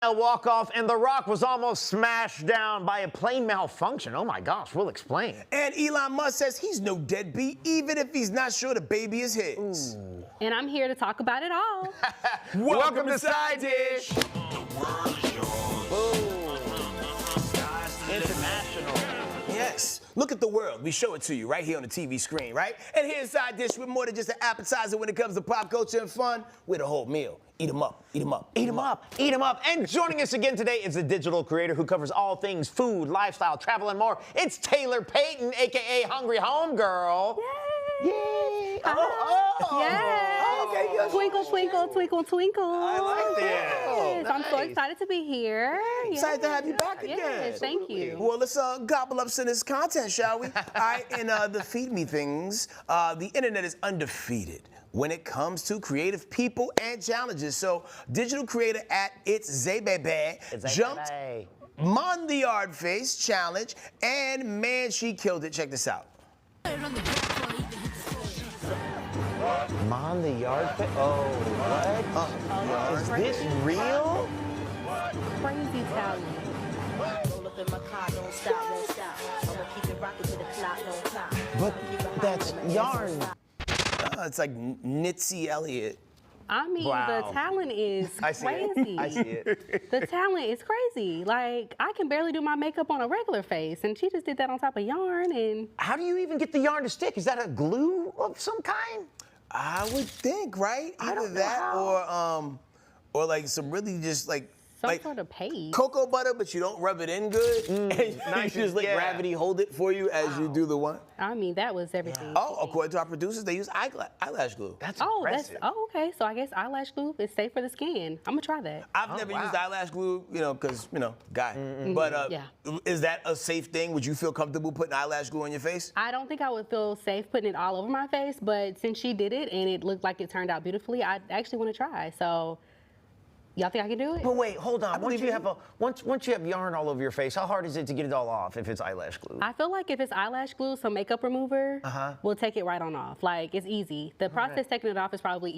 A walk-off, and The Rock was almost smashed down by a plane malfunction. Oh my gosh, we'll explain. And Elon Musk says he's no deadbeat, even if he's not sure the baby is his. Ooh. And I'm here to talk about it all. Welcome to Side Dish. International. Yes. Look at the world. We show it to you right here on the TV screen, right? And here's Side Dish with more than just an appetizer when it comes to pop culture and fun. With a whole meal. Eat 'em up, eat 'em up, eat 'em up, eat 'em up. And joining us again today is a digital creator who covers all things food, lifestyle, travel, and more. It's Taylor Payton, a.k.a. Hungry Homegirl. Yay! Yay! Yes! Okay, twinkle, twinkle, twinkle, twinkle. I like this. Yes, Nice. I'm so excited to be here. Excited to have you back again. Yes, thank you. Well, let's gobble up some of this content, shall we? All right, in the Feed Me things, the internet is undefeated when it comes to creative people and challenges. So, digital creator at It's Zaybebe jumped on the Yard Face challenge, and man, she killed it. Check this out. Mon the Yard Face? Oh, what? Is this real? Crazy talent. But that's yarn. It's like Nitsy Elliott. I mean, Wow. the talent is crazy. I see it. The talent is crazy. Like, I can barely do my makeup on a regular face, and she just did that on top of yarn. And How do you even get the yarn to stick? Is that a glue of some kind? I would think, right? I Either don't know that how. or like some really just like some sort of paste. cocoa butter, but you don't rub it in good. And nice, you just let yeah. gravity hold it for you as you do the one. I mean, that was everything. Oh, according to our producers, they use eyelash glue. That's Oh, impressive. okay. So I guess eyelash glue is safe for the skin. I'm gonna try that. I've never used eyelash glue, because, guy. But Yeah. is that a safe thing? Would you feel comfortable putting eyelash glue on your face? I don't think I would feel safe putting it all over my face, but since she did it and it looked like it turned out beautifully, I actually want to try. So, y'all think I can do it? But wait, hold on. Once believe you you. have once you have yarn all over your face, how hard is it to get it all off if it's eyelash glue? I feel like if it's eyelash glue, some makeup remover will take it right on off. Like, it's easy. The process taking it off is probably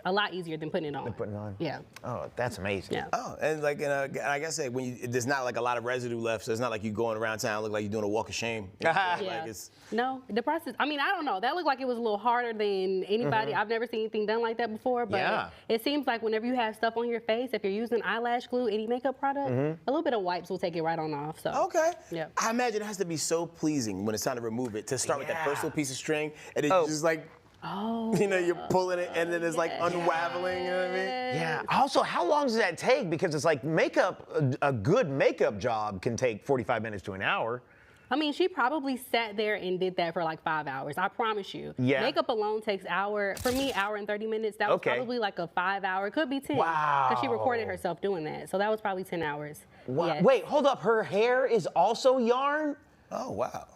a lot easier than putting it on. Putting it on. Yeah. Oh, that's amazing. Yeah. Oh, and like I said, there's not like a lot of residue left, so it's not like you going around town look like you're doing a walk of shame. Yeah. Like it's, No, the process, I mean, I don't know. That looked like it was a little harder than anybody. I've never seen anything done like that before, but Yeah. it seems like whenever you have stuff on your face, if you're using eyelash glue, any makeup product, a little bit of wipes will take it right on off. So. okay. Yeah. I imagine it has to be so pleasing when it's time to remove it, to start with that first Yeah. little piece of string, and it's just like, Oh. you're pulling it, and then it's like unraveling, you know what I mean? Yeah. Also, how long does that take? Because it's like makeup, a good makeup job can take 45 minutes to an hour. I mean, she probably sat there and did that for like 5 hours. I promise you. Yeah. Makeup alone takes hour and 30 minutes. That was Okay. probably like a 5 hour, could be 10. Wow. Because she recorded herself doing that. So that was probably 10 hours. Wow. Yes. Wait, hold up. Her hair is also yarn? Oh, wow.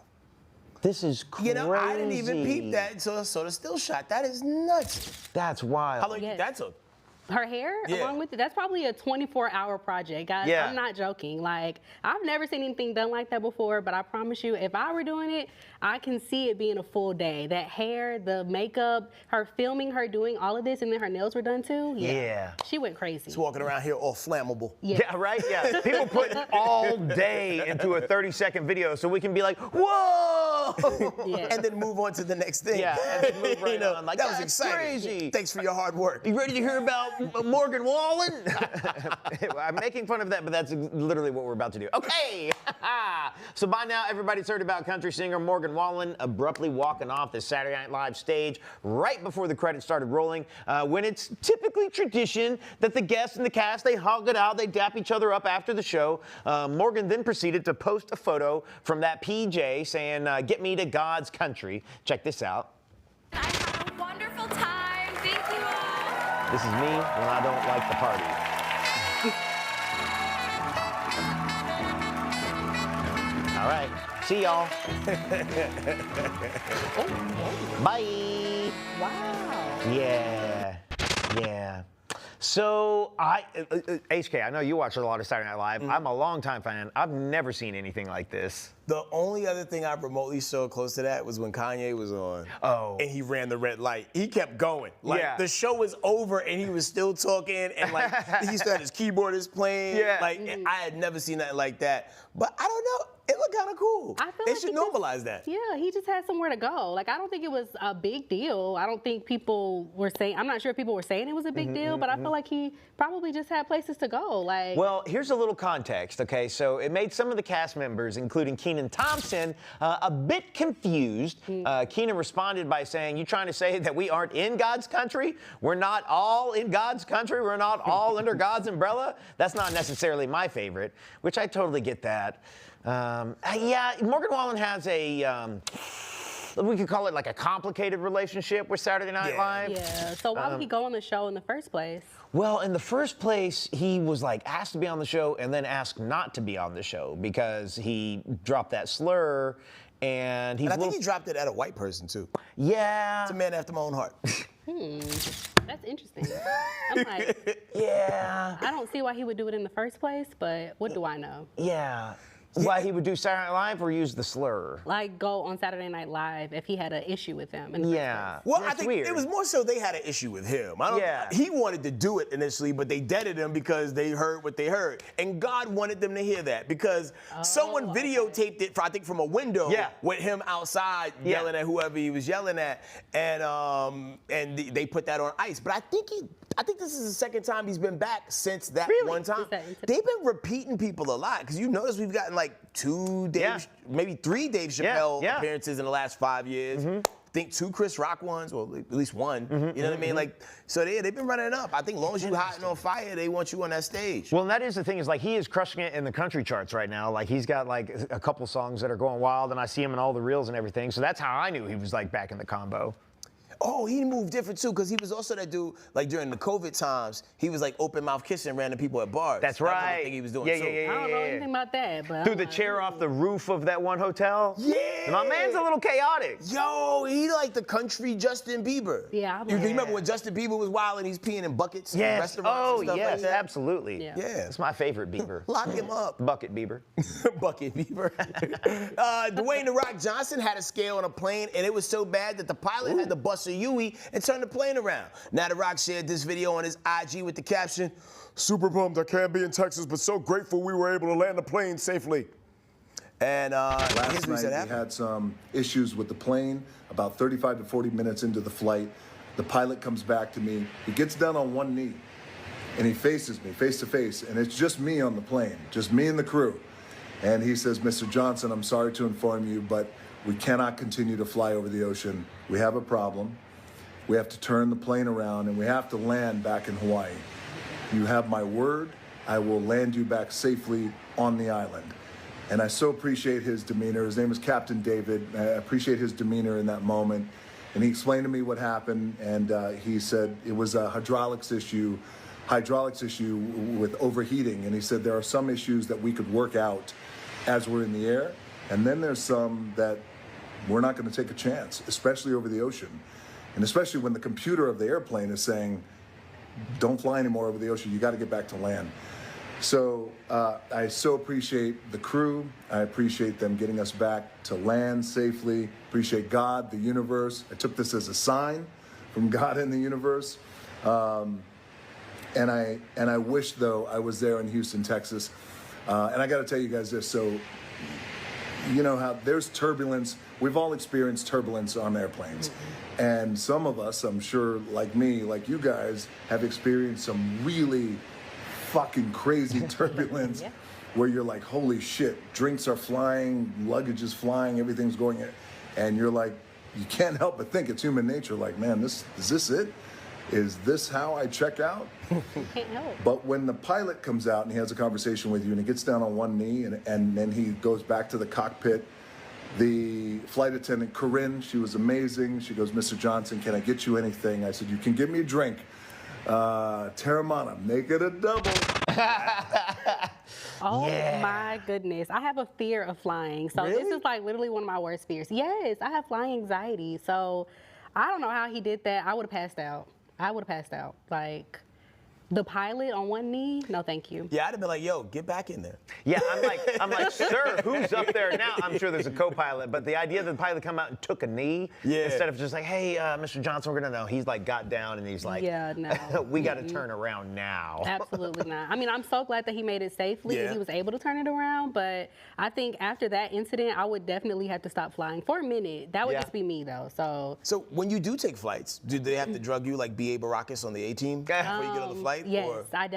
This is crazy. I didn't even peep that, so the still shot. That is nuts. That's wild. How long Yes. that took? Her hair, along with it, that's probably a 24-hour project, guys. Yeah. I'm not joking. Like, I've never seen anything done like that before, but I promise you, if I were doing it, I can see it being a full day. That hair, the makeup, her filming her doing all of this, and then her nails were done too. Yeah. She went crazy. It's walking around here all flammable. Yeah, right? Yeah. People put all day into a 30-second video so we can be like, whoa! Yeah. And then move on to the next thing. Yeah, and then move right on. Like, that was that's exciting. crazy. Thanks for your hard work. You ready to hear about Morgan Wallen? I'm making fun of that, but that's literally what we're about to do. Okay. So by now, everybody's heard about country singer Morgan Wallen abruptly walking off the Saturday Night Live stage right before the credits started rolling, when it's typically tradition that the guests and the cast, they hug it out, they dap each other up after the show. Morgan then proceeded to post a photo from that PJ saying, get me to God's country. Check this out. I had a wonderful time. Thank you all. This is me when I don't like the party. All right. See y'all. Bye. Wow. Yeah. Yeah. So HK, I know you watch a lot of Saturday Night Live. I'm a longtime fan. I've never seen anything like this. The only other thing I remotely saw close to that was when Kanye was on. Oh. And he ran the red light. He kept going. Like, Yeah. the show was over and he was still talking, and like, he still had his keyboardist playing. Yeah. Like, and I had never seen nothing like that. But I don't know. It looked kind of cool. I feel They like should he just- normalize that. Yeah, he just had somewhere to go. Like, I don't think it was a big deal. I don't think people were saying, I'm not sure if people were saying it was a big deal, but I feel like he probably just had places to go. Like, Well, here's a little context, okay? So it made some of the cast members, including Kenan Thompson, a bit confused. Kenan responded by saying, "You trying to say that we aren't in God's country? We're not all in God's country? We're not all under God's umbrella?" That's not necessarily my favorite, which I totally get that. Yeah, Morgan Wallen has a, we could call it like a complicated relationship with Saturday Night Live. yeah. So why would he go on the show in the first place? Well, in the first place, he was like asked to be on the show and then asked not to be on the show because he dropped that slur, and he's And I a think little, he dropped it at a white person, too. yeah, It's a man after my own heart. That's interesting. I'm like, yeah, I don't see why he would do it in the first place, but what do I know? yeah. Why he would do Saturday Night Live or use the slur? Like, go on Saturday Night Live if he had an issue with them. In the first Yeah. place. Well, I That's think weird. it was more so they had an issue with him. I don't. Yeah. He wanted to do it initially, but they deaded him because they heard what they heard, and God wanted them to hear that because someone videotaped it, I think, from a window Yeah. with him outside yelling at whoever he was yelling at, and they put that on ice. But I think this is the second time he's been back since that Really? one time. Is that- They've been repeating people a lot because you notice we've gotten like 2 Dave, maybe 3 Dave Chappelle appearances in the last 5 years. I think 2 Chris Rock ones, well, at least one. You know what I mean? Like, so they've been running it up. I think as long as you hot and on fire, they want you on that stage. Well, and that is the thing, is like he is crushing it in the country charts right now. Like he's got like a couple songs that are going wild, and I see him in all the reels and everything. So that's how I knew he was like back in the combo. Oh, he moved different too, because he was also that dude, like during the COVID times, he was like open mouth kissing random people at bars. That's That was right. the thing he was doing Yeah, too. yeah, yeah, I don't know anything about that, but Threw I'm the like, chair off the roof of that one hotel. Yeah. My man's a little chaotic. Yo, he like the country Justin Bieber. Yeah, I'm You like- remember when Justin Bieber was wild and he's peeing in buckets in Yes. restaurants Oh, and stuff yes, like that? absolutely. Yeah. Yeah. It's my favorite Bieber. Lock him up. Bucket Bieber. Bucket Bieber. Dwayne "The Rock" Johnson had a scale on a plane, and it was so bad that the pilot had to bust a Yui and turn the plane around. Now, The Rock shared this video on his IG with the caption, "Super bummed I can't be in Texas, but so grateful we were able to land the plane safely." And here's Last what he night said we happened. had some issues with the plane. About 35 to 40 minutes into the flight, the pilot comes back to me. He gets down on one knee, and he faces me face to face, and it's just me on the plane, just me and the crew. And he says, "Mr. Johnson, I'm sorry to inform you, but we cannot continue to fly over the ocean. We have a problem. We have to turn the plane around, and we have to land back in Hawaii. You have my word. I will land you back safely on the island." And I so appreciate his demeanor. His name is Captain David. I appreciate his demeanor in that moment. And he explained to me what happened, and he said it was a hydraulics issue with overheating. And he said there are some issues that we could work out as we're in the air, and then there's some that we're not going to take a chance, especially over the ocean. And especially when the computer of the airplane is saying, "Don't fly anymore over the ocean, you got to get back to land." So I so appreciate the crew. I appreciate them getting us back to land safely. Appreciate God, the universe. I took this as a sign from God and the universe. And I wish, though, I was there in Houston, Texas. And I got to tell you guys this. So, you know how there's turbulence. We've all experienced turbulence on airplanes. And some of us, I'm sure, like me, like you guys, have experienced some really fucking crazy turbulence where you're like, holy shit, drinks are flying, luggage is flying, everything's going. And you're like, you can't help but think it's human nature. Like, man, is this it? Is this how I check out? Can't help. But when the pilot comes out and he has a conversation with you and he gets down on one knee and then he goes back to the cockpit, the flight attendant, Corinne, she was amazing. She goes, "Mr. Johnson, can I get you anything?" I said, "You can get me a drink. Terramana, make it a double." Oh my goodness. I have a fear of flying. So this Really? is like literally one of my worst fears. Yes, I have flying anxiety. So I don't know how he did that. I would have passed out. Like, The pilot on one knee? No, thank you. Yeah, I'd have been like, yo, get back in there. Yeah, I'm like, sir, who's up there now? I'm sure there's a co-pilot, but the idea that the pilot come out and took a knee instead of just like, hey, Mr. Johnson, we're gonna know. He's like got down and he's like, yeah, no, we got to turn around now. Absolutely not. I mean, I'm so glad that he made it safely and he was able to turn it around. But I think after that incident, I would definitely have to stop flying for a minute. That would just be me though. So when you do take flights, do they have to drug you like B.A. Baracus on the A-Team before you get on the flight? Yes, or? I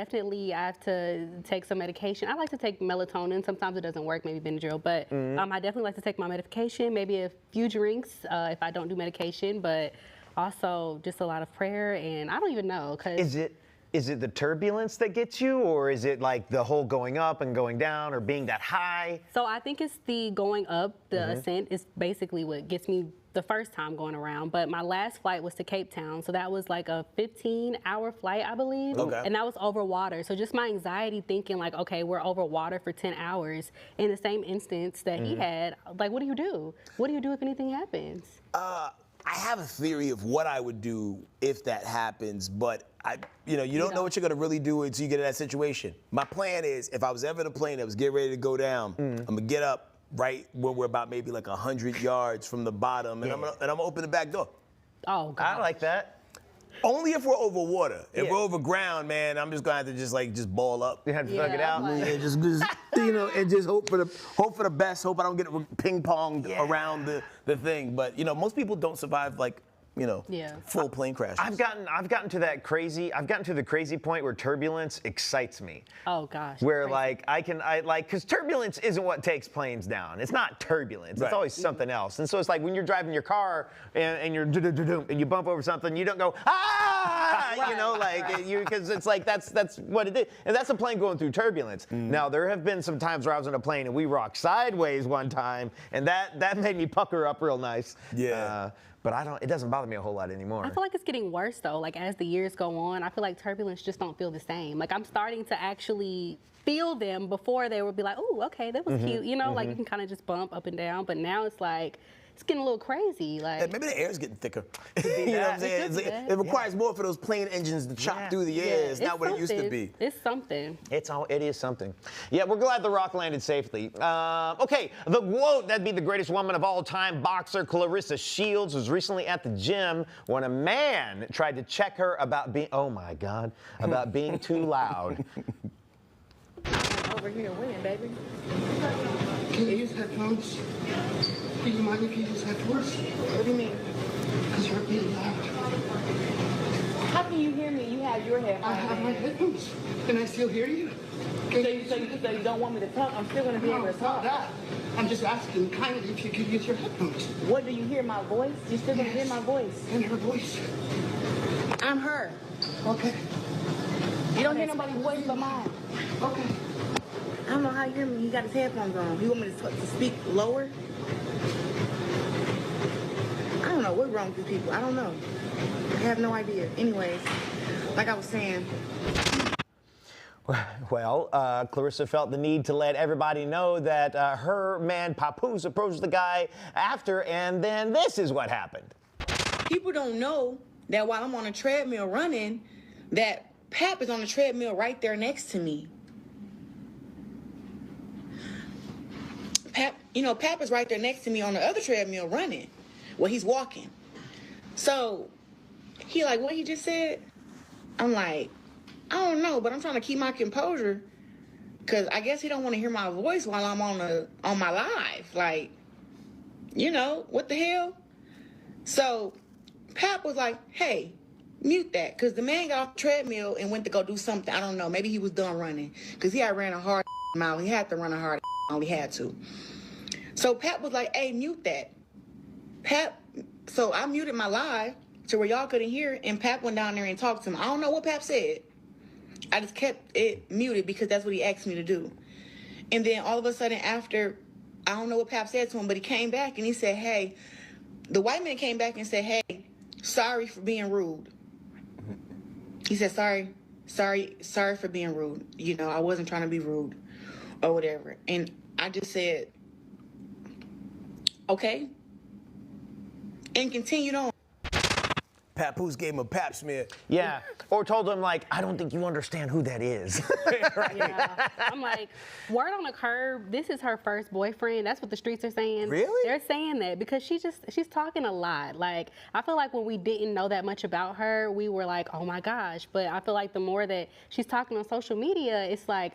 have to take some medication. I like to take melatonin. Sometimes it doesn't work, maybe Benadryl, but I definitely like to take my medication, maybe a few drinks if I don't do medication, but also just a lot of prayer, and I don't even know. Is it the turbulence that gets you, or is it like the whole going up and going down or being that high? So I think it's the going up, the ascent is basically what gets me the first time going around. But my last flight was to Cape Town, so that was like a 15-hour flight, I believe. Okay. And that was over water. So just my anxiety thinking like, okay, we're over water for 10 hours in the same instance that he had. Like, what do you do? What do you do if anything happens? I have a theory of what I would do if that happens, but you don't know what you're gonna really do until you get in that situation. My plan is, if I was ever in a plane that was getting ready to go down, I'm gonna get up right when we're about maybe like 100 yards from the bottom, and I'm gonna open the back door. Oh, God. I like that. Only if we're over water. If we're over ground, man, I'm just gonna have to just ball up. You have to thug it out. Yeah, just and just hope for the best. Hope I don't get ping ponged around the thing. But most people don't survive like full plane crashes. I've gotten to the crazy point where turbulence excites me. Oh gosh. Where because turbulence isn't what takes planes down. It's not turbulence. It's always something else. And so it's like when you're driving your car and you're and you bump over something, you don't go because it's like that's what it is. And that's a plane going through turbulence. Now there have been some times where I was on a plane and we rocked sideways one time, and that made me pucker up real nice. Yeah. But it doesn't bother me a whole lot anymore. I feel like it's getting worse though. Like as the years go on, I feel like turbulence just don't feel the same. Like I'm starting to actually feel them. Before they would be like, oh, okay, that was cute. Like you can kind of just bump up and down. But now it's like, it's getting a little crazy. Like maybe the air's getting thicker. You know what I'm saying? It requires more for those plane engines to chop through the air. It's not what it used to be. It's something. It is something. Yeah, we're glad the rock landed safely. Okay, the GOAT, that'd be the greatest woman of all time, boxer Clarissa Shields, was recently at the gym when a man tried to check her about being, oh my God, about being too loud. Over here winning, baby. Can you use headphones? Do you mind if you use headphones? What do you mean? Because you're being loud. How can you hear me? You have your headphones. I have my headphones, and I still hear you. So you don't want me to talk? I'm still going to be able to it's not talk. that. I'm just asking kindly if you could use your headphones. What, do you hear my voice? You still going to hear my voice? And her voice. I'm her. Okay. You don't hear nobody's voice but mine. Okay. I don't know how you hear me. He got his headphones on. You want me to speak lower? I don't know what's wrong with these people. I don't know. I have no idea. Anyways, like I was saying. Well, Clarissa felt the need to let everybody know that her man Papoose approached the guy after, and then this is what happened. People don't know that while I'm on a treadmill running, that Pap is on the treadmill right there next to me. Pap is right there next to me on the other treadmill running. Well, he's walking. So he like, what he just said? I'm like, I don't know, but I'm trying to keep my composure because I guess he don't want to hear my voice while I'm on my live. Like, what the hell? So Pap was like, hey, mute that, because the man got off the treadmill and went to go do something. I don't know. Maybe he was done running because he had ran a hard mile. He had to run a hard mile. He had to. So Pap was like, hey, mute that. So I muted my live to where y'all couldn't hear, and Pap went down there and talked to him. I don't know what Pap said. I just kept it muted because that's what he asked me to do. And then all of a sudden after, I don't know what Pap said to him, but he came back and he said, hey, the white man came back and said, hey, sorry for being rude. He said, sorry for being rude. I wasn't trying to be rude or whatever. And I just said, okay. And continued on. Papoose gave him a pap smear. Yeah, or told him like, I don't think you understand who that is. Yeah. I'm like, word on the curb, this is her first boyfriend. That's what the streets are saying. Really? They're saying that because she's talking a lot. Like, I feel like when we didn't know that much about her, we were like, oh my gosh. But I feel like the more that she's talking on social media, it's like,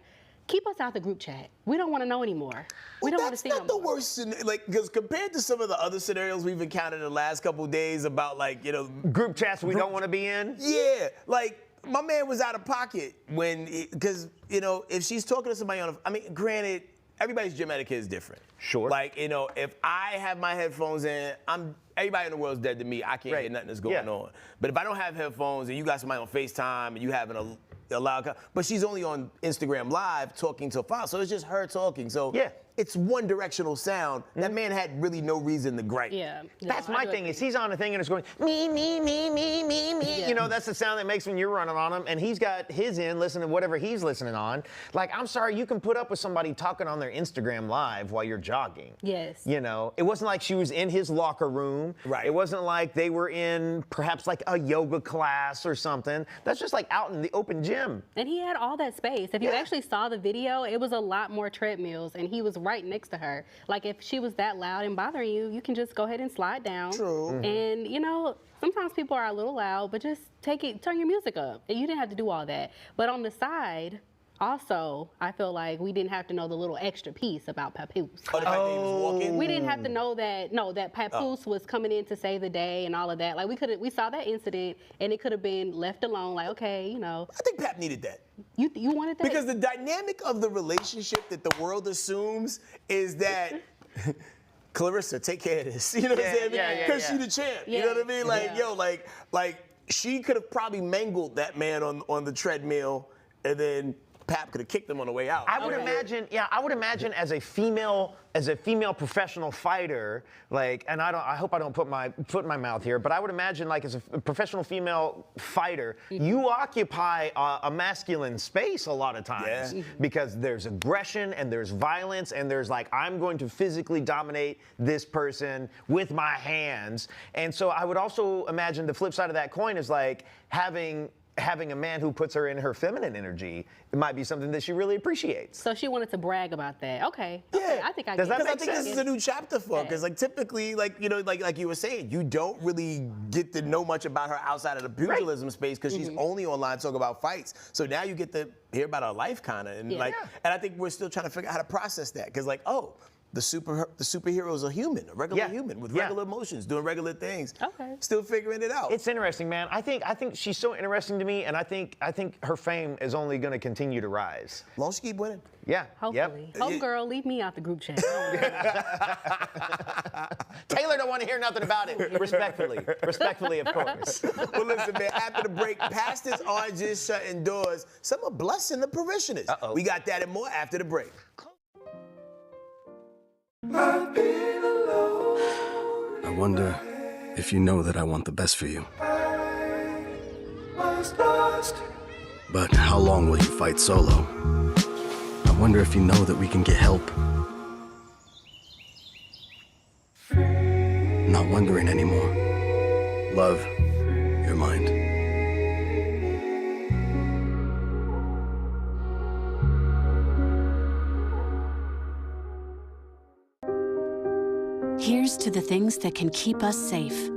keep us out the group chat. We don't want to know anymore. We don't want to see That's no not the more. worst, like, because compared to some of the other scenarios we've encountered in the last couple of days about, like, you know, Group chats we don't want to be in. yeah, like, my man was out of pocket when, because, you know, if she's talking to somebody I mean, granted, everybody's gym etiquette is different. Sure. Like, you know, if I have my headphones in, everybody in the world's dead to me. I can't hear nothing that's going on. But if I don't have headphones and you got somebody on FaceTime and you having a loud, but she's only on Instagram Live talking to a file, so it's just her talking. So it's one directional sound. That man had really no reason to gripe. Yeah. That's my thing is he's on a thing and it's going me. Yeah. You know, that's the sound that makes when you're running on him, and he's got his in listening to whatever he's listening on. Like, I'm sorry, you can put up with somebody talking on their Instagram Live while you're jogging. Yes. You know, it wasn't like she was in his locker room. Right. It wasn't like they were in perhaps like a yoga class or something. That's just like out in the open gym. And he had all that space. If you actually saw the video, it was a lot more treadmills, and he was right next to her. Like, if she was that loud and bothering you, you can just go ahead and slide down. True. And, you know, sometimes people are a little loud, but just turn your music up. And you didn't have to do all that. But on the side, also, I feel like we didn't have to know the little extra piece about Papoose. Oh, the fact that he was walking? We didn't have to know that Papoose was coming in to save the day and all of that. Like, we saw that incident, and it could have been left alone. Like, okay, you know. I think Pap needed that. You wanted that? Because the dynamic of the relationship that the world assumes is that Clarissa, take care of this. You know what I'm saying? Because she the champ. You know what I mean? Like, yo, like she could have probably mangled that man on the treadmill, and then Pap could have kicked him on the way out. I would imagine as a female professional fighter, like, and I hope I don't put my foot in my mouth here, but I would imagine like as a professional female fighter, you occupy a masculine space a lot of times because there's aggression and there's violence and there's like, I'm going to physically dominate this person with my hands. And so I would also imagine the flip side of that coin is like having a man who puts her in her feminine energy, it might be something that she really appreciates. So she wanted to brag about that. Okay. Yeah. I think I Does get that it. make I think sense? this is a new chapter for her, because like typically, like, you know, like you were saying, you don't really get to know much about her outside of the pugilism space because she's only online talking about fights. So now you get to hear about her life kind of, and and I think we're still trying to figure out how to process that, because like, oh, the superhero is a human, a regular human with regular emotions, doing regular things. Okay. Still figuring it out. It's interesting, man. I think she's so interesting to me, and I think her fame is only going to continue to rise. As long as she keep winning. Yeah. Hopefully. Homegirl, leave me out the group chat. Taylor don't want to hear nothing about it. Respectfully, of course. Well, listen, man, after the break, pastors aren't just shutting doors. Some are blessing the parishioners. We got that and more after the break. I wonder if you know that I want the best for you. But how long will you fight solo? I wonder if you know that we can get help. Not wondering anymore. Love, your mind. Here's to the things that can keep us safe.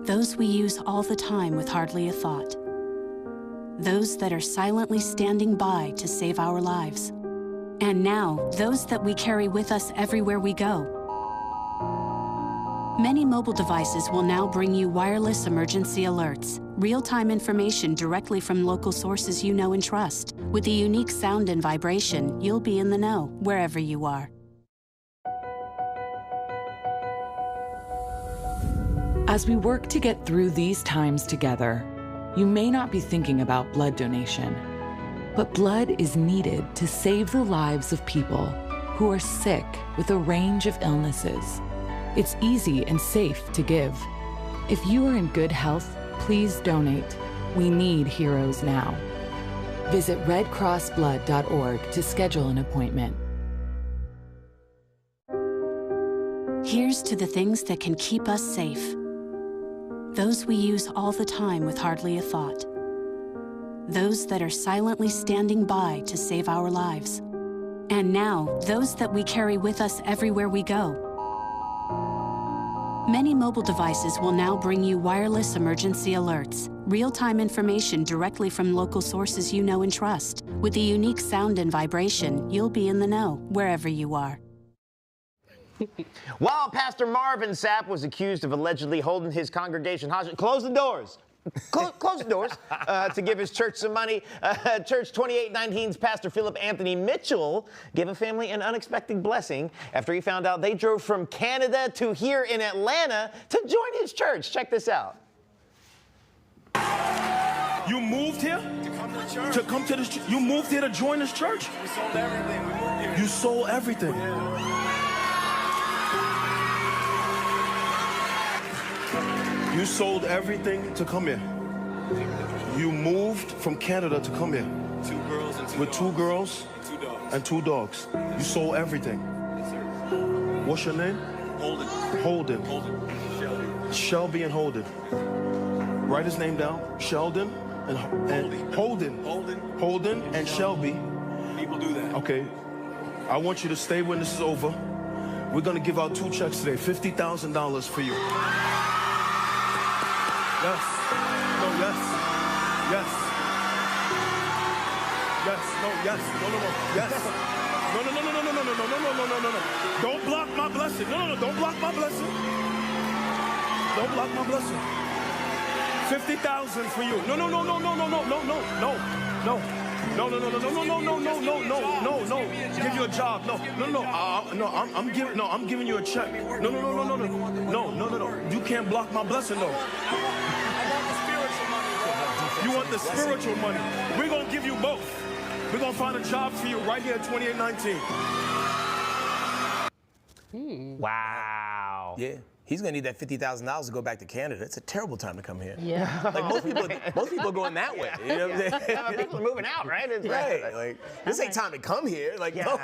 Those we use all the time with hardly a thought. Those that are silently standing by to save our lives. And now, those that we carry with us everywhere we go. Many mobile devices will now bring you wireless emergency alerts, real-time information directly from local sources you know and trust. With the unique sound and vibration, you'll be in the know wherever you are. As we work to get through these times together, you may not be thinking about blood donation, but blood is needed to save the lives of people who are sick with a range of illnesses. It's easy and safe to give. If you are in good health, please donate. We need heroes now. Visit redcrossblood.org to schedule an appointment. Here's to the things that can keep us safe. those we use all the time with hardly a thought. Those that are silently standing by to save our lives. And now, those that we carry with us everywhere we go. Many mobile devices will now bring you wireless emergency alerts, real-time information directly from local sources you know and trust. With the unique sound and vibration, you'll be in the know, wherever you are. While Pastor Marvin Sapp was accused of allegedly holding his congregation hostage, close the doors. Close the doors to give his church some money. Church 2819's Pastor Philip Anthony Mitchell gave a family an unexpected blessing after he found out they drove from Canada to here in Atlanta to join his church. Check this out. You moved here? To come to church. To come to this church? You moved here to join this church? We sold everything. We moved here. You sold everything? Yeah. You sold everything to come here. You moved from Canada to come here. 2 girls and 2 with dogs. 2 girls And 2 dogs. and 2 dogs. You sold everything. Yes, sir. What's your name? Holden. Holden. Holden. Shelby. Shelby and Holden. Write his name down. Sheldon and Holden. Holden. Holden and Shelby. People do that. Okay. I want you to stay when this is over. We're gonna give out 2 checks today. $50,000 for you. Yes. No, yes. Yes. Yes. No, yes. No, no, no. Yes. No, no, no, no, no, no, no, no, no, no, no, no, no, no. Don't block my blessing. No, no, no. Don't block my blessing. Don't block my blessing. 50,000 for you. No, no, no, no, no, no, no, no, no, no, no. No, no, no, no, no, no, no, no, no, no, no, no, no. Give you a job. No, no, no. I'm giving you a check. No, no, no, no, no, no, no, no, no, no. You can't block my blessing, though. You want the spiritual money. We're gonna give you both. We're gonna find a job for you right here at 2819. Wow. Yeah. He's gonna need that $50,000 to go back to Canada. It's a terrible time to come here. Yeah. Like most people are going that way. You know what I'm saying? People are moving out, right? It's Right. Like this ain't time to come here. Like no,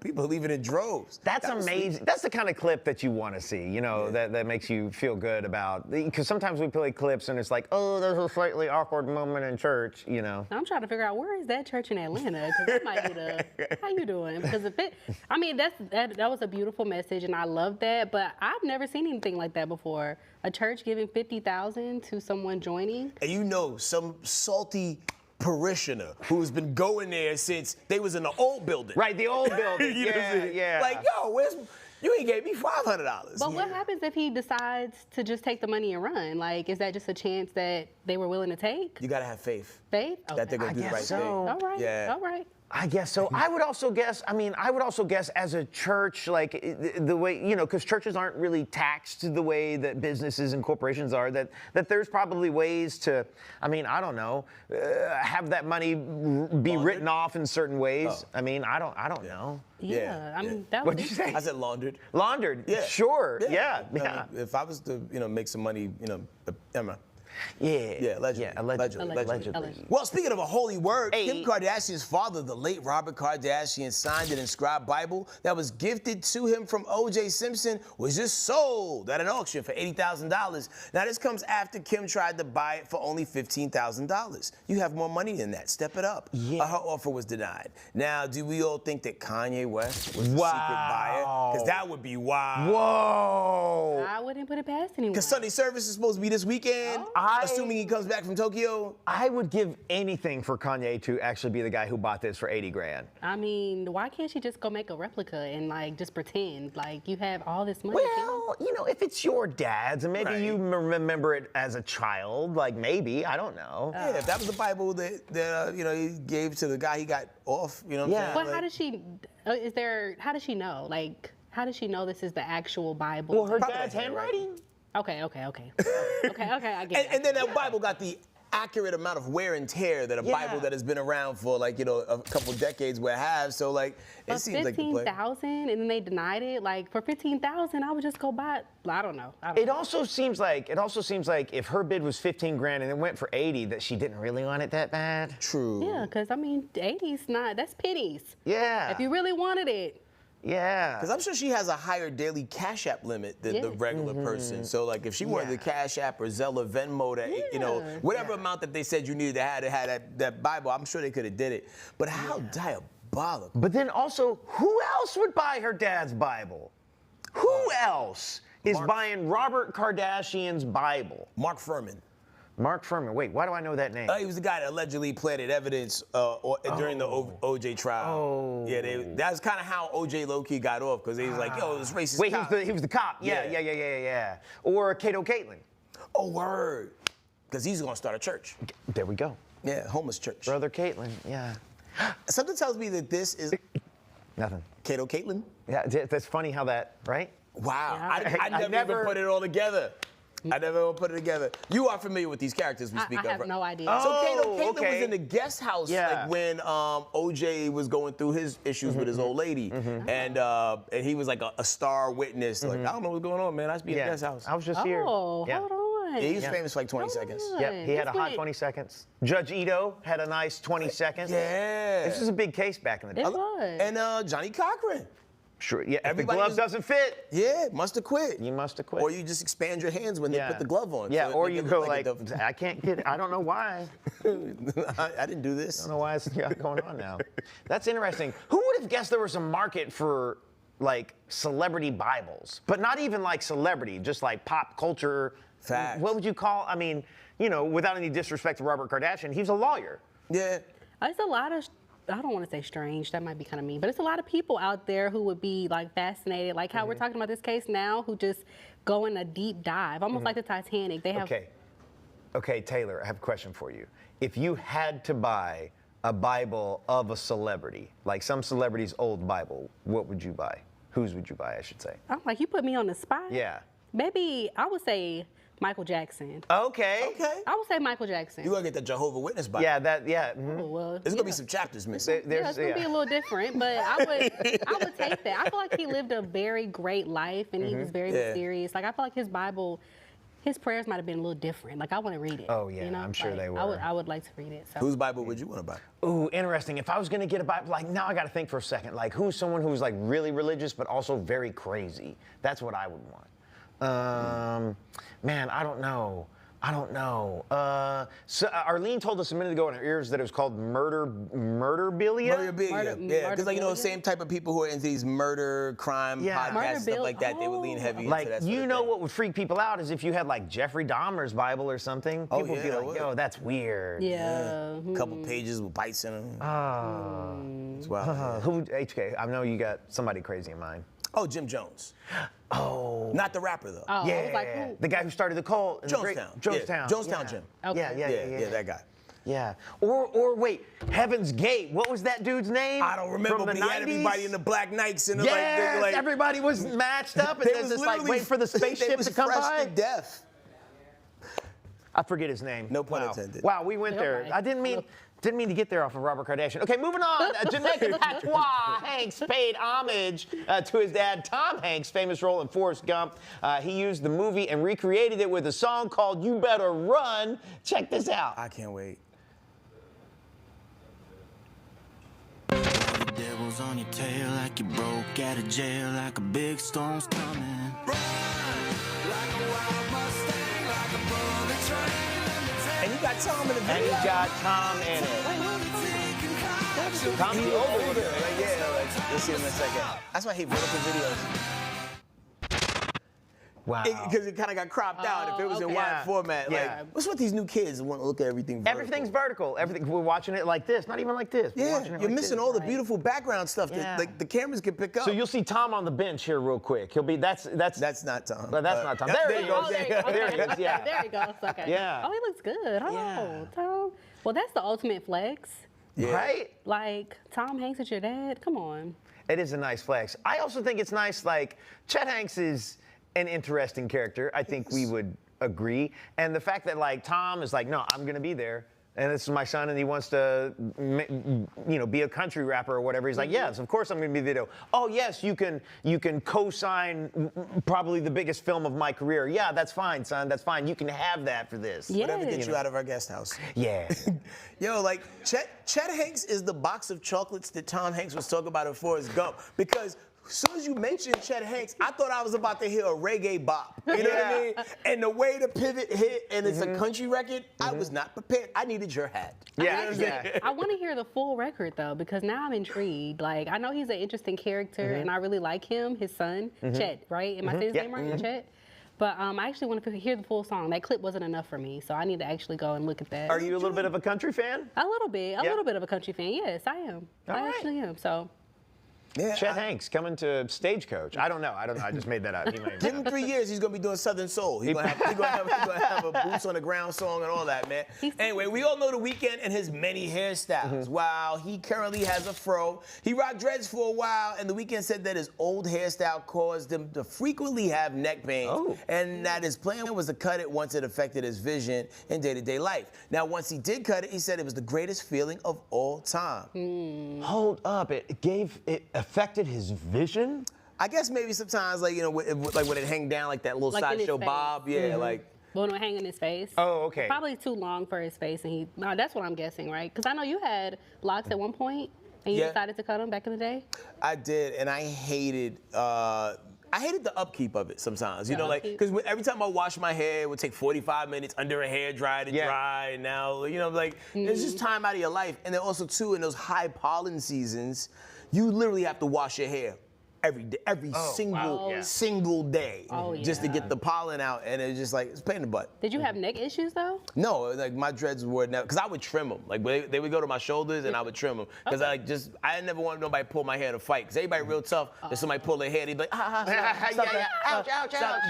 people are leaving in droves. That's amazing. That's the kind of clip that you want to see, you know, that makes you feel good about, because sometimes we play clips and it's like, oh, there's a slightly awkward moment in church, you know. I'm trying to figure out where is that church in Atlanta, because that might be the, how you doing? Because if it, I mean, that was a beautiful message and I love that, but I've never seen anything like that before. A church giving $50,000 to someone joining. And you know, some salty parishioner who's been going there since they was in the old building. Right, the old building. You know what I'm saying? Yeah. Like, yo, you ain't gave me $500. But what happens if he decides to just take the money and run? Like, is that just a chance that they were willing to take? You gotta have faith. Faith? Okay. That they're gonna do the right thing. All right. Yeah. All right. I guess so. I would also guess as a church, like the way, you know, because churches aren't really taxed the way that businesses and corporations are, that there's probably ways to, I mean, I don't know, have that money be written off in certain ways. Oh. I mean, I don't know. Yeah. I mean, that was. What'd you say? I said laundered. Laundered. Yeah. Sure. Yeah. I mean, if I was to, you know, make some money, you know, Emma. Yeah. Allegedly. Yeah, allegedly. Well, speaking of a holy word, Hey. Kim Kardashian's father, the late Robert Kardashian, signed an inscribed Bible that was gifted to him from O.J. Simpson, was just sold at an auction for $80,000. Now, this comes after Kim tried to buy it for only $15,000. You have more money than that. Step it up. Yeah. Her offer was denied. Now, do we all think that Kanye West was the secret buyer? Because that would be wild. Whoa. I wouldn't put it past anyone. Because Sunday service is supposed to be this weekend. Assuming he comes back from Tokyo. I would give anything for Kanye to actually be the guy who bought this for 80 grand. I mean, why can't she just go make a replica and like just pretend like you have all this money? Well, you know, if it's your dad's and maybe you remember it as a child, like maybe, I don't know. Yeah, if that was the Bible that you know, he gave to the guy he got off, you know what I'm saying? But Like, how does she, how does she know? Like, how does she know this is the actual Bible? Well, her dad's handwriting? Okay, I get it. and then that Bible got the accurate amount of wear and tear that a Bible that has been around for like, you know, a couple decades would have. So like, it seems like the play. $15,000 and then they denied it. Like for $15,000, I would just go buy it. I don't know. It also seems like if her bid was 15 grand and it went for 80, that she didn't really want it that bad. True. Yeah, because I mean, 80's not, that's pennies. Yeah. If you really wanted it. Yeah. Because I'm sure she has a higher daily Cash App limit than the regular person. So, like, if she wanted the Cash App or Zelle or Venmo, that, you know, whatever amount that they said you needed to have that Bible, I'm sure they could have did it. But how diabolical. But then also, who else would buy her dad's Bible? Who else is buying Robert Kardashian's Bible? Mark Furman. Mark Furman. Wait, why do I know that name? He was the guy that allegedly planted evidence during the OJ trial. Oh. Yeah, that's kind of how OJ low-key got off, because he was like, yo, this racist Wait, cop. he was the cop. Yeah. Or Kato Caitlin. Oh, word. Because he's going to start a church. There we go. Yeah, homeless church. Brother Caitlin, yeah. Something tells me that this is... Nothing. Kato Caitlin? Yeah, that's funny how that, right? Wow. Yeah. I never even put it all together. I never put it together. You are familiar with these characters we speak of, I have right? no idea. So Caitlin was in the guest house Yeah. like when OJ was going through his issues with his old lady, and he was like a star witness. Like, I don't know what's going on, man. I just be in the guest house. I was just here. Oh, Yeah. hold on. Yeah, he was famous for like 20 seconds. Yeah, he had a hot 20 seconds. Judge Ito had a nice 20 seconds. Yeah. This was a big case back in the day. It was. And Johnny Cochran. Sure. Yeah. If the Everybody glove was- doesn't fit, Yeah, must have quit. you must have quit. Or you just expand your hands when they put the glove on. Yeah. so it Or make you it go look like, it I can't get it. I don't know why. I didn't do this. I don't know why it's going on now. That's interesting. Who would have guessed there was a market for like celebrity Bibles, but not even like celebrity, just like pop culture. Facts. What would you call? I mean, you know, without any disrespect to Robert Kardashian, he's a lawyer. Yeah. It's a lot of, I don't want to say strange, that might be kind of mean, but it's a lot of people out there who would be like fascinated, like how we're talking about this case now, who just go in a deep dive, almost like the Titanic. They have. Okay, Taylor, I have a question for you. If you had to buy a Bible of a celebrity, like some celebrity's old Bible, what would you buy? Whose would you buy, I should say? I'm like, you put me on the spot. Yeah. Maybe I would say Michael Jackson. Okay. I would say Michael Jackson. You gonna get the Jehovah Witness Bible. Yeah, Oh, well, There's gonna be some chapters missing. it's gonna be a little different, but I would take that. I feel like he lived a very great life, and he was very mysterious. Like I feel like his Bible, his prayers might have been a little different. Like I want to read it. Oh yeah, you know? I'm sure Like, they were. I would like to read it. So. Whose Bible would you want to buy? Ooh, interesting. If I was gonna get a Bible, like now I gotta think for a second. Like who's someone who's like really religious but also very crazy? That's what I would want. Man, I don't know. So Arlene told us a minute ago in her ears that it was called murderbilia. Murderbilia. Yeah, because like you know, same type of people who are into these murder, crime podcasts, stuff like that, they would lean heavy into that. Like sort you of know thing. what would freak people out is if you had like Jeffrey Dahmer's Bible or something. Oh, People would be yeah, it like, would. yo, that's weird. Yeah. A couple pages with bites in them. It's wild. HK, I know you got somebody crazy in mind. Oh, Jim Jones. Oh. Not the rapper though. Oh, Yeah, I was like, who? the guy who started the cult. and the Jonestown. Jonestown. Yeah. Jonestown Jim. Okay. Yeah, that guy. Yeah. Or wait, Heaven's Gate. What was that dude's name? I don't remember, From but the he had 90s? everybody in the black Nikes and Yes, like everybody was matched up and they then was just like literally- wait for the they spaceship was to come fresh by. to death. I forget his name. No pun Wow. intended. Wow, we went there. Okay. I didn't mean to get there off of Robert Kardashian. Okay, moving on. Jamaican patois Hanks paid homage to his dad, Tom Hanks' famous role in Forrest Gump. He used the movie and recreated it with a song called You Better Run. Check this out. I can't wait. The devil's on your tail like you broke out of jail, like a big storm's coming. And you got Tom in the video. And he got Tom in it. Tom's He's older. older. Like, yeah, like, we'll see him in a second. That's why I hate vertical videos. Wow. Because it kind of got cropped out. If it was in okay. wide Yeah. format, Yeah. like, what's with these new kids who want to look at everything vertical? Everything's vertical. Everything. We're watching it like this. Not even like this. We're Yeah, watching it you're like missing this. all the beautiful background stuff Yeah. that like the cameras can pick up. So you'll see Tom on the bench here real quick. He'll be that's That's not Tom. But that's not Tom. There he goes. Oh, there you go. There he is. Okay, Yeah. there he goes. Okay. Yeah. Oh, he looks good. Oh, Yeah. Tom. Well, that's the ultimate flex. Yeah. Right? Like, Tom Hanks is your dad? Come on. It is a nice flex. I also think it's nice, like, Chet Hanks is an interesting character. I think we would agree. And the fact that, like, Tom is like, no, I'm going to be there. And this is my son, and he wants to, be a country rapper or whatever. He's like, yes, of course I'm going to be the video. Oh, yes, you can co-sign probably the biggest film of my career. Yeah, that's fine, son. That's fine. You can have that for this. Yeah. Whatever gets you out of our guest house. Yeah. Yo, like, Chet Hanks is the box of chocolates that Tom Hanks was talking about in Forrest Gump. Because As soon as you mentioned Chet Hanks, I thought I was about to hear a reggae bop. You know what I mean? And the way the pivot hit, and it's a country record, I was not prepared. I needed your hat. I want to hear the full record though, because now I'm intrigued. Like, I know he's an interesting character, and I really like him. His son, Chet, right? Am I saying his name right? Chet. But I actually want to hear the full song. That clip wasn't enough for me, so I need to actually go and look at that. Are you a little bit of a country fan? A little bit of a country fan. Yes, I am. I actually am. So. Yeah, Chet Hanks coming to Stagecoach. I don't know. I just made that up. Give him 3 years. He's gonna be doing Southern Soul. He's gonna have a boots on the ground song and all that, man. Anyway, we all know The Weeknd and his many hairstyles. While he currently has a fro, he rocked dreads for a while, and The Weeknd said that his old hairstyle caused him to frequently have neck pain, and that his plan was to cut it once it affected his vision in day-to-day life. Now, once he did cut it, he said it was the greatest feeling of all time. Hold up, it affected his vision? I guess maybe sometimes, like, you know, like when it hang down like that little sideshow bob, like. When it hang in his face. Oh, okay. Probably too long for his face, and that's what I'm guessing, right? Because I know you had locks at one point, and you decided to cut them back in the day. I did, and I hated the upkeep of it sometimes, you know, like, because every time I wash my hair, it would take 45 minutes under a hair dryer to dry, and now, you know, like, it's just time out of your life. And then also, too, in those high pollen seasons, you literally have to wash your hair every day, every single day, just to get the pollen out, and it's just like, it's a pain in the butt. Did you have neck issues though? No, like my dreads were never, because I would trim them. Like they would go to my shoulders, and I would trim them, because I never wanted nobody to pull my hair to fight, because everybody real tough. If somebody pull their hair, they'd be like, ouch,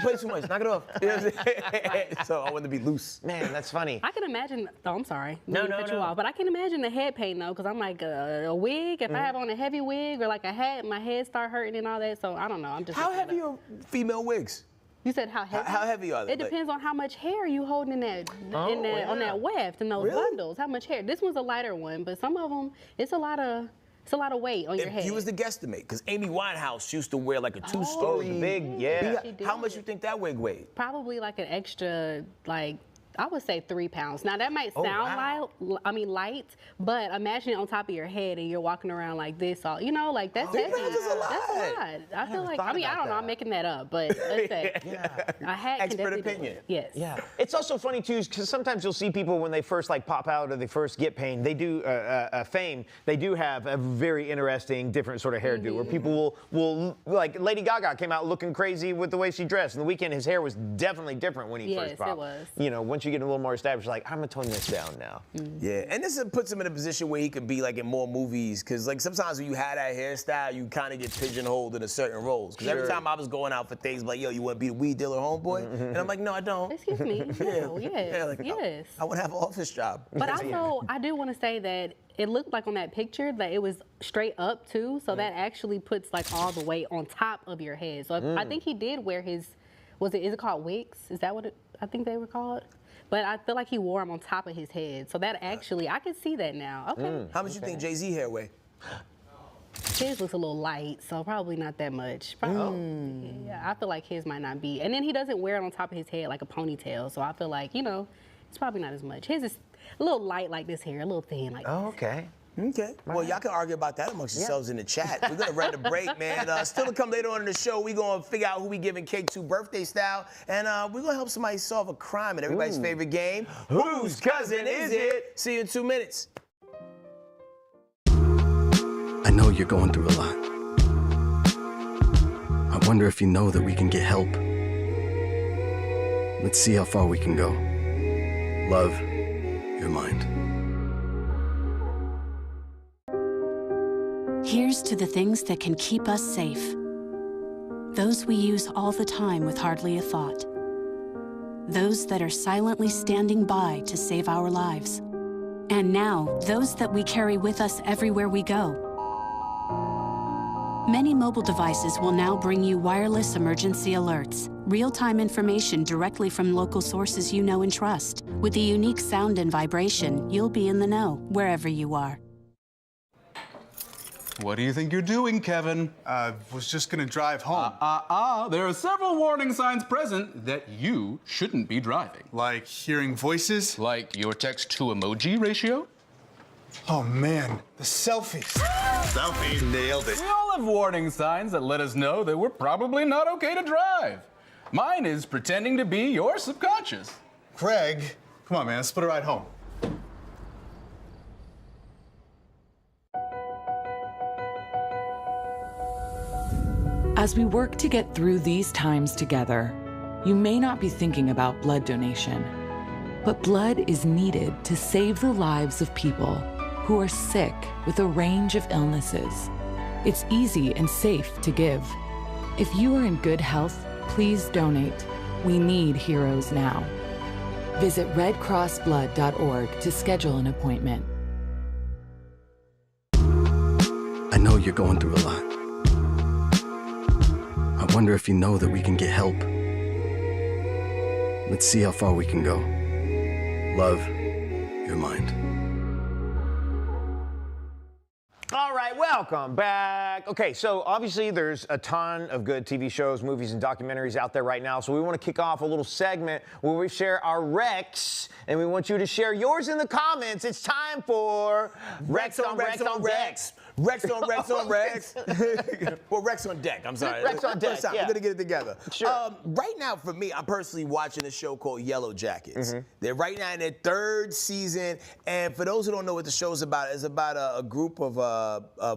play too much, knock it off. You know what I'm saying? So I wanted to be loose. Man, that's funny. I can imagine. Oh, I'm sorry. No. You off, but I can imagine the head pain though, because I'm like a wig. If I have on a heavy wig or like a hat, my head start hurting and all that. So I don't know. I'm just. How heavy are female wigs? You said how heavy? How heavy are they? It depends on how much hair you holding in that on that weft and those bundles. How much hair? This one's a lighter one, but some of them it's a lot of weight on your head. If you was to guesstimate, because Amy Winehouse used to wear like a two-story big, How much you think that wig weighed? Probably like an extra, like, I would say 3 pounds. Now that might sound light, but imagine it on top of your head and you're walking around like this, all you know, like that's heavy. That's a lot. That's a lot. I feel like, I don't know, I'm making that up, but let's say a hat can definitely opinion. Yes. Yeah. It's also funny too, because sometimes you'll see people when they first like pop out or they first get pain, they do fame. They do have a very interesting, different sort of hairdo where people will like Lady Gaga came out looking crazy with the way she dressed. And The Weeknd, his hair was definitely different when he first popped. Yes, it was. You know, once you get a little more established, like, I'm gonna tone this down now. Yeah, and this puts him in a position where he could be like in more movies, because like sometimes when you have that hairstyle, you kind of get pigeonholed into certain roles. Because every time I was going out for things like, yo, you want to be the weed dealer homeboy? And I'm like, no, I don't. Excuse me. No, yes. I want to have an office job. But also, I do want to say that it looked like on that picture that it was straight up too, so that actually puts like all the weight on top of your head. So I think he did wear his, is it called wigs? Is that what I think they were called? But I feel like he wore them on top of his head. So that actually, I can see that now. Okay. How much you think Jay-Z hair weigh? His looks a little light, so probably not that much. Probably, yeah, I feel like his might not be. And then he doesn't wear it on top of his head like a ponytail, so I feel like, you know, it's probably not as much. His is a little light like this hair, a little thin like this. Okay. Well, y'all can argue about that amongst yourselves in the chat. We're going to run the break, man. Still to come later on in the show, we're going to figure out who we giving cake to birthday style. And we're going to help somebody solve a crime in everybody's favorite game. Whose cousin is it? See you in 2 minutes. I know you're going through a lot. I wonder if you know that we can get help. Let's see how far we can go. Love, your mind. Here's to the things that can keep us safe. Those we use all the time with hardly a thought. Those that are silently standing by to save our lives. And now, those that we carry with us everywhere we go. Many mobile devices will now bring you wireless emergency alerts, real-time information directly from local sources you know and trust. With the unique sound and vibration, you'll be in the know wherever you are. What do you think you're doing, Kevin? Was just gonna drive home. There are several warning signs present that you shouldn't be driving. Like hearing voices? Like your text-to-emoji ratio? Oh man, the selfies. Selfies. Nailed it. We all have warning signs that let us know that we're probably not okay to drive. Mine is pretending to be your subconscious. Craig, come on, man, let's put a ride home. As we work to get through these times together, you may not be thinking about blood donation, but blood is needed to save the lives of people who are sick with a range of illnesses. It's easy and safe to give. If you are in good health, please donate. We need heroes now. Visit redcrossblood.org to schedule an appointment. I know you're going through a lot. I wonder if you know that we can get help. Let's see how far we can go. Love, your mind. All right, welcome back. Okay, so obviously there's a ton of good TV shows, movies, and documentaries out there right now. So we want to kick off a little segment where we share our Recs, and we want you to share yours in the comments. It's time for Recs on Recs on Recs. Recs on Recs on Recs. Well, Recs on deck. I'm sorry. Recs on deck. We're gonna get it together. Sure. Right now, for me, I'm personally watching a show called Yellow Jackets. They're right now in their 3rd season, and for those who don't know what the show's about, it's about a group of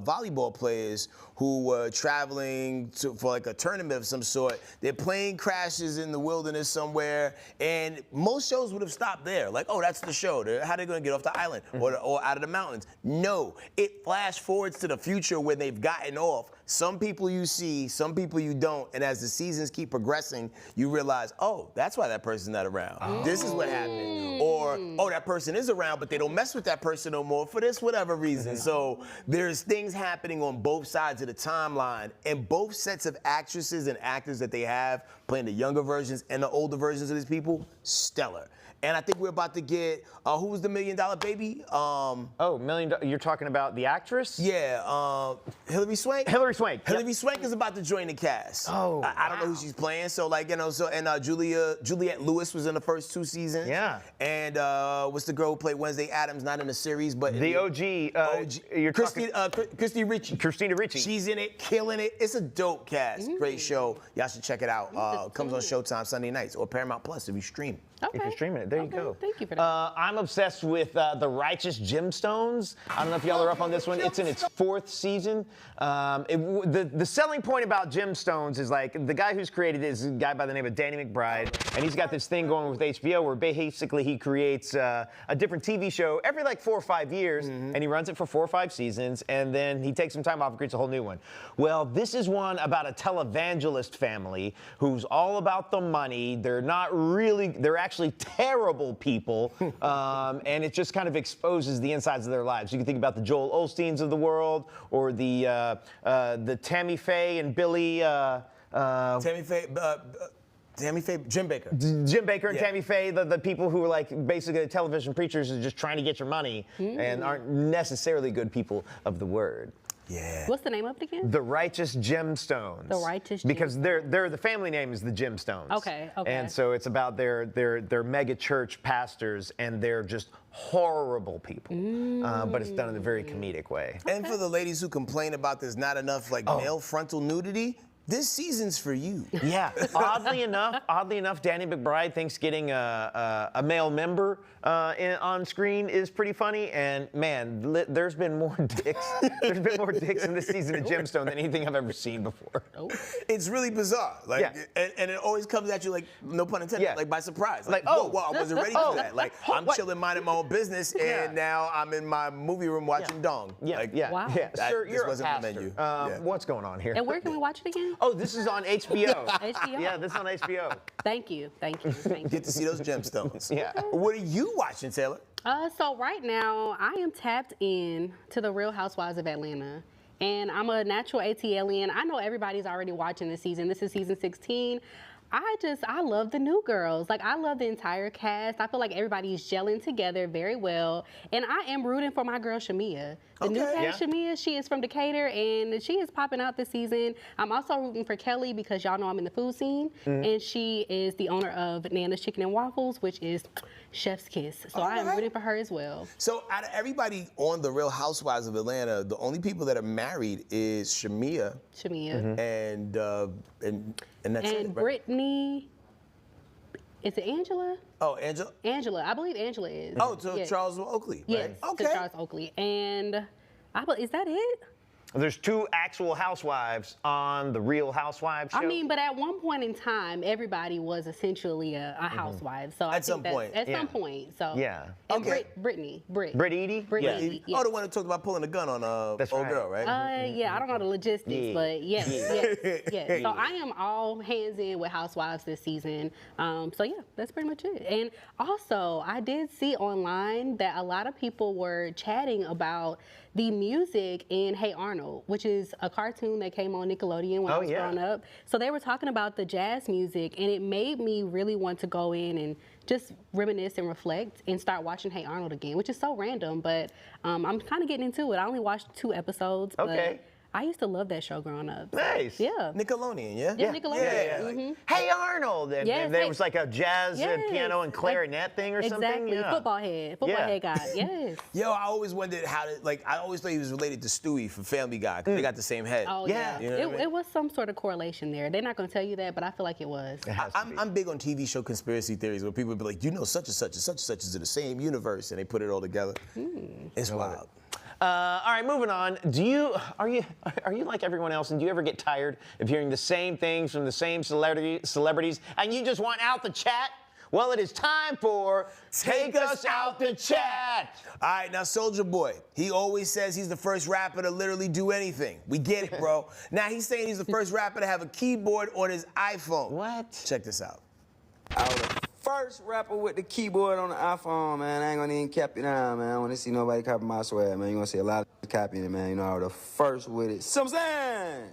volleyball players who were traveling for like a tournament of some sort. Their plane crashes in the wilderness somewhere, and most shows would have stopped there. Like, oh, that's the show. How are they gonna get off the island or out of the mountains? No, it flash forwards to the future where they've gotten off. Some people you see, some people you don't, and as the seasons keep progressing, you realize, oh, that's why that person's not around. This is what happened. Or, oh, that person is around, but they don't mess with that person no more for this whatever reason. So there's things happening on both sides of the timeline, and both sets of actresses and actors that they have playing the younger versions and the older versions of these people, stellar. And I think we're about to get, who was the $1 Million Baby? You're talking about the actress? Yeah, Hilary Swank? Hilary Swank. Hilary Swank is about to join the cast. Oh, I don't know who she's playing. So like, you know, Juliette Lewis was in the first 2 seasons. Yeah. And what's the girl who played Wednesday Addams? Not in the series, but the OG. You're Christina Ricci. Christina Ricci. She's in it, killing it. It's a dope cast. Great show. Y'all should check it out. Comes on Showtime Sunday nights or Paramount Plus if you stream. Okay. If you're streaming it, there you go. Thank you for that. I'm obsessed with The Righteous Gemstones. I don't know if y'all are up on this one. It's in its 4th season. The selling point about Gemstones is like the guy who's created it is a guy by the name of Danny McBride, and he's got this thing going with HBO where basically he creates a different TV show every like 4 or 5 years, and he runs it for 4 or 5 seasons, and then he takes some time off and creates a whole new one. Well, this is one about a televangelist family who's all about the money. They're actually terrible people, and it just kind of exposes the insides of their lives. You can think about the Joel Osteens of the world, or the Tammy Faye and Billy. Tammy Faye, Jim Baker. Jim Baker and Tammy Faye, the people who are like basically television preachers and just trying to get your money and aren't necessarily good people of the word. Yeah. What's the name of it again? The Righteous Gemstones. The Righteous Gemstones. Because the family name is the Gemstones. Okay. And so it's about their mega church pastors, and they're just horrible people. But it's done in a very comedic way. And for the ladies who complain about there's not enough like male frontal nudity, this season's for you. Yeah. Oddly enough, Danny McBride thinks getting a male member on screen is pretty funny. And man, there's been more dicks. There's been more dicks in this season of Gemstone than anything I've ever seen before. It's really bizarre. Like, and it always comes at you like, no pun intended, like by surprise. Like, whoa, I wasn't ready for that. Like, I'm chilling, minding my own business, and now I'm in my movie room watching Dong. Wow. Sir, you're wasn't a on the pastor. menu. What's going on here? And where can we watch it again? Oh, this is on HBO. HBO? Yeah, this is on HBO. Thank you. Get to see those gemstones. Yeah. What are you watching, Taylor? So right now, I am tapped in to the Real Housewives of Atlanta. And I'm a natural ATLian. I know everybody's already watching this season. This is season 16. I love the new girls. Like, I love the entire cast. I feel like everybody's gelling together very well. And I am rooting for my girl, Shamia. The new cast, Shamia, she is from Decatur, and she is popping out this season. I'm also rooting for Kelly because y'all know I'm in the food scene. And she is the owner of Nana's Chicken and Waffles, which is chef's kiss. So I am rooting for her as well. So out of everybody on The Real Housewives of Atlanta, the only people that are married is Shamia. And that's it, right? Brittany. Is it Angela? Oh, Angela? Angela. I believe Angela is. Oh, to Charles Oakley, right? Yes, to Charles Oakley. And is that it? There's 2 actual housewives on The Real Housewives show. I mean, but at one point in time, everybody was essentially a housewife. So at some point. So And Brittany. Britt Edie? Edie. Oh, the one that talked about pulling a gun on old girl, right? I don't know the logistics, but yes. So I am all hands in with Housewives this season. So yeah, that's pretty much it. And also, I did see online that a lot of people were chatting about the music in Hey Arnold, which is a cartoon that came on Nickelodeon when I was growing up. So they were talking about the jazz music, and it made me really want to go in and just reminisce and reflect and start watching Hey Arnold again, which is so random, but I'm kind of getting into it. I only watched 2 episodes, but I used to love that show growing up. Nice. Yeah. Nickelodeon, yeah? Yeah, Nickelodeon. Like, Hey Arnold! And there was like a jazz piano and clarinet thing or something? Exactly. Football head guy, yes. Yo, I always wondered how to, I always thought he was related to Stewie from Family Guy, because they got the same head. Oh, yeah. You know what I mean? It was some sort of correlation there. They're not going to tell you that, but I feel like it was. I'm big on TV show conspiracy theories where people be like, you know, such and such and such and such is in the same universe, and they put it all together. It's wild. All right, moving on. Are you like everyone else, and do you ever get tired of hearing the same things from the same celebrities, and you just want out the chat? Well, it is time for Take Us Out the Chat. All right, now Soulja Boy, he always says he's the first rapper to literally do anything. We get it, bro. Now he's saying he's the first rapper to have a keyboard on his iPhone. What? Check this out. I was the first rapper with the keyboard on the iPhone, man. I ain't gonna even cap it down, man. I wanna see nobody copy my swag, man. You gonna see a lot of copying it, man. You know, I was the first with it. See what I'm saying?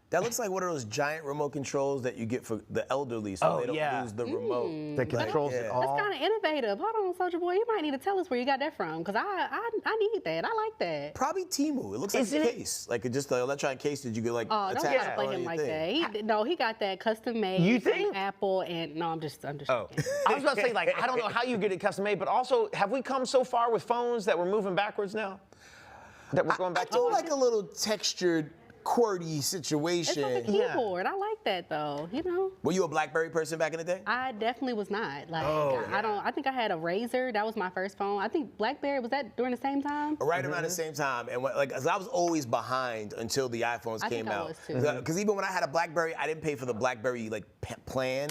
That looks like one of those giant remote controls that you get for the elderly so they don't lose the remote. That controls it all. That's kind of innovative. Hold on, Soulja Boy. You might need to tell us where you got that from, because I need that. I like that. Probably Temu. It looks like a case. Like just an electronic case that you could attach don't play him like that. He got that custom made. You think? Apple and no, I'm just I was about to say, I don't know how you get it custom made, but also, have we come so far with phones that we're moving backwards now? That we're going back to? I do like a little textured, QWERTY situation. It's like a keyboard. I like that though. You know. Were you a BlackBerry person back in the day? I definitely was not. I think I had a Razor. That was my first phone. I think BlackBerry, was that during the same time? Right around the same time, and I was always behind until the iPhones came out. Because even when I had a BlackBerry, I didn't pay for the BlackBerry plan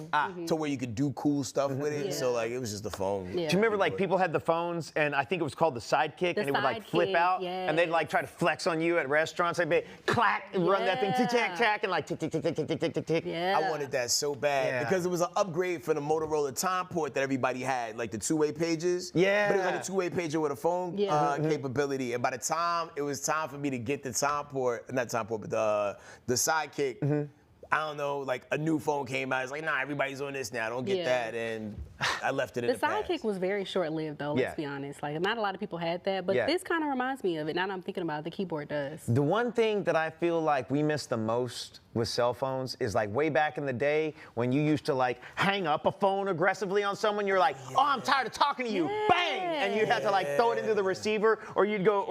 to where you could do cool stuff with it. So it was just the phone. Do you remember people had the phones, and I think it was called the Sidekick, and it would flip out, and they'd try to flex on you at restaurants. They'd be clack. And run that thing, tick-tack, and tick, tick, tick, tick, tick, tick, tick, tick. I wanted that so bad because it was an upgrade for the Motorola time port that everybody had, like the two-way pages. Yeah. But it was like a two-way pager with a phone capability. And by the time it was time for me to get the time port, not time port, but the Sidekick, I don't know, a new phone came out. It's like, nah, everybody's on this now. Don't get that. And I left it in the past. The Sidekick was very short-lived, though, let's be honest. Not a lot of people had that, but this kind of reminds me of it. Now that I'm thinking about it, the keyboard does. The one thing that I feel like we miss the most with cell phones is way back in the day when you used to hang up a phone aggressively on someone. You're like, oh, I'm tired of talking to you. Bang! And you'd have to throw it into the receiver, or you'd go,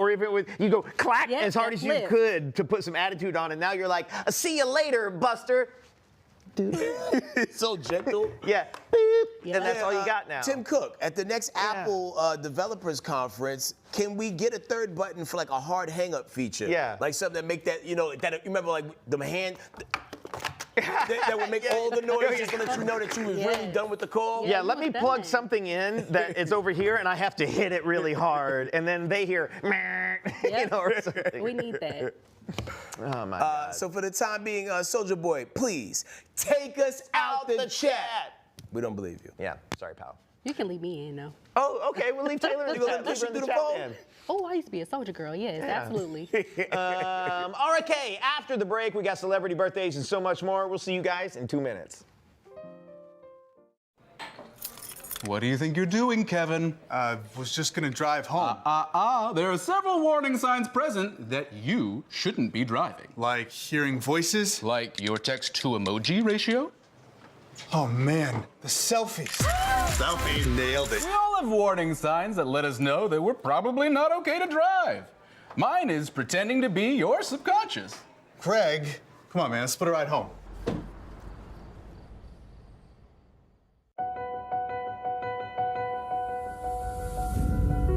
you'd go clack as hard as you could to put some attitude on. And now you're like, see you later, Buster. So gentle. Yeah. Beep. And that's all you got now. Tim Cook, at the next Apple Developers Conference, can we get a third button for a hard hang-up feature? Yeah. Something that make that, you remember the hand... that would make all the noise just to let you know that you was really done with the call. Yeah, let me plug something in that it's over here, and I have to hit it really hard, and then they hear, or something. We need that. Oh my God. So for the time being, Soulja Boy, please take us out the chat. We don't believe you. Yeah, sorry, pal. You can leave me in, though. Oh, okay. We'll leave Taylor in the chat. Push it through the phone? Oh, I used to be a Soulja girl. Yes, absolutely. All right, Kay, after the break, we got celebrity birthdays and so much more. We'll see you guys in 2 minutes. What do you think you're doing, Kevin? Was just gonna drive home. There are several warning signs present that you shouldn't be driving. Like hearing voices? Like your text-to-emoji ratio? Oh man, the selfies. Selfies, nailed it. We all have warning signs that let us know that we're probably not okay to drive. Mine is pretending to be your subconscious. Craig, come on man, let's split a ride home.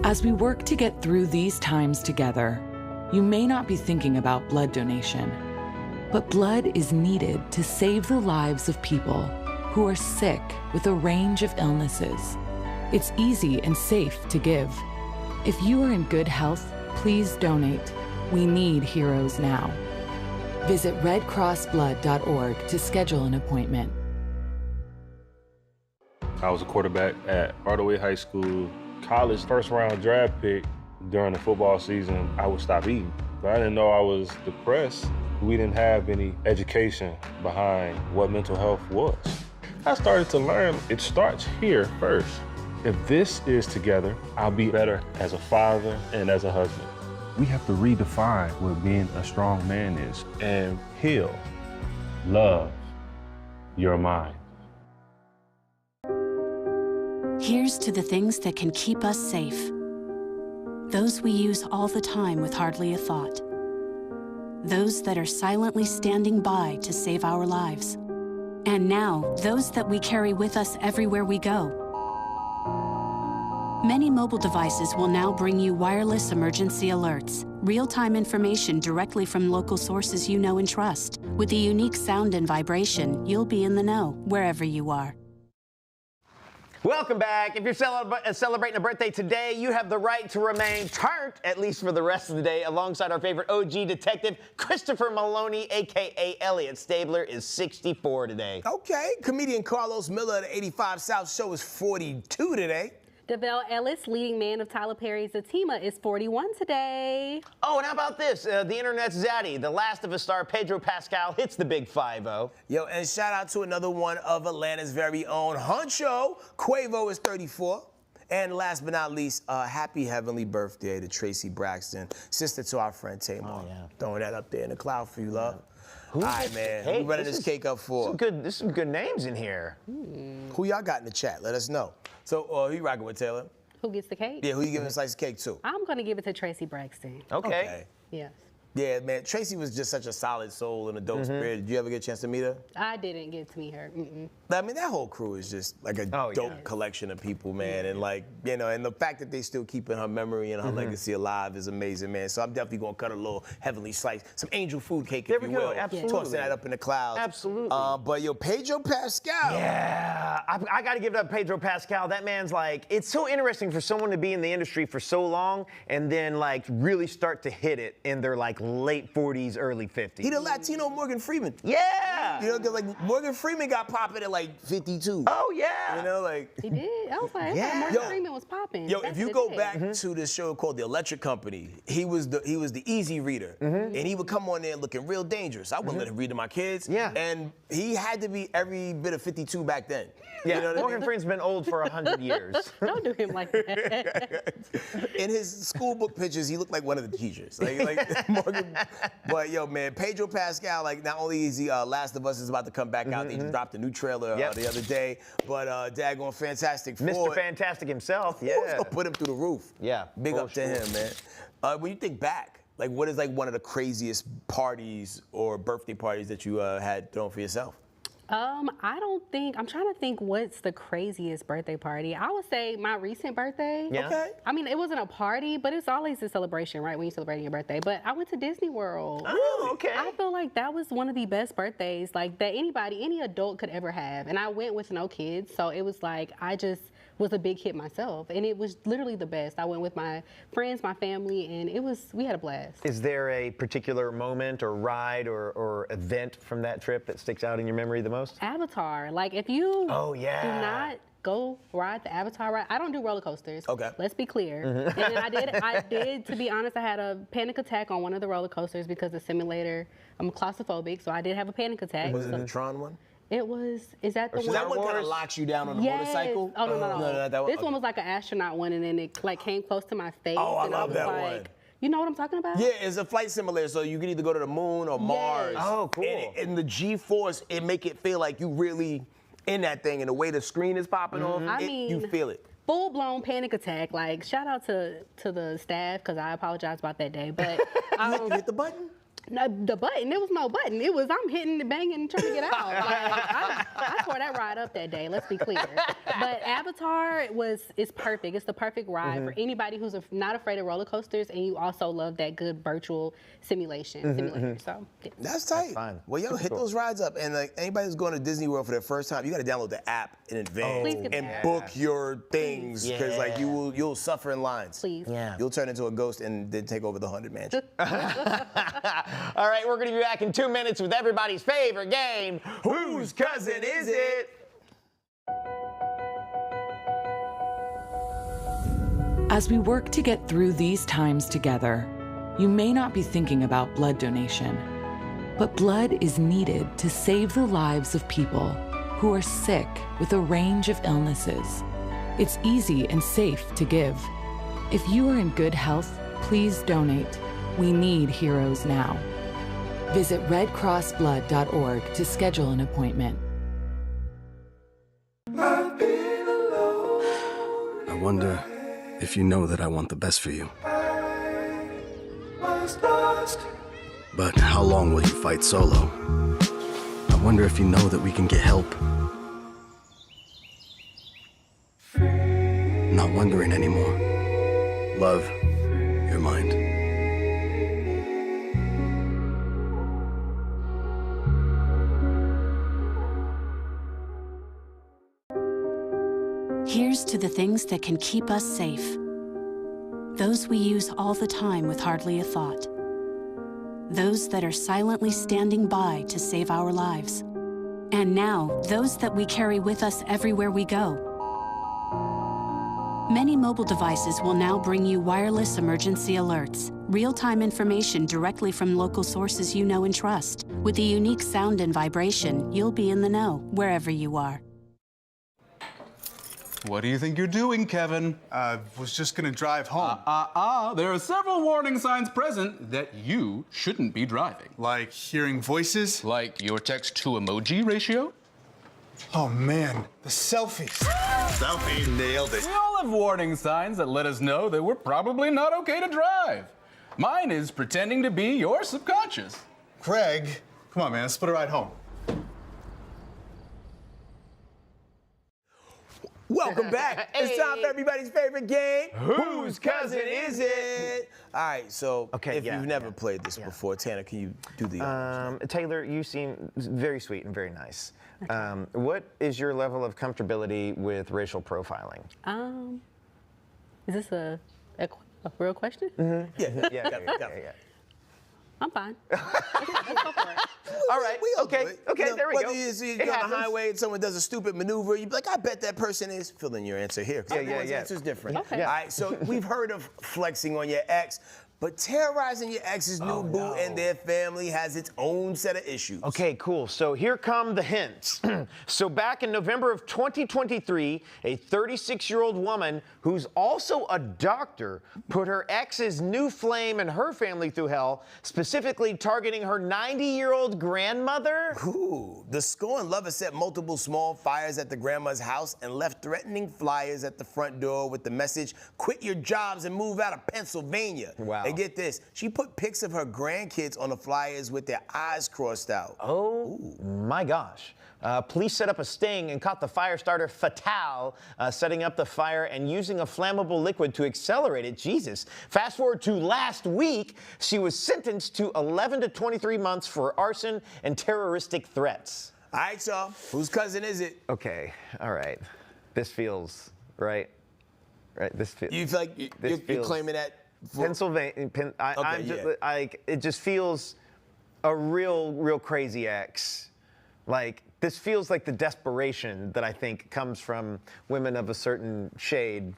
As we work to get through these times together, you may not be thinking about blood donation, but blood is needed to save the lives of people who are sick with a range of illnesses. It's easy and safe to give. If you are in good health, please donate. We need heroes now. Visit redcrossblood.org to schedule an appointment. I was a quarterback at Hardaway High School. College first-round draft pick. During the football season, I would stop eating. But I didn't know I was depressed. We didn't have any education behind what mental health was. I started to learn it starts here first. If this is together, I'll be better as a father and as a husband. We have to redefine what being a strong man is and heal, love your mind. Here's to the things that can keep us safe. Those we use all the time with hardly a thought. Those that are silently standing by to save our lives. And now, those that we carry with us everywhere we go. Many mobile devices will now bring you wireless emergency alerts, real-time information directly from local sources you know and trust. With the unique sound and vibration, you'll be in the know, wherever you are. Welcome back. If you're celebrating a birthday today, you have the right to remain turned, at least for the rest of the day, alongside our favorite OG detective, Christopher Maloney, a.k.a. Elliot Stabler, is 64 today. Okay. Comedian Carlos Miller of the 85 South Show is 42 today. DeVell Ellis, leading man of Tyler Perry's Atima, is 41 today. Oh, and how about this? The internet's zaddy, the Last of Us star Pedro Pascal hits the big 5-0. Yo, and shout out to another one of Atlanta's very own Huncho. Quavo is 34. And last but not least, happy heavenly birthday to Tracy Braxton, sister to our friend Tamar. Oh, yeah. Throwing that up there in the cloud for you, love. All right, man. Who running this cake up for? There's some good names in here. Who y'all got in the chat? Let us know. So, who you rocking with, Taylor? Who gets the cake? Yeah, who you giving a slice of cake to? I'm going to give it to Tracy Braxton. Okay. Yes. Yeah, man. Tracy was just such a solid soul and a dope spirit. Did you ever get a chance to meet her? I didn't get to meet her. I mean, that whole crew is just like a dope collection of people, man. And like, you know, and the fact that they still keeping her memory and her legacy alive is amazing, man. So I'm definitely gonna cut a little heavenly slice, some angel food cake, if you will. Absolutely. Tossing that up in the clouds. Absolutely. But yo, Pedro Pascal. Yeah, I gotta give it up, Pedro Pascal. That man's like, it's so interesting for someone to be in the industry for so long and then like really start to hit it in their like late 40s, early 50s. He the Latino Morgan Freeman. Yeah. You know, cause like Morgan Freeman got popping at like 52. Oh yeah. You know, like. He did. I was like, Yeah. Morgan Freeman was popping. Yo, if you go back to this show called The Electric Company, he was the easy reader, and he would come on there looking real dangerous. I wouldn't let him read to my kids. Yeah. And he had to be every bit of 52 back then. Yeah. You know what Morgan Freeman's been old for 100 years. Don't do him like that. In his school book pictures, he looked like one of the teachers. Like Morgan. But yo, man, Pedro Pascal, like not only is he Last of Us is about to come back out, they just dropped a new trailer the other day, but daggone Fantastic Four. Mr. Fantastic himself, yeah. It's gonna put him through the roof. Yeah. Big up to him, man. When you think back, like what is like one of the craziest parties or birthday parties that you had thrown for yourself? I'm trying to think what's the craziest birthday party. I would say my recent birthday. Yeah. Okay. I mean, it wasn't a party, but it's always a celebration, right, when you're celebrating your birthday. But I went to Disney World. Oh, okay. I feel like that was one of the best birthdays, like that any adult could ever have. And I went with no kids, so it was like I just was a big hit myself. And it was literally the best. I went with my friends, my family, and we had a blast. Is there a particular moment or ride or event from that trip that sticks out in your memory the most? Avatar. Like if you Oh, yeah. do not go ride the Avatar ride. I don't do roller coasters. Okay. Let's be clear. And then I did, to be honest, I had a panic attack on one of the roller coasters because the simulator, I'm claustrophobic, so I did have a panic attack. Was it the Tron one? It was, is that the one? That one kind of locks you down on the Yes. motorcycle? Oh, no. That one, This one was like an astronaut one, and then it like came close to my face. Oh, I and love was that like, one. You know what I'm talking about? Yeah, it's a flight simulator, so you can either go to the moon or Mars. Oh, cool. And the G-force, it make it feel like you really in that thing, and the way the screen is popping off, you feel it. Full-blown panic attack. Like, shout out to the staff, because I apologize about that day. But you hit the button? No, the button. There was no button. It was I'm hitting and banging and trying to get out. Like, I tore that ride up that day. Let's be clear. But Avatar is perfect. It's the perfect ride for anybody who's not afraid of roller coasters, and you also love that good virtual simulator. So yeah. That's tight. That's fine. Well, yo, hit those rides up, and like anybody who's going to Disney World for their first time, you got to download the app in advance Please get the and app. book your things because like Yeah. you'll suffer in lines. Please. Yeah. You'll turn into a ghost and then take over the Haunted Mansion. All right, we're going to be back in 2 minutes with everybody's favorite game, Whose Cousin Is It? As we work to get through these times together, you may not be thinking about blood donation, but blood is needed to save the lives of people who are sick with a range of illnesses. It's easy and safe to give. If you are in good health, please donate. We need heroes now. Visit redcrossblood.org to schedule an appointment. I wonder if you know that I want the best for you. But how long will you fight solo? I wonder if you know that we can get help. Not wondering anymore. Love, your mind. Here's to the things that can keep us safe. Those we use all the time with hardly a thought. Those that are silently standing by to save our lives. And now, those that we carry with us everywhere we go. Many mobile devices will now bring you wireless emergency alerts, real-time information directly from local sources you know and trust. With the unique sound and vibration, you'll be in the know wherever you are. What do you think you're doing, Kevin? Was just gonna drive home. There are several warning signs present that you shouldn't be driving. Like hearing voices? Like your text-to-emoji ratio? Oh man, the selfies. Selfie, nailed it. We all have warning signs that let us know that we're probably not okay to drive. Mine is pretending to be your subconscious. Craig, come on man, let's split a ride home. Welcome back. It's time for everybody's favorite game. Whose cousin is it? All right, so if you've never played this before, Tanner, can you do the Taylor, you seem very sweet and very nice. What is your level of comfortability with racial profiling? Is this a real question? Yeah. I'm fine. Let's go for it. All right. Okay, there we go. Whether you're on the highway and someone does a stupid maneuver, you'd be like, I bet that person is. Fill in your answer here. Everyone's answer is different. Okay. All right, so we've heard of flexing on your ex, but terrorizing your ex's new boo and their family has its own set of issues. Okay, cool. So here come the hints. So back in November of 2023, a 36-year-old woman who's also a doctor put her ex's new flame and her family through hell, specifically targeting her 90-year-old grandmother. Ooh, the scorned lover set multiple small fires at the grandma's house and left threatening flyers at the front door with the message, quit your jobs and move out of Pennsylvania. Wow. And get this, she put pics of her grandkids on the flyers with their eyes crossed out. Oh, my gosh. Police set up a sting and caught the fire starter Fatale, setting up the fire and using a flammable liquid to accelerate it. Jesus. Fast forward to last week, she was sentenced to 11 to 23 months for arson and terroristic threats. All right, y'all. Whose cousin is it? Okay, all right. This feels right. Right, this feels. You feel like you're claiming that? Pennsylvania. It just feels a real crazy ex Like, this feels like the desperation that I think comes from women of a certain shade.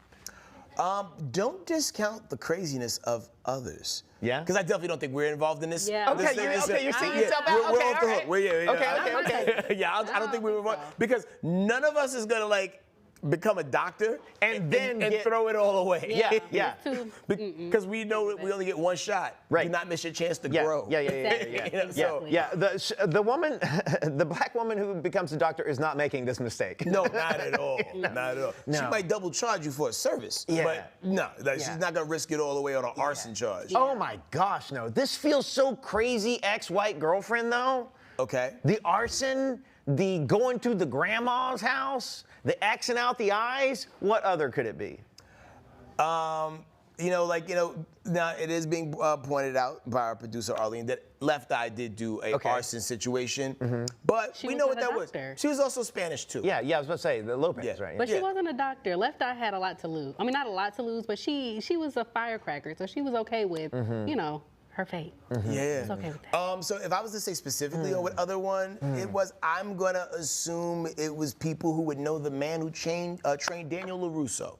Don't discount the craziness of others. Yeah? Because I definitely don't think we're involved in this. Yeah. Okay, you're seeing yourself out? We're Okay, off the all hook. right. Okay. Yeah, I don't think we're involved. Because none of us is going to, like, become a doctor and then throw it all away. Yeah. Because we know we only get one shot. Right. Do not miss your chance to Yeah. grow. Yeah. Exactly. Yeah. The woman, the black woman who becomes a doctor is not making this mistake. No, not at all. Not at all. No. She might double charge you for a service. Yeah. But no, she's not going to risk it all the way on an arson charge. Oh my gosh, no. This feels so crazy ex-white girlfriend though. Okay. The arson, the going to the grandma's house, the Xing out the eyes. What other could it be? Now it is being pointed out by our producer Arlene that Left Eye did do a arson situation, but we know what that was. She was also Spanish too. Yeah, I was about to say the Lopez, right? But she wasn't a doctor. Left Eye had a lot to lose. I mean, not a lot to lose, but she was a firecracker, so she was okay with, her fate. Yeah. It's okay with that. So if I was to say specifically on what other one it was, I'm gonna assume it was people who would know the man who trained Daniel LaRusso.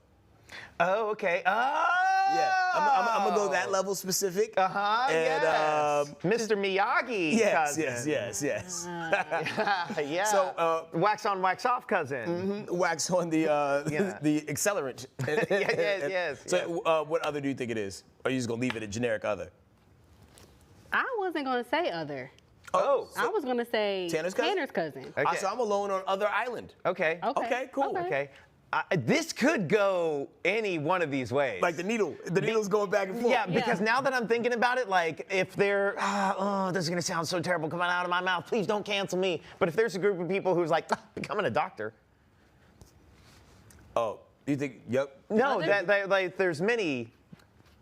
Oh, okay. Oh! Yeah, I'm gonna go that level specific. Yes. Mr. Miyagi. Yes, cousin. yes. Yeah. So wax on, wax off, cousin. Wax on the accelerant. Yes. So what other do you think it is? Or are you just gonna leave it a generic other? I wasn't going to say other. Oh. I was going to say Tanner's cousin? Okay. So I'm alone on other island. Okay. Okay, cool. Okay. This could go any one of these ways. Like the needle's going back and forth. Yeah, because now that I'm thinking about it, like if they're, this is gonna sound so terrible coming out of my mouth. Please don't cancel me. But if there's a group of people who's like becoming a doctor. Oh, you think? Yep. No, there's many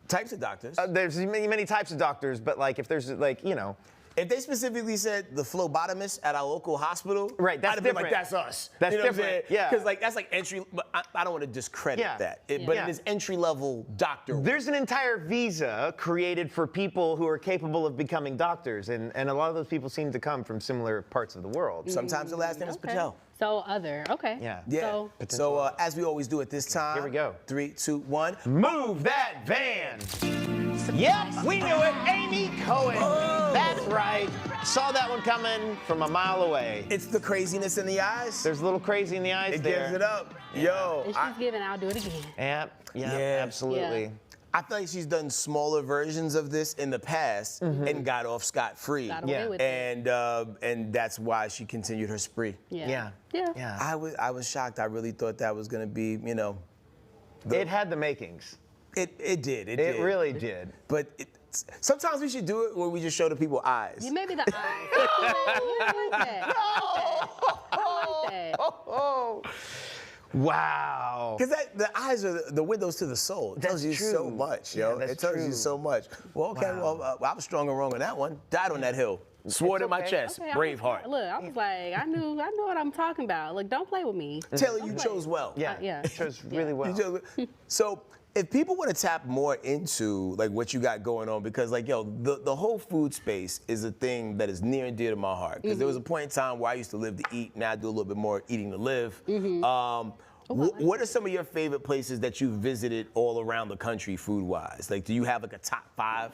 types of doctors. There's many types of doctors, but like if there's If they specifically said the phlebotomist at our local hospital, right? That's I'd have different. been like, that's us. That's you know different. Yeah. Because that's like entry. But I don't want to discredit that. But it is entry level doctor. There's an entire visa created for people who are capable of becoming doctors, and a lot of those people seem to come from similar parts of the world. Sometimes the last name is Patel. So other. Okay. Yeah. So as we always do at this time. Here we go. 3, 2, 1. Move that van. Yep, we knew it. Amy Cohen. Oh. That's right. Saw that one coming from a mile away. It's the craziness in the eyes. There's a little crazy in the eyes it there. Gives it up. Yo. If she's giving, I'll do it again. Yeah, absolutely. Yeah. I feel like she's done smaller versions of this in the past and got off scot-free. Got away with it. And that's why she continued her spree. Yeah. I was shocked. I really thought that was gonna be, it had the makings. It did. It really did. But sometimes we should do it when we just show the people eyes. Yeah, maybe the eyes. I like that. I like that. Wow. Because the eyes are the windows to the soul. It tells you so much, yo. Yeah, it tells you so much. Well, okay, I was strong and wrong on that one. Died on that hill. Sword in my chest. Okay, Braveheart. Look, I was like, I knew what I'm talking about. Look, don't play with me. Taylor, you chose well. Yeah. Yeah. You chose really well. So if people want to tap more into like what you got going on, because like, the whole food space is a thing that is near and dear to my heart. Because there was a point in time where I used to live to eat. Now I do a little bit more eating to live. What are some of your favorite places that you've visited all around the country food-wise? Like, do you have like a top 5?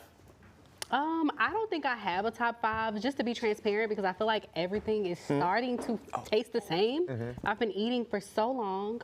I don't think I have a top 5, just to be transparent, because I feel like everything is starting to taste the same. I've been eating for so long.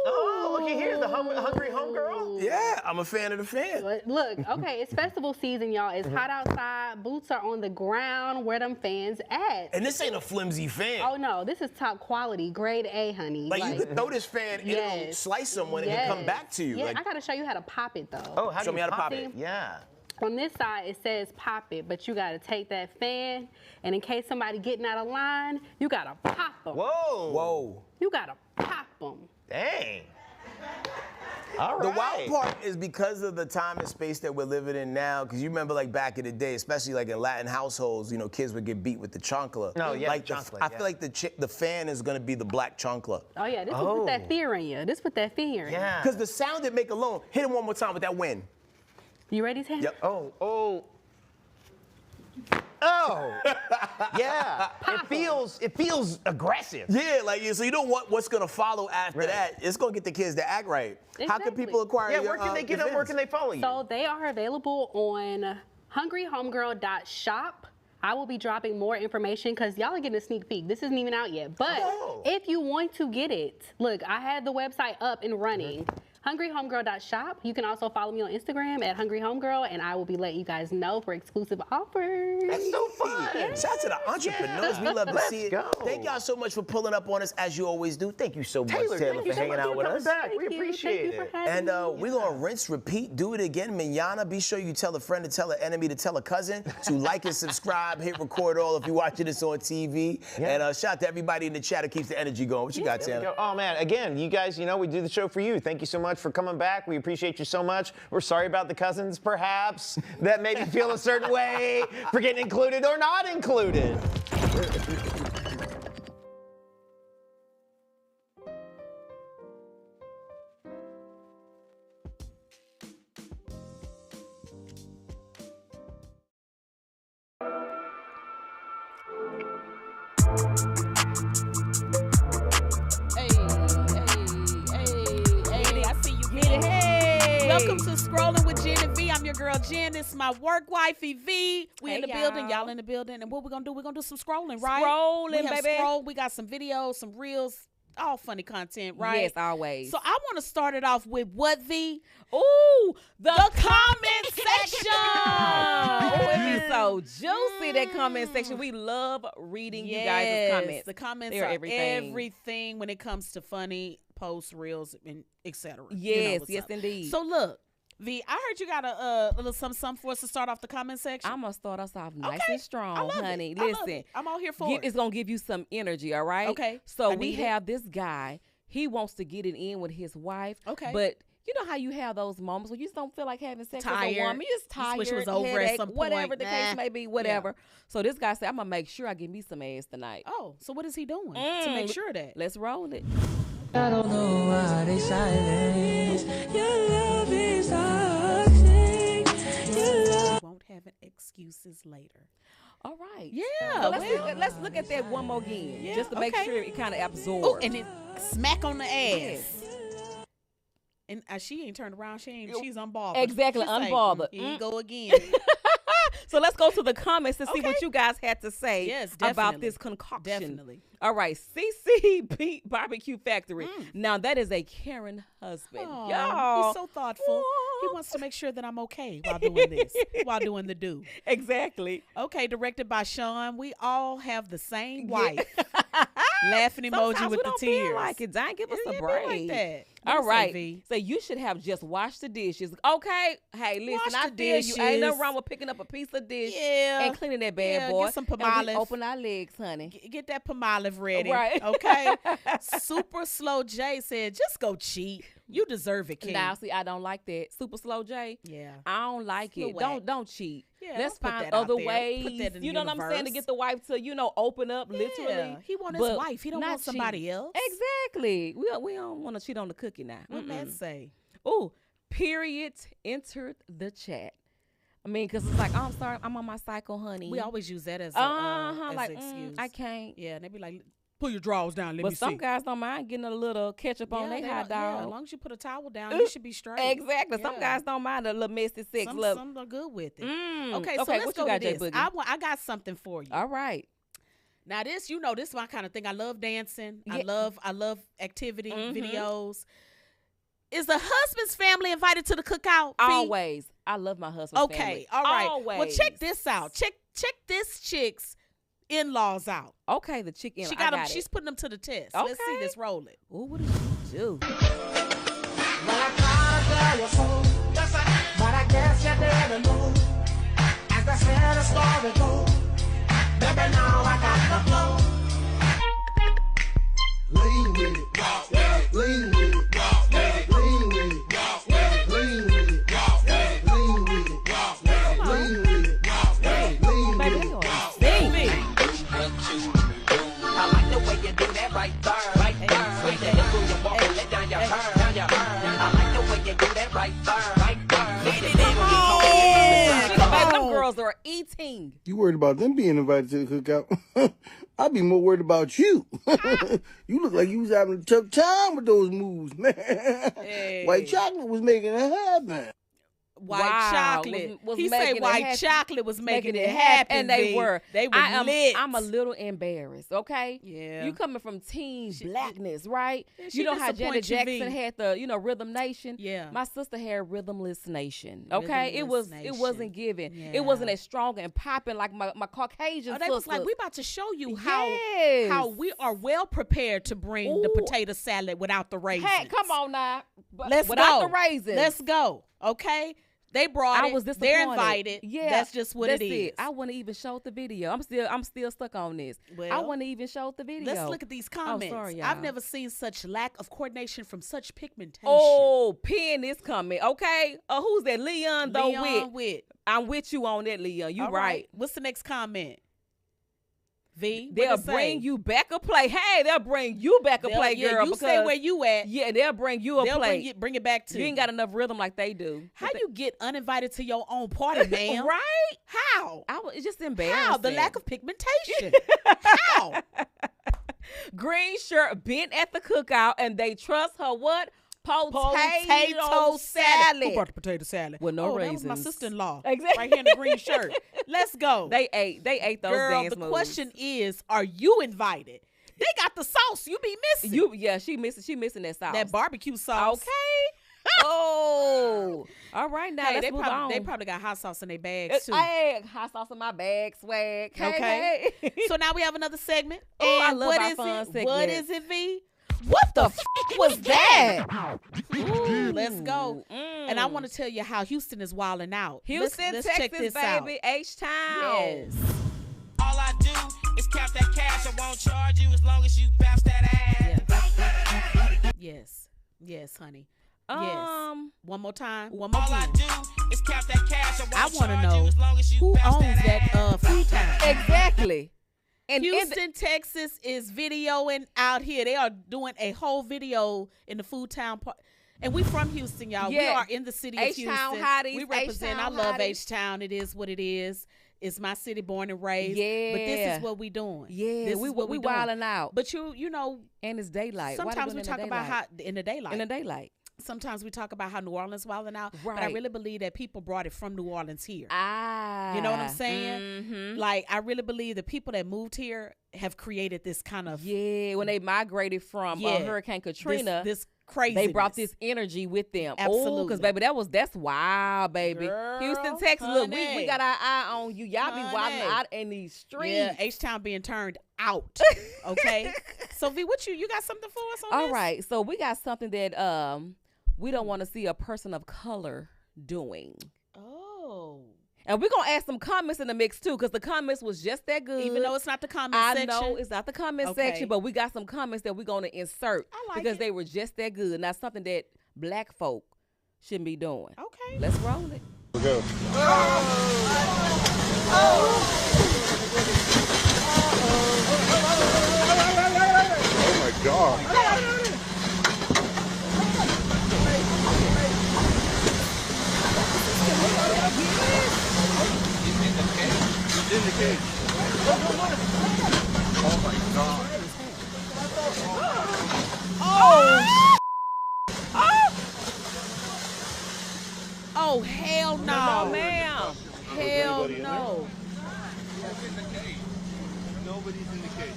Oh, looky here, the hungry homegirl. Yeah, I'm a fan of the fan. Look, okay, it's festival season, y'all. It's hot outside. Boots are on the ground. Where them fans at? And this ain't a flimsy fan. Oh, no, this is top quality, grade A, honey. Like you could throw this fan and it'll slice someone and it'll come back to you. Yeah, Like, I got to show you how to pop it, though. Oh, show me how to pop it. Yeah. On this side, it says pop it, but you gotta take that fan, and in case somebody getting out of line, you gotta pop them. Whoa. You gotta pop them. Dang. All right. The wild part is because of the time and space that we're living in now, because you remember like back in the day, especially like in Latin households, kids would get beat with the chancla. No, yeah, like chancla, I feel like the fan is gonna be the black chancla. Oh yeah, this will put that fear in you. This put that fear in you. Yeah. Because the sound it make alone, hit it one more time with that wind. You ready, Tanner? Yep. Oh. Oh, yeah. It feels aggressive. Yeah, like so you don't want what's gonna follow after that. It's gonna get the kids to act right. How can people acquire? Yeah, where can they get them? Where can they follow you? So they are available on hungryhomegirl.shop. I will be dropping more information because y'all are getting a sneak peek. This isn't even out yet. But if you want to get it, look, I had the website up and running. hungryhomegirl.shop. You can also follow me on Instagram at hungryhomegirl, and I will be letting you guys know for exclusive offers. That's so fun. Shout out to the entrepreneurs. We love to see it. Thank y'all so much for pulling up on us as you always do. Thank you so much, Taylor, for hanging out with us. We appreciate it. And we're going to rinse, repeat, do it again. Manana, be sure you tell a friend to tell an enemy to tell a cousin to like and subscribe, hit record all if you're watching this on TV. And shout out to everybody in the chat who keeps the energy going. What you got, Taylor? Oh, man. Again, you guys, we do the show for you. Thank you so much for coming back. We appreciate you so much. We're sorry about the cousins, perhaps, that made you feel a certain way for getting included or not included. Welcome to Scrolling with Jen and V. I'm your girl Jen. This is my work wifey V. We in the building, y'all in the building. And what we're gonna do? We're gonna do some scrolling, right? Scrolling, baby. We got some videos, some reels, all funny content, right? Yes, always. So I want to start it off with what V? Ooh, the comment section. Oh, it be so juicy, that comment section. We love reading you guys' comments. The comments They're are everything. when it comes to funny posts, reels, and etc. Yes, yes, indeed. So look, V, I heard you got a little something for us to start off the comment section. I'm gonna start us off nice and strong, honey. I love Listen, it. I'm all here for it. It's gonna give you some energy, all right? Okay. So we have this guy. He wants to get it in with his wife. Okay. But you know how you have those moments where you just don't feel like having sex with a woman. You just tired, wish it was over headache, at some point. whatever the case may be, whatever. So this guy said, I'm gonna make sure I give me some ass tonight. Oh, so what is he doing to make sure that? Let's roll it. I don't know why they silence. Your love is toxic. Your love won't have excuses later. All right. Yeah. So let's look at that one more again, just to make sure it kind of absorbs. Oh, and then smack on the ass. And she ain't turned around. She's unbothered. Exactly, unbothered. Here you go again. So let's go to the comments to see what you guys had to say about this concoction. Definitely. All right, CC Barbecue Factory. Now that is a Karen husband. Aww, y'all. He's so thoughtful. He wants to make sure that I'm okay while doing this, while doing the do. Exactly. Okay, directed by Sean. We all have the same wife. Laughing emoji Sometimes with we the don't tears. Feel like it. Dang, give us a It be break. like that. All right. V? So you should have just washed the dishes. Okay. Hey, listen, Wash I the feel you. Ain't nothing dishes. wrong with picking up a piece of dish Yeah. and cleaning that bad boy. Get some And we Palmolive. open our legs, honey. Get that Palmolive ready. Right. Okay. Super Slow J said, just go cheat. You deserve it, King. Now, see, I don't like that. Super Slow J. Yeah. I don't like it. Don't cheat. Yeah, Let's don't put find that out other there. ways. Put that in the You know what I'm saying? To universe. get the wife to, open up literally. Yeah. He want his but wife. He don't not want somebody cheat. else. Exactly. We don't want to cheat on the cookie now. What man say? Oh, period entered the chat. I mean, because it's like, oh, I'm sorry, I'm on my cycle, honey. We always use that as a like, excuse. I can't. Yeah, and they be like, pull your drawers down. Let But me see. some guys don't mind getting a little ketchup on their hot dog. Yeah, as long as you put a towel down, you should be straight. Exactly. Some guys don't mind a little messy sex. Some are good with it. Okay, so okay, let's what go you got, to this. J-Boogie? I got something for you. All right. Now this, this is my kind of thing. I love dancing. Yeah. I love activity videos. Is the husband's family invited to the cookout? Always. I love my husband's family. Okay, all right. Always. Well, check this out. Check this chick's in-laws out. Okay, the chick in. She got them. She's putting them to the test. Okay. Let's see this roll it. Ooh, what did she do? But I guess you didn't know. As the sad story goes, baby, now I got the flow. Lean with it, walk with it, lean with it, walk with it, lean with it, walk with it, lean with it, walk with it, lean with it, walk with it, lean with it, walk with it, lean with it, walk with it. I like the way you do that right there, right there. Swing the hip when you walk and let down your hair, down your hair. I like the way you do that right there, right there. Baby, them girls are eating. You worried about them being invited to the cookout? I'd be more worried about you. You look like you was having a tough time with those moves, man. Hey. White chocolate was making it happen. White chocolate. Was He making said it white happen. chocolate was making it happen. And they V. were. They were lit. I'm a little embarrassed, okay? Yeah. You coming from teen blackness, right? she You know how disappoint Janet you, Jackson V. had the, Rhythm Nation? Yeah. My sister had Rhythmless Nation, okay? It Rhythmless wasn't given. Yeah. It wasn't as strong and popping like my Caucasian Oh, they was like, we about to show you how Yes. we are well prepared to bring the potato salad without the raisins. Hey, come on now. Let's without go. the raisins. Let's go. Okay. They brought I it. was disappointed. They're invited. Yeah, That's just what that's it is. I wouldn't even show the video. I'm still stuck on this. I Well, wouldn't even show the video. Let's look at these comments. Oh, sorry, I've y'all. never seen such lack of coordination from such pigmentation. Oh, Pen is coming. Okay. Who's that? Leon though. Leon Witt. I'm with you on that, Leon. You All right. What's the next comment? V. They'll bring you back a play. Hey, they'll bring you back a play, girl. You because, stay where you at. Yeah, they'll bring you a They'll play. bring it back to you. Ain't got enough rhythm like they do. How you get uninvited to your own party, man? Right? How? It's just embarrassing. How? The lack of pigmentation. How? Green shirt been at the cookout and they trust her what? Potato salad. Who brought the potato salad? With no raisins. raisins. That was my sister-in-law. Exactly. Right here in the green shirt. Let's go. They ate those Girl, dance the moves. question is, are you invited? They got the sauce. You be missing. She missing that sauce. That barbecue sauce. Okay. Oh. All right, now let's move on. They probably got hot sauce in their bags too. I had hot sauce in my bag, swag. Okay. Hey. So now we have another segment. Oh, I And love what our is fun it? segment. What is it, V? What the f was that? Ooh, let's go. And I want to tell you how Houston is wilding out. Houston, let's Texas, check this baby. out. H-Town. Yes. All I do is count that cash. I won't charge you as long as you bounce that ass. Yes. Yes, honey. Yes. One more time. One All more I time. do is count that cash. I won't want to charge you know as long as you who bounce owns that that food town. Exactly. And Houston, Texas is videoing out here. They are doing a whole video in the food town part. And we from Houston, y'all. We Yeah. are in the city of H-Town Houston. hotties, We represent. I H-Town love hotties. H-Town. It is what it is. It's my city, born and raised. Yeah. But this is what we doing. Yeah, This we is what we doing. wilding out. But you know, And it's daylight. Why they sometimes doing we it in talk the about how daylight? in the daylight. In the daylight. Sometimes we talk about how New Orleans wilding out, but I Right. really believe that people brought it from New Orleans here. Ah. You know what I'm saying? Mhm. Like, I really believe the people that moved here have created this kind of when they migrated from Hurricane Katrina, this crazy. they brought this energy with them. Absolutely. Because baby, that's wild, baby. Girl, Houston, Texas, look, we honey. got our eye on you. Y'all be wilding Honey. out in these streets. Yeah, H-Town being turned out. Okay. So V, what you got something for us on All this? right, so we got something that we don't want to see a person of color doing. Oh. And we're gonna add some comments in the mix too, because the comments was just that good. Even though it's not the comment I section. know it's not the comment Okay. section, but we got some comments that we're gonna insert because they were just that good. Now something that black folk shouldn't be doing. Okay. Let's roll it. Go. Oh my God. He's in the cage. Oh my God. Oh, hell no. No, ma'am. Hell no. Nobody's in the cage.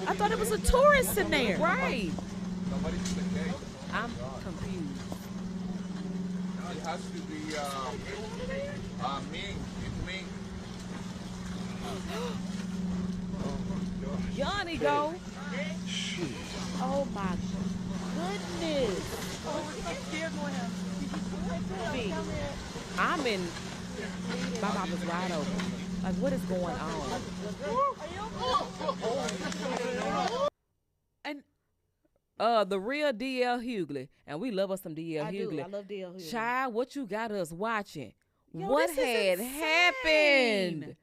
I thought it was a tourist in there. Right. Nobody's in the cage. I'm confused. It has to be Ming. It's Ming. Yanni go. Oh my goodness. I'm in. My mouth is wide open. Like, what is going on? And the real DL Hughley, and we love us some DL I Hughley. do. I love DL Hughley. Child, what you got us watching? Yo, what this is had insane. happened?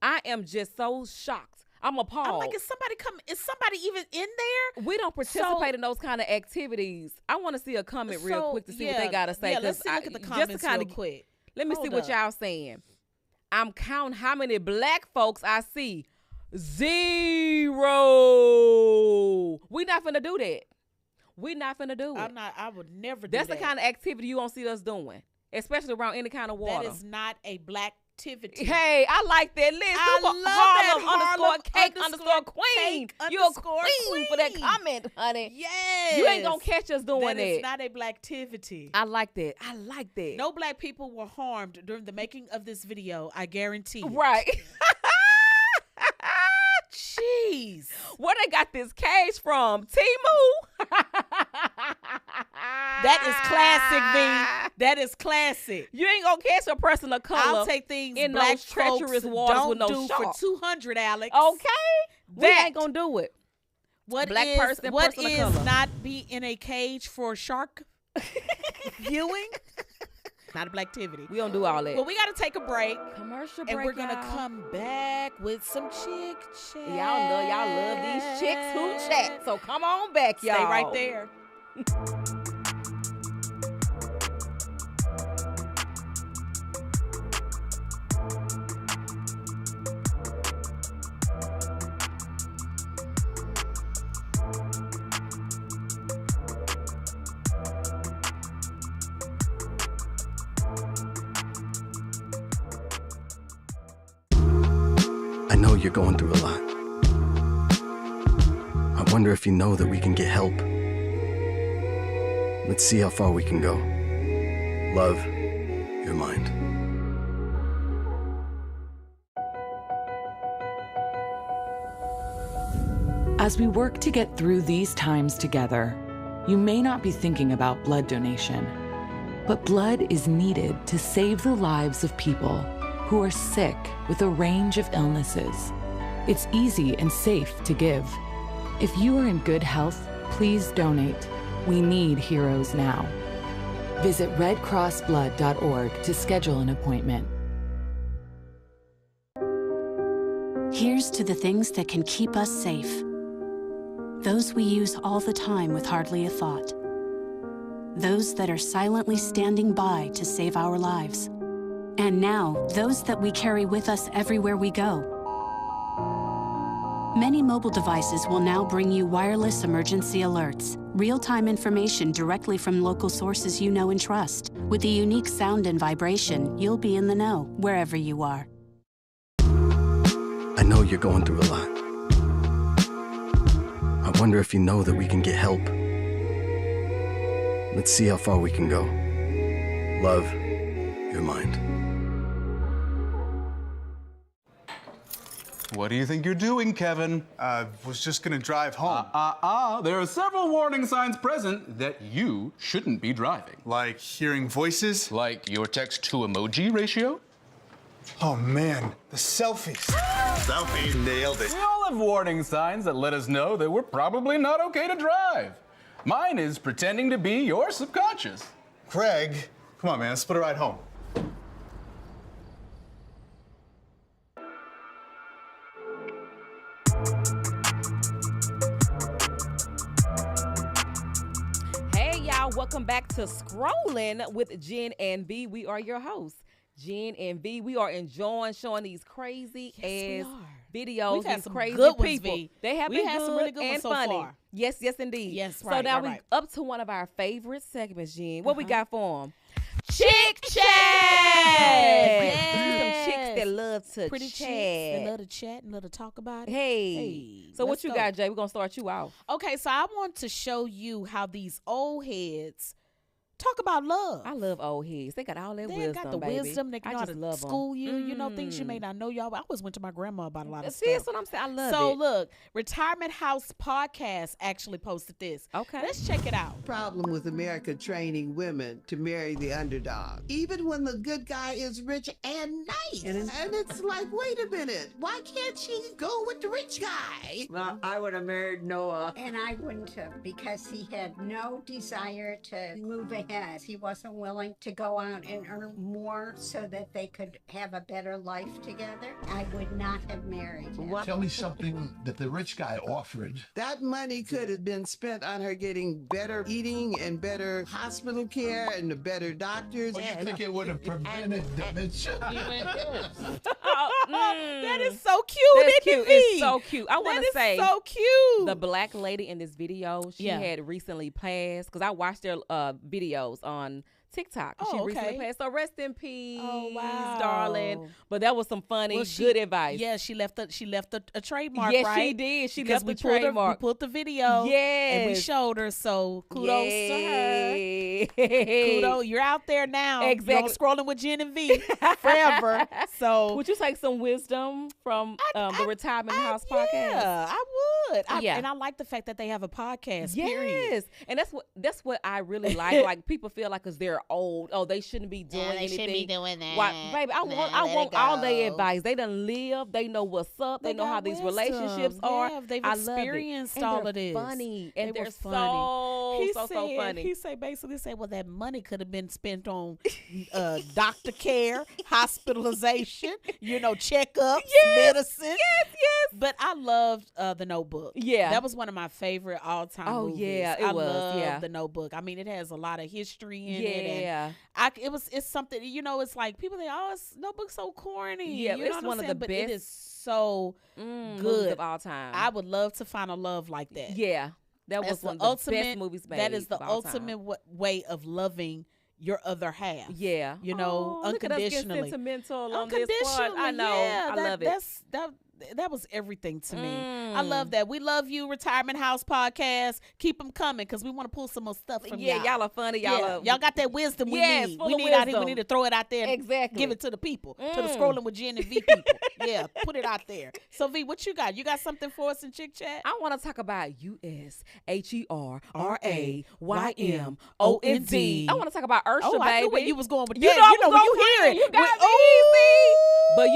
I am just so shocked. I'm appalled. I'm like, is somebody even in there? We don't participate in those kind of activities. I want to see a comment real quick to see what they got to say. Yeah, let's look at the comments real quick. Let me see what y'all saying. I'm counting how many black folks I see. 0. We not finna do that. We not finna do it. I would never do That's that. the kind of activity you won't see us doing, especially around any kind of water. That is not a black activity. Hey, I like that. Liz, I love Harlem that. _cake_queen. You're a queen for that comment, honey. Yes. You ain't gonna catch us doing that. That is not a black activity. I like that. I like that. No black people were harmed during the making of this video. I guarantee you. Right. Jeez. Where they got this cage from? Temu? That is classic, V. That is classic. You ain't gonna catch a person of color. I'll take things in black those treacherous folks waters don't with no do shark. for 200, Alex. Okay. We That- ain't gonna do it. What Black is, person, what person of is color. not be in a cage for shark viewing? Not a black activity. We don't do all that. Well, we got to take a break. Commercial And break, we're going to y'all. come back with some chick chat. Y'all love these chicks who chat. So come on back, y'all. Stay right there. I know you're going through a lot. I wonder if you know that we can get help. Let's see how far we can go. Love, your mind. As we work to get through these times together, you may not be thinking about blood donation, but blood is needed to save the lives of people who are sick with a range of illnesses. It's easy and safe to give. If you are in good health, please donate. We need heroes now. Visit redcrossblood.org to schedule an appointment. Here's to the things that can keep us safe. Those we use all the time with hardly a thought. Those that are silently standing by to save our lives. And now, those that we carry with us everywhere we go. Many mobile devices will now bring you wireless emergency alerts, real-time information directly from local sources you know and trust. With the unique sound and vibration, you'll be in the know, wherever you are. I know you're going through a lot. I wonder if you know that we can get help. Let's see how far we can go. Love, your mind. What do you think you're doing, Kevin? Was just gonna drive home. There are several warning signs present that you shouldn't be driving. Like hearing voices? Like your text-to-emoji ratio? Oh man, the selfies. Selfie. Nailed it. We all have warning signs that let us know that we're probably not okay to drive. Mine is pretending to be your subconscious. Craig, come on man, let's split a ride home. Hey, y'all, welcome back to Scrolling with Jen and V. We are your hosts, Jen and V. We are enjoying showing these crazy ass videos. We've had these some crazy good ones, people. V. They have We been had good some really good and ones so funny. far. Yes, yes, indeed. Yes, So right, now right. we up to one of our favorite segments, Jen. What we got for them? Chick chat. Yes. These are some chicks that love to Pretty chat. chicks that love to chat and love to talk about it. Hey. So what let's you go. got, Jay? We're gonna start you off. Okay, so I want to show you how these old heads talk about love. I love old heads. They got all that They wisdom, got the baby. wisdom. They I know how just to love 'em. school you. You know, things you may not know. Y'all, I always went to my grandma about a lot of See, that's stuff. what I'm saying. I love So it. look, Retirement House Podcast actually posted this. Okay. Let's check it out. Problem with America training women to marry the underdog, even when the good guy is rich and nice. And it's like, wait a minute, why can't she go with the rich guy? Well, I would have married Noah. And I wouldn't have, because he had no desire to move ahead had. He wasn't willing to go out and earn more so that they could have a better life together. I would not have married him. Tell me something that the rich guy offered. That money could have been spent on her getting better eating and better hospital care and the better doctors. Well, you think it would have prevented dementia? That is so cute. That's cute. It's so cute. I want to say, so cute. The black lady in this video, she had recently passed because I watched their videos on TikTok. She recently passed. So rest in peace, darling. But that was some funny, good advice. Yeah, she left a trademark. Yes, right? she did. She because left the trademark. We pulled the video. Yes, and we showed her. So kudos to her. Kudos, you're out there now. Exactly. Scrolling with Jen and V forever. So would you take some wisdom from the Retirement House podcast? Yeah, I would. Yeah, and I like the fact that they have a podcast. Yes, period. And that's what I really like. Like people feel like because they're old, they shouldn't be doing anything. Shouldn't be doing that. Why, baby, I want all their advice. They done live. They know what's up. They know how these relationships are. Yeah, they've I experienced love it. all of this. Funny and they're funny. so funny. He basically said, well, that money could have been spent on doctor care, hospitalization, checkups, medicine. Yes. But I loved The Notebook. Yeah, that was one of my favorite all-time movies. Yeah, I love The Notebook. I mean, it has a lot of history in it. Yeah, it's something. It's like people think, Notebook's so corny. Yeah, it's one of the but best. It is so good of all time. I would love to find a love like that. Yeah, that was one of the best movies made. That is the of all ultimate time. way of loving your other half. Yeah, unconditionally. Look at us get sentimental on this part. Unconditionally, I know. yeah, I love it. That was everything to me. I love that. We love you, Retirement House Podcast. Keep them coming because we want to pull some more stuff from y'all. Y'all are funny. Y'all got that wisdom we need. Full We of need out here. wisdom. We need to throw it out there. Exactly. Give it to the people, to the Scrolling with Jen and V people. Yeah, put it out there. So V, what you got? You got something for us in Chick Chat? I want to talk about USHERRAYMOND. I want to talk about Ursha, baby. I knew where you was going with that. You know when you hear it. You got me easy. But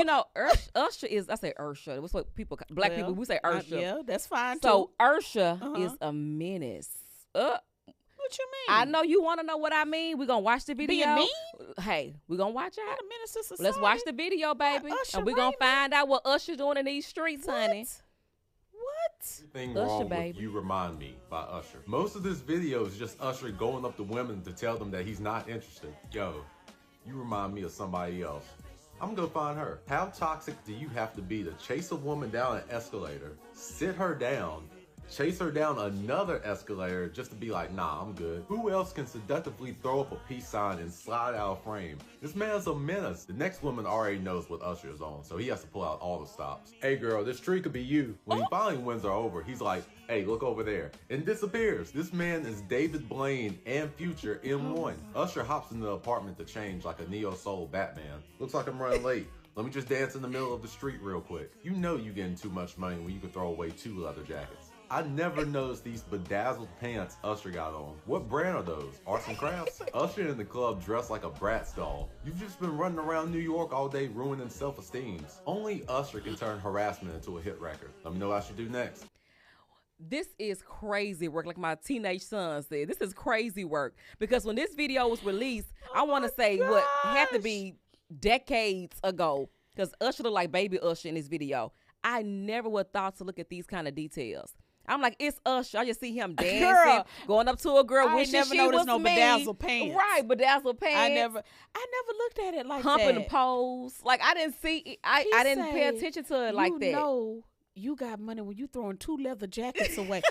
Ursha is, I say Ursha. That's what black people, we say Ursha. Yeah, that's fine So too. Ursha is a menace. What you mean? I know you want to know what I mean. We're going to watch the video. Being mean? Hey, we're going to watch out. What a menace to society. Let's watch the video, baby. And we're going to find out what Usher doing in these streets, honey. What? Thing Usher, wrong baby. with You Remind Me by Usher. Most of this video is just Usher going up to women to tell them that he's not interested. Yo, you remind me of somebody else. I'm gonna find her. How toxic do you have to be to chase a woman down an escalator, sit her down, chase her down another escalator just to be like, nah, I'm good? Who else can seductively throw up a peace sign and slide out of frame? This man's a menace. The next woman already knows what Usher is on, so he has to pull out all the stops. Hey girl, this tree could be you. When he finally wins her over, he's like, hey, look over there, and disappears. This man is David Blaine and Future in one. Usher hops into the apartment to change like a neo-soul Batman. Looks like I'm running late. Let me just dance in the middle of the street real quick. You know you getting too much money when you can throw away 2 leather jackets. I never noticed these bedazzled pants Usher got on. What brand are those? Arts and Crafts? Usher in the club dressed like a Bratz doll. You've just been running around New York all day ruining self-esteems. Only Usher can turn harassment into a hit record. Let me know what I should do next. This is crazy work, like my teenage son said. This is crazy work. Because when this video was released, I want to say what had to be decades ago. Because Usher looked like baby Usher in this video. I never would thought to look at these kind of details. I'm like, it's Usher. I just see him dancing, going up to a girl, I wishing never she noticed was no me. bedazzled pants. Right, bedazzled pants. I never looked at it like humping that. the pose. Like I didn't see. I didn't pay attention to it like that. You know, you got money when you throwing 2 leather jackets away.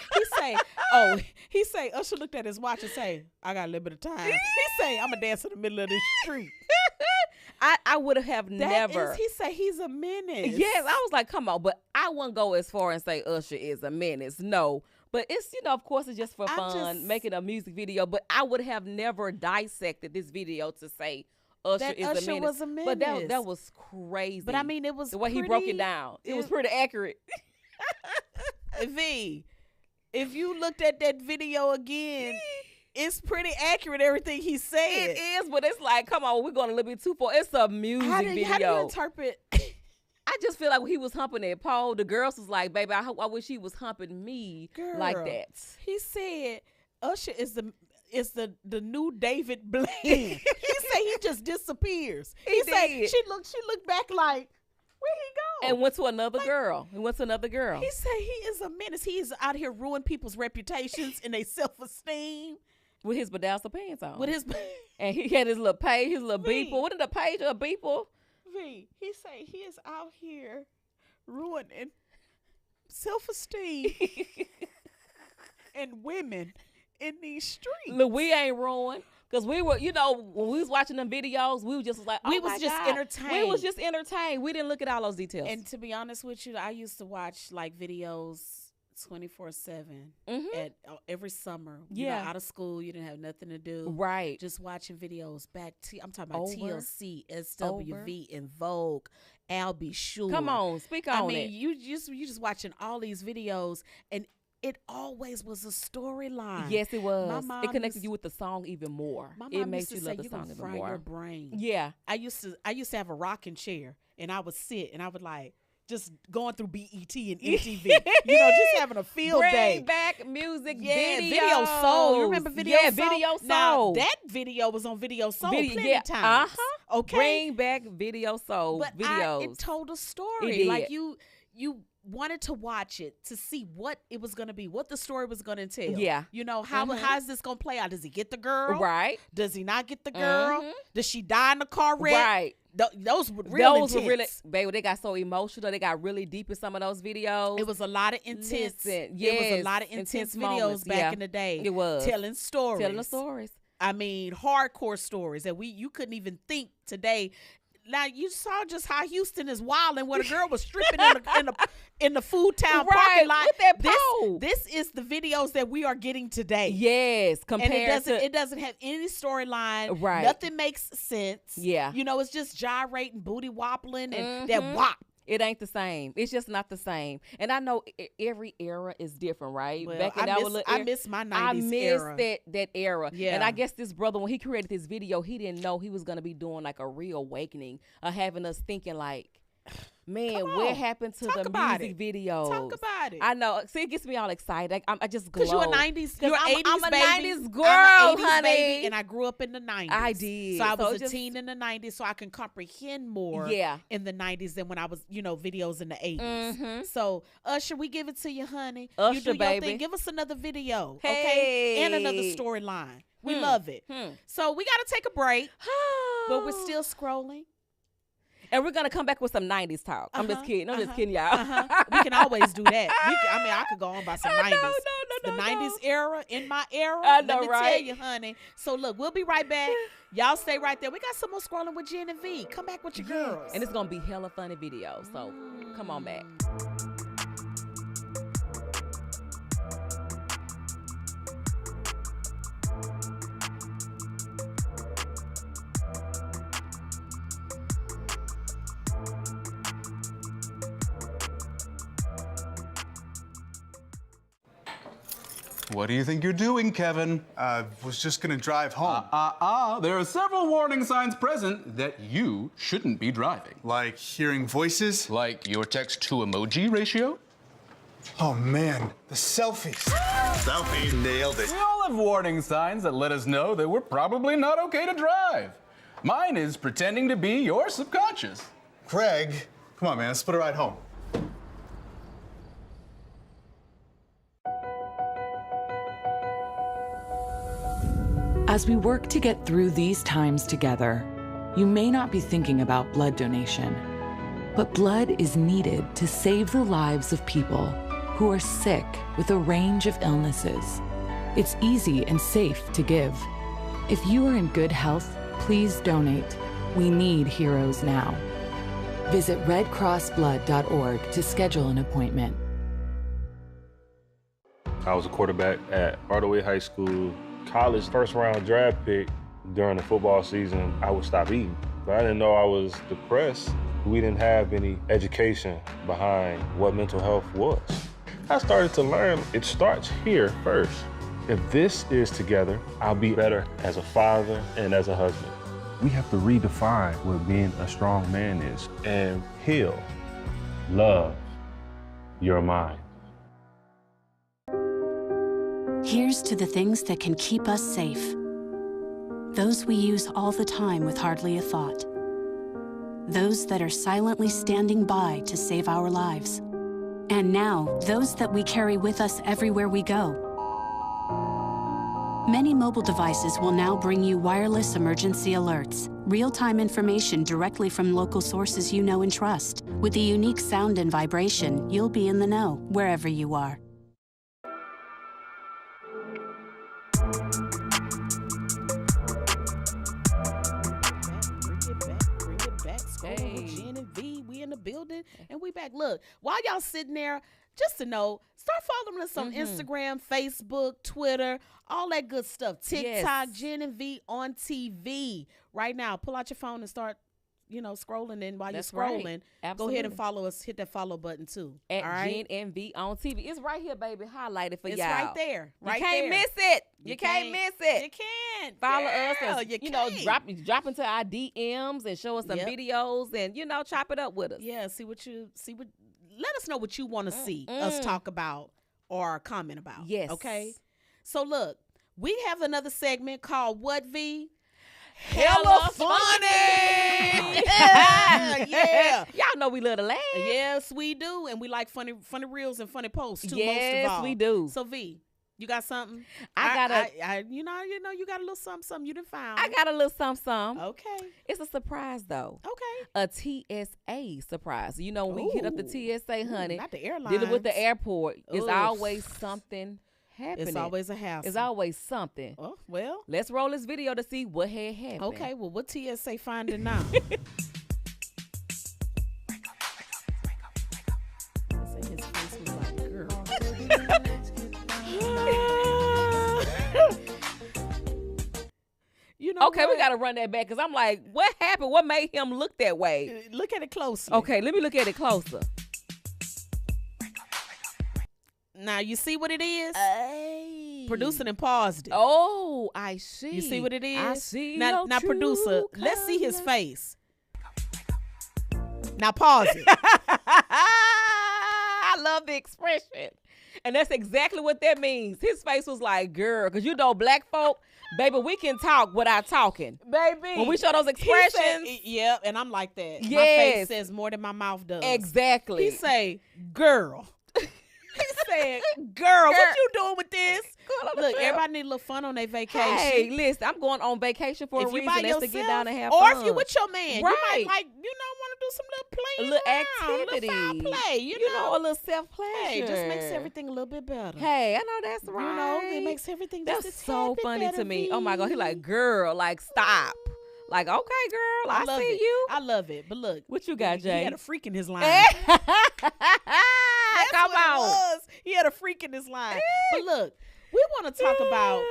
He say, Usher looked at his watch and say, I got a little bit of time. He say, I'm gonna dance in the middle of the street. I would have never. He say he's a menace. Yes, I was like, come on, but I wouldn't go as far and say Usher is a menace. No. But it's, of course, it's just for fun, making a music video. But I would have never dissected this video to say Usher is a menace. Was a menace. But that was crazy. But I mean, it was the way he broke it down. It was pretty accurate. V, if you looked at that video again, it's pretty accurate, everything he said. It is, but it's like, come on, we're going a little bit too far. It's a music video. How do you interpret? I just feel like when he was humping that pole, the girls was like, baby, I wish he was humping me like that. He said, Usher is is the new David Blaine. He say he just disappears. He say she looked back like, where he go? And went to another girl. He went to another girl. He say he is a menace. He is out here ruining people's reputations and their self-esteem. With his bedazzled pants on. With his and he had his little page, his little beeper. What did a page or a beeper? He say he is out here ruining self-esteem and women in these streets. Look, we ain't ruined. Because we were, you know, when we was watching them videos, we were just like, oh we my was just God. entertained. We was just entertained. We didn't look at all those details. And to be honest with you, I used to watch like videos 24/7 at every summer. You know, out of school, you didn't have nothing to do. Right. Just watching videos back. I'm talking about Over. TLC, SWV, and Vogue. I'll Be Sure. Come on, speak on it. I mean, you just watching all these videos, and it always was a storyline. Yes, it was. My mom It connected you with the song even more. My mom It made used to you say, love the "You song gonna even fry more. your brain." Yeah. I used to have a rocking chair, and I would sit, and I would like just going through BET and MTV, you know, just having a field day. Bring back music Video Soul. You remember Video Soul? Yeah, Video Soul. Now, that video was on Video Soul plenty of times. Okay. Bring back Video Soul But videos. it told a It story. did. Like you wanted to watch it to see what it was going to be, what the story was going to entail. Yeah. You know, how is this going to play out? Does he get the girl? Right. Does he not get the girl? Does she die in the car wreck? Right. Those were real intense. Were really, baby, they got so emotional. They got really deep in some of those videos. It was a lot of intense. Listen, It was a lot of intense videos moments. back in the day. It was. Telling stories. Telling the stories. I mean, hardcore stories that you couldn't even think today. Now you saw just how Houston is wilding, where the girl was stripping in the Food Town parking lot. With that pole. This is the videos that we are getting today. Yes, compared and it doesn't have any storyline. Right. Nothing makes sense. Yeah. You know, it's just gyrating, booty wobbling, and that wop. It ain't the same. It's just not the same. And I know every era is different, right? Well, Back in I miss my 90s I miss era. that era. Yeah. And I guess this brother, when he created this video, he didn't know he was going to be doing like a reawakening of having us thinking like, man, what happened to the music videos? Talk about it. I know. See, it gets me all excited. I just glow. Because you're a 90s, you're I'm 80s a baby. 90s girl, I'm an 80s honey. baby, and I grew up in the 90s. I did. So I was So a teen in the 90s, so I can comprehend more in the 90s than when I was, videos in the 80s. So, Usher, we give it to you, honey. Usher, you do your baby. thing. Give us another video, okay? Hey. And another storyline. We love it. So we got to take a break, but we're still scrolling. And we're going to come back with some 90s talk. I'm just kidding. I'm just kidding, y'all. We can always do that. I could go on by some 90s. The 90s era, in my era, I know, let me tell right? you, honey. So look, we'll be right back. Y'all stay right there. We got some more scrolling with Jen and V. Come back with your girls. And it's going to be hella funny videos. So come on back. What do you think you're doing, Kevin? Was just gonna drive home. There are several warning signs present that you shouldn't be driving. Like hearing voices? Like your text-to-emoji ratio? Oh man, the selfies. Selfie, nailed it. We all have warning signs that let us know that we're probably not okay to drive. Mine is pretending to be your subconscious. Craig, come on, man, let's split a ride home. As we work to get through these times together, you may not be thinking about blood donation, but blood is needed to save the lives of people who are sick with a range of illnesses. It's easy and safe to give. If you are in good health, please donate. We need heroes now. Visit redcrossblood.org to schedule an appointment. I was a quarterback at Hardaway High School. College first-round draft pick. During the football season, I would stop eating. But I didn't know I was depressed. We didn't have any education behind what mental health was. I started to learn it starts here first. If this is together, I'll be better as a father and as a husband. We have to redefine what being a strong man is and heal, love your mind. Here's to the things that can keep us safe. Those we use all the time with hardly a thought. Those that are silently standing by to save our lives. And now, those that we carry with us everywhere we go. Many mobile devices will now bring you wireless emergency alerts, real-time information directly from local sources you know and trust. With the unique sound and vibration, you'll be in the know, wherever you are. Jen and V, we in the building, and we back. Look, while y'all sitting there, just to know, start following us on Instagram, Facebook, Twitter, all that good stuff. TikTok, Jen and V on TV. Right now, pull out your phone and start, scrolling. And while you're scrolling, go ahead and follow us. Hit that follow button too. At all right? Jen and V on TV. It's right here, baby. Highlighted for y'all. It's right there. You can't miss it. You can't miss it. You can't. Follow us. And, you can't. Drop into our DMs and show us some videos and, chop it up with us. Yeah, let us know what you want to see us talk about or comment about. Yes. Okay? So look, we have another segment called What, V? Hella funny. Yeah. Y'all know we love to laugh. Yes, we do. And we like funny reels and funny posts too, yes, most of all. we do. So V, you got something? You got a little something you done found. I got a little something. Okay. It's a surprise though. Okay. A TSA surprise. When we hit up the TSA, honey, not the airlines. dealing with the airport, it's always something happening. It's always a hassle. It's always something. Oh, well. Let's roll this video to see what had happened. Okay, well, what TSA finding now? His face was like, girl. Okay, we got to run that back because I'm like, what happened? What made him look that way? Look at it closer. Okay, let me look at it closer. Now, you see what it is? Producer and paused it. Oh, I see. You see what it is? I see. Now producer, let's see his face. Now, pause it. I love the expression. And that's exactly what that means. His face was like, girl, because black folk, baby, we can talk without talking. Baby. When we show those expressions. Yep, and I'm like that. Yes. My face says more than my mouth does. Exactly. He say, girl. He said, girl, what you doing with this? Look, everybody need a little fun on their vacation. Hey, listen, I'm going on vacation for a reason. That's to get down and have or fun. Or if you with your man, right. You might want to do some little playing a little around, activity. A little foul play, you know. A little self-pleasure. Hey, just makes everything a little bit better. Hey, I know that's right. It makes everything that's just so funny to me. Oh, my God. He like, girl, like, stop. Like, okay, girl, I see you. I love it. But look. What you got, Jay? He had a freak in his line. Come on. He had a freak in his line. But look, we want to talk about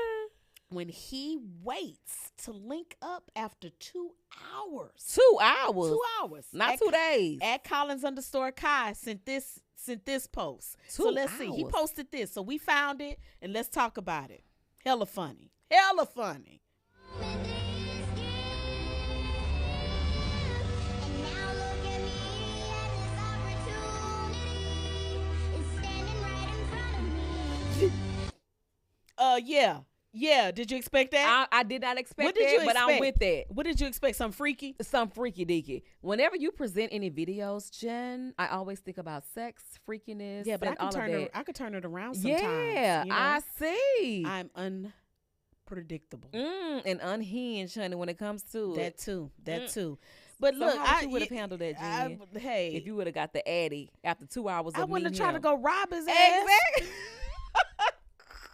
when he waits to link up after 2 hours. 2 hours? 2 hours. Not 2 days. At Collins_Kai sent this post. So let's see. He posted this. So we found it and let's talk about it. Hella funny. Hella funny. Yeah. Did you expect that? I did not expect that, but I'm with that. What did you expect? Some freaky? Some freaky deaky. Whenever you present any videos, Jen, I always think about sex, freakiness. Yeah, but I could turn it around sometimes. Yeah, I see. I'm unpredictable. And unhinged, honey, when it comes to that too. But so look, how you would have handled that, Jen? Hey, if you would have got the Addy after 2 hours of I wouldn't have meeting tried to go rob his ass. Exactly.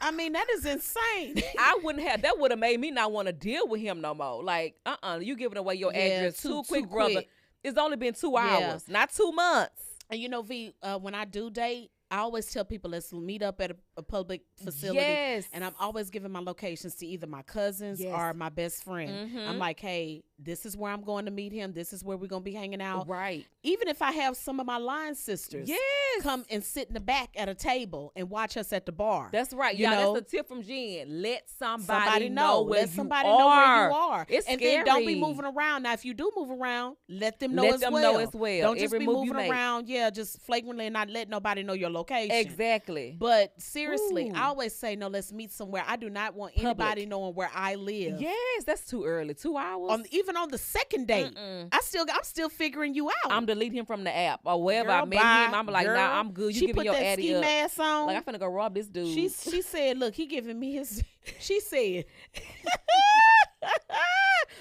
I mean, that is insane. I wouldn't have. That would have made me not want to deal with him no more. Like, you giving away your address too quick, brother. It's only been 2 hours, not 2 months. And V, when I do date, I always tell people let's meet up at a public facility. Yes. And I'm always giving my locations to either my cousins or my best friend. I'm like, hey, this is where I'm going to meet him. This is where we're going to be hanging out. Right. Even if I have some of my line sisters come and sit in the back at a table and watch us at the bar. That's right. You Yeah, know? that's the tip from Jen. Let somebody know where Let you somebody are. know where you are. It's and scary. then don't be moving around. Now, if you do move around, let them know Let as them well. know as well. Don't just Every be move you moving make. around, just flagrantly and not let nobody know your location. Exactly. But seriously, Ooh. I always say, no, let's meet somewhere. I do not want anybody knowing where I live. Yes, that's too early. 2 hours. Even on the second date, I'm still figuring you out. I'm deleting him from the app or wherever Girl, I met bye. him. I'm like, Girl, nah, I'm good. You she giving put your that addy ski up. mask on. Like, I'm finna go rob this dude. She said, look, he giving me his. She said,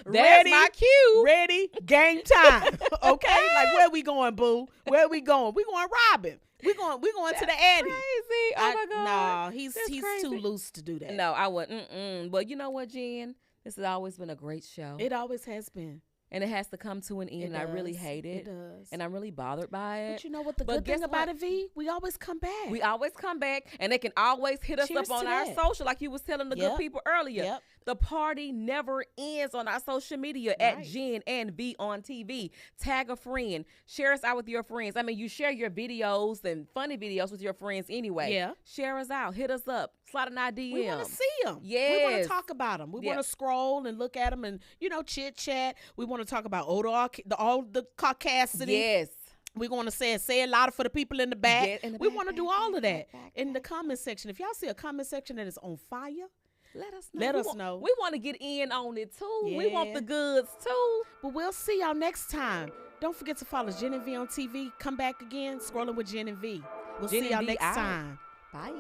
That's my cue. Ready, game time. Okay, like where we going, boo? Where we going? We going to rob him. We going to the Addy. Crazy. Oh my God. Nah, he's That's too crazy. loose to do that. No, I wouldn't. But you know what, Jen? This has always been a great show. It always has been. And it has to come to an end. And I really does. hate it. It does. And I'm really bothered by it. But you know what the But good thing guess about what? it, V? We always come back. We always come back, and they can always hit us Cheers up on to our that. social, like you was telling the Yep. good people earlier. Yep. The party never ends on our social media at Jen and V on TV. Tag a friend. Share us out with your friends. I mean, you share your videos and funny videos with your friends anyway. Yeah. Share us out. Hit us up. Slide in our DM. We want to see them. Yes. We want to talk about them. We Yeah. want to scroll and look at them and, chit chat. We want to talk about all the caucasity. Yes. We're going to say it louder for the people in the back. Yeah, in the we back, want to do all of that in the comment section. If y'all see a comment section that is on fire, let us know. Let us know. We want to get in on it too. We want Yeah. the goods too. But we'll see y'all next time. Don't forget to follow Jen and V on TV. Come back again, scrolling with Jen and V. We'll Jen see and y'all V next out. time. Bye.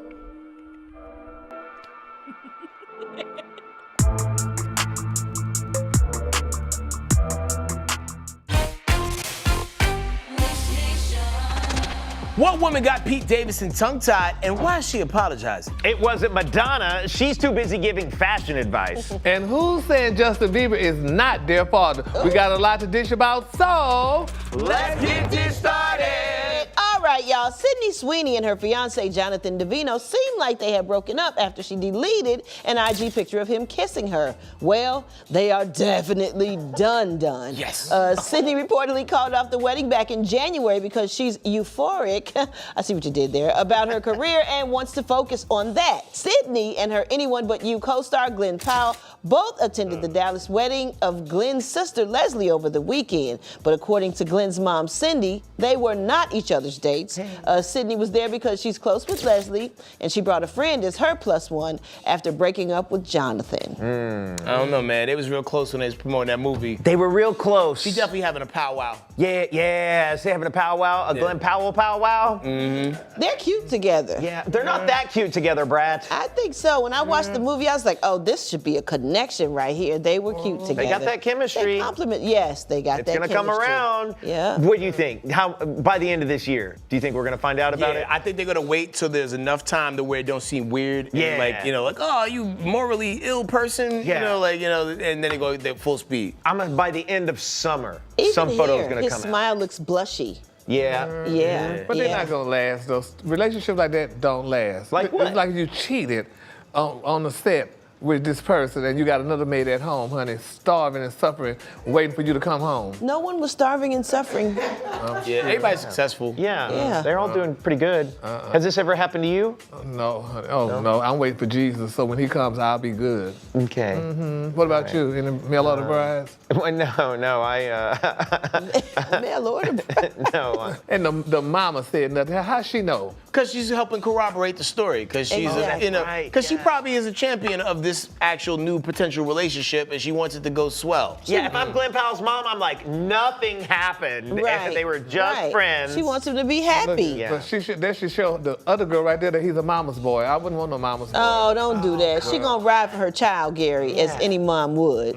What woman got Pete Davidson tongue-tied, and why is she apologizing? It wasn't Madonna. She's too busy giving fashion advice. And who's saying Justin Bieber is not their father? We got a lot to dish about, so let's get this started. All right, y'all. Sydney Sweeney and her fiance Jonathan Davino seem like they have broken up after she deleted an IG picture of him kissing her. Well, they are definitely done. Yes. Sydney reportedly called off the wedding back in January because she's euphoric. I see what you did there about her career and wants to focus on that. Sydney and her Anyone But You co-star Glenn Powell both attended the Dallas wedding of Glenn's sister Leslie over the weekend. But according to Glenn's mom, Cindy, they were not each other's dates. Sydney was there because she's close with Leslie, and she brought a friend as her +1 after breaking up with Jonathan. I don't know, man. They was real close when they was promoting that movie. They were real close. She definitely having a powwow. Yeah. She having a powwow, a Glenn Powell powwow. Mm-hmm. They're cute together. Yeah, they're not that cute together, Brad. I think so. When I watched the movie, I was like, oh, this should be a connection right here. They were cute together. They got that chemistry. They compliment. Yes, they got It's that gonna chemistry. come around. Yeah. What do you think? How by the end of this year, do you think we're gonna find out about it? I think they're gonna wait till there's enough time to where it don't seem weird. Yeah. And like, oh, you morally ill person. Yeah. And then they go they're full speed. By the end of summer, Even some photo's here, gonna his come out. smile looks blushy. Yeah. Yeah. But they're not gonna last. Those relationships like that don't last. Like what? It's like you cheated on the set with this person and you got another maid at home, honey, starving and suffering, waiting for you to come home. No one was starving and suffering. Everybody's successful. Yeah. They're all doing pretty good. Has this ever happened to you? No, honey. No. I'm waiting for Jesus, so when he comes, I'll be good. Okay. What about you? Any mail order brides? No, Mail order. no. And the mama said nothing. How'd she know? Because she's helping corroborate the story. Because she's, she probably is a champion of this actual new potential relationship, and she wants it to go swell. Yeah, if I'm Glenn Powell's mom, I'm like, nothing happened. And they were just friends. She wants him to be happy. Yeah. But she should show the other girl right there that he's a mama's boy. I wouldn't want no mama's boy. Oh, don't do that. She gonna ride for her child, Gary, as any mom would.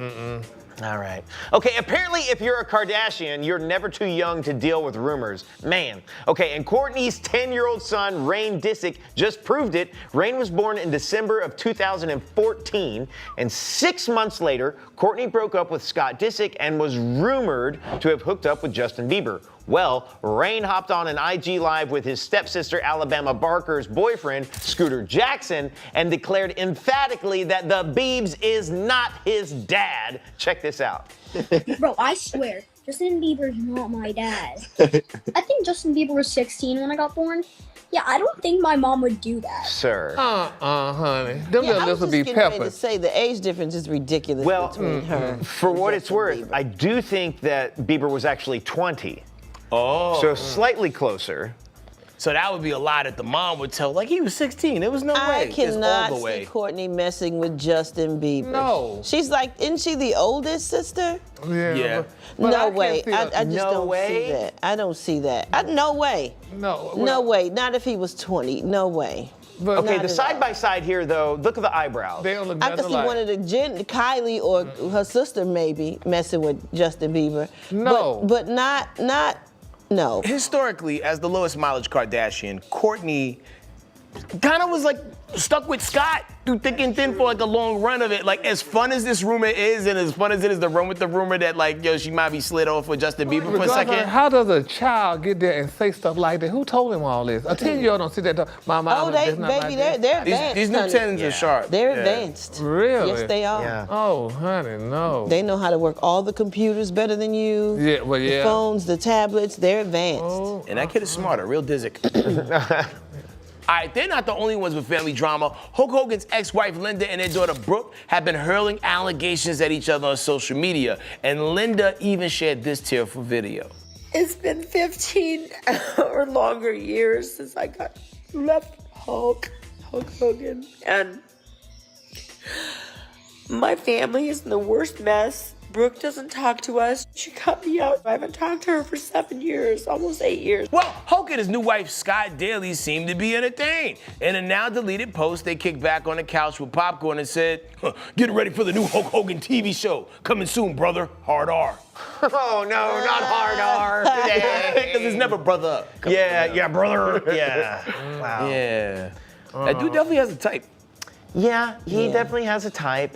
All right. Okay, apparently if you're a Kardashian, you're never too young to deal with rumors. Man. Okay, and Kourtney's 10-year-old son, Rain Disick, just proved it. Rain was born in December of 2014, and 6 months later, Kourtney broke up with Scott Disick and was rumored to have hooked up with Justin Bieber. Well, Rain hopped on an IG Live with his stepsister Alabama Barker's boyfriend, Scooter Jackson, and declared emphatically that the Biebs is not his dad. Check this out. Bro, I swear, Justin Bieber's not my dad. I think Justin Bieber was 16 when I got born. Yeah, I don't think my mom would do that. Sir. Honey. Them Yeah, I little was lips just will be getting ready to peppered. say the age difference is ridiculous between her. For what it's worth, I do think that Bieber was actually 20. Oh. So slightly closer. So that would be a lie that the mom would tell. Like, he was 16. There was no I way. It's cannot all the way. see Courtney messing with Justin Bieber. No. She's like, isn't she the oldest sister? Yeah. But I No can't way. see I just no don't way? see that. I don't see that. No way. No. No way. Not if he was 20. No way. But Okay, Not the at side by side here, though, look at the eyebrows. They don't look I could nothing see like. one of the Kylie or her sister maybe messing with Justin Bieber. No. But not no. Historically, as the lowest mileage Kardashian, Kourtney kind of was like stuck with Scott through thick and thin for like a long run of it. Like, as fun as this rumor is, and as fun as it is to run with the rumor that, like, yo, she might be slid off with Justin Bieber for a second. How does a child get there and say stuff like that? Who told him all this? A 10-year-old don't see that. My mom. Oh, they're advanced. These new honey. 10s are sharp. They're Yeah. advanced. Really? Yes, they are. Yeah. Oh, honey, no. They know how to work all the computers better than you. Yeah, well, The yeah. phones, the tablets, they're advanced. Oh, And that kid is smart, a real Dizzick. All right, they're not the only ones with family drama. Hulk Hogan's ex-wife Linda and their daughter Brooke have been hurling allegations at each other on social media. And Linda even shared this tearful video. It's been 15 or longer years since I left Hulk Hogan. And my family is in the worst mess. Brooke doesn't talk to us. She cut me out. I haven't talked to her for 7 years, almost 8 years. Well, Hulk and his new wife, Scott Daly, seem to be entertained. In a now deleted post, they kicked back on the couch with popcorn and said, "Get ready for the new Hulk Hogan TV show. Coming soon, brother. Hard R." Oh, no, not hard R. Because it's never brother. Yeah, brother. Yeah. Wow. Yeah. That dude definitely has a type. Yeah, he definitely has a type.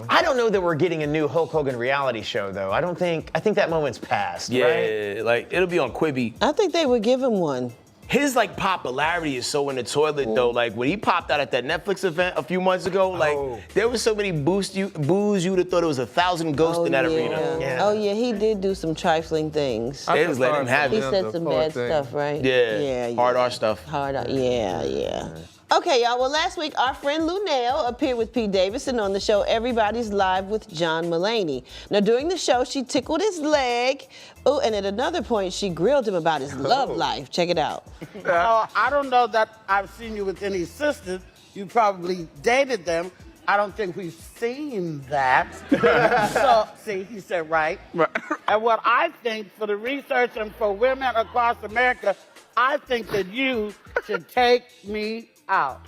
I don't know that we're getting a new Hulk Hogan reality show, though. I think that moment's passed, right? Yeah, like, it'll be on Quibi. I think they would give him one. His, like, popularity is so in the toilet, though. Like, when he popped out at that Netflix event a few months ago, like, there was so many boos you'd have thought it was 1,000 ghosts in that arena. Yeah. Oh, yeah, he did do some trifling things. They was letting him have He it. said some bad stuff, right? Yeah. Hard R stuff. Hard R, yeah. Okay, y'all. Well, last week, our friend Lunel appeared with Pete Davidson on the show Everybody's Live with John Mulaney. Now, during the show, she tickled his leg. Oh, and at another point, she grilled him about his love life. Check it out. I don't know that I've seen you with any sisters. You probably dated them. I don't think we've seen that. So, see, he said right. And what I think, for the research and for women across America, I think that you should take me out.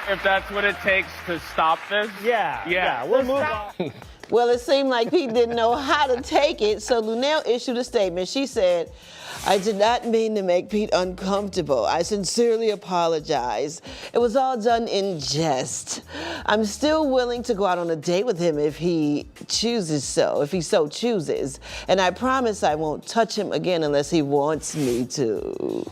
If that's what it takes to stop this, yeah, we'll move on. Well, it seemed like Pete didn't know how to take it, so Lunel issued a statement. She said, "I did not mean to make Pete uncomfortable. I sincerely apologize. It was all done in jest. I'm still willing to go out on a date with him if he so chooses. And I promise I won't touch him again unless he wants me to."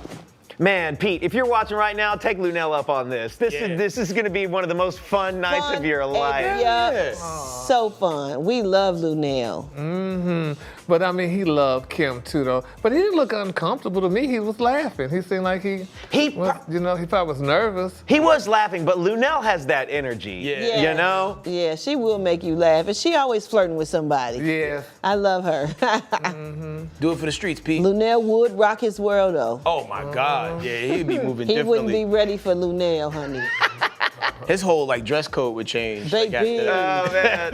Man, Pete, if you're watching right now, take Lunel up on this. This is going to be one of the most fun nights of your life. Yep. So fun. We love Lunel. Mm-hmm. But I mean, he loved Kim too, though. But he didn't look uncomfortable to me. He was laughing. He seemed like he was, he probably was nervous. He was laughing, but Lunel has that energy. You know? Yeah, she will make you laugh. And she always flirting with somebody. Yeah. I love her. Do it for the streets, Pete. Lunel would rock his world, though. Oh, my God. Yeah, he'd be moving He differently. wouldn't be ready for Lunel, honey. His whole, like, dress code would change. Baby. Oh, man.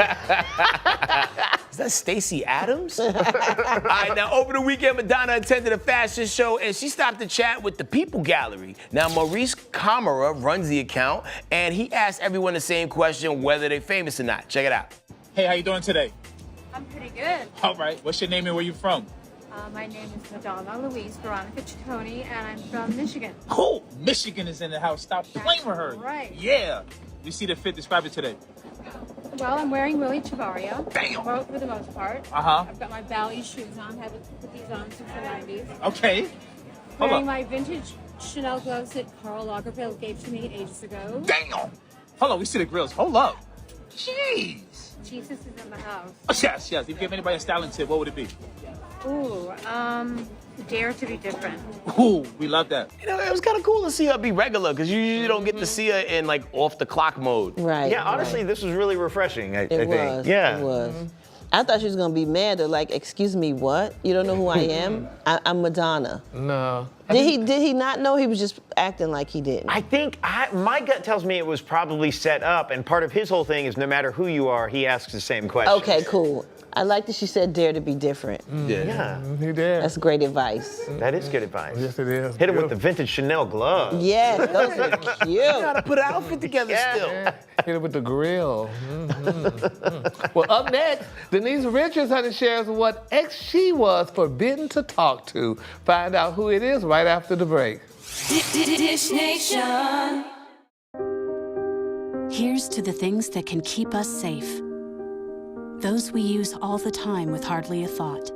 Is that Stacey Adams? All right, now, over the weekend, Madonna attended a fashion show, and she stopped to chat with the People Gallery. Now, Maurice Camara runs the account, and he asked everyone the same question, whether they're famous or not. Check it out. Hey, how you doing today? I'm pretty good. All right. What's your name and where you from? My name is Madonna Louise Veronica Ciccone, and I'm from Michigan. Oh, Michigan is in the house. Stop playing with her. Right. Yeah. You see the fit. Describe it today. Well, I'm wearing Willie Chavaria. Damn. For the most part. Uh-huh. I've got my Bally shoes on. Haven't put these on since the 90s. Okay. Hold Wearing up. my vintage Chanel gloves that Karl Lagerfeld gave to me ages ago. Damn. Hold on, we see the grills. Hold up. Jeez. Jesus is in the house. Oh, yes. If you give anybody a styling tip, what would it be? Ooh, dare to be different. Ooh, we love that. You know, it was kind of cool to see her be regular because you usually don't get to see her in like off the clock mode. Right. Yeah, honestly, this was really refreshing, I think. Was. Yeah. It was. I thought she was gonna be mad or like, excuse me, what? You don't know who I am? I'm Madonna. No. Did he not know? He was just acting like he didn't. I think my gut tells me it was probably set up, and part of his whole thing is no matter who you are, he asks the same question. Okay, cool. I like that she said dare to be different. Yeah. He did. That's great advice. That is good advice. Yes, it is. Hit him with the vintage Chanel gloves. Yes, those are cute. You gotta put an outfit together still. Hit it with the grill. Well, up next, Denise Richards honey shares what ex she was forbidden to talk to. Find out who it is right after the break. Dish Nation. Here's to the things that can keep us safe. Those we use all the time with hardly a thought.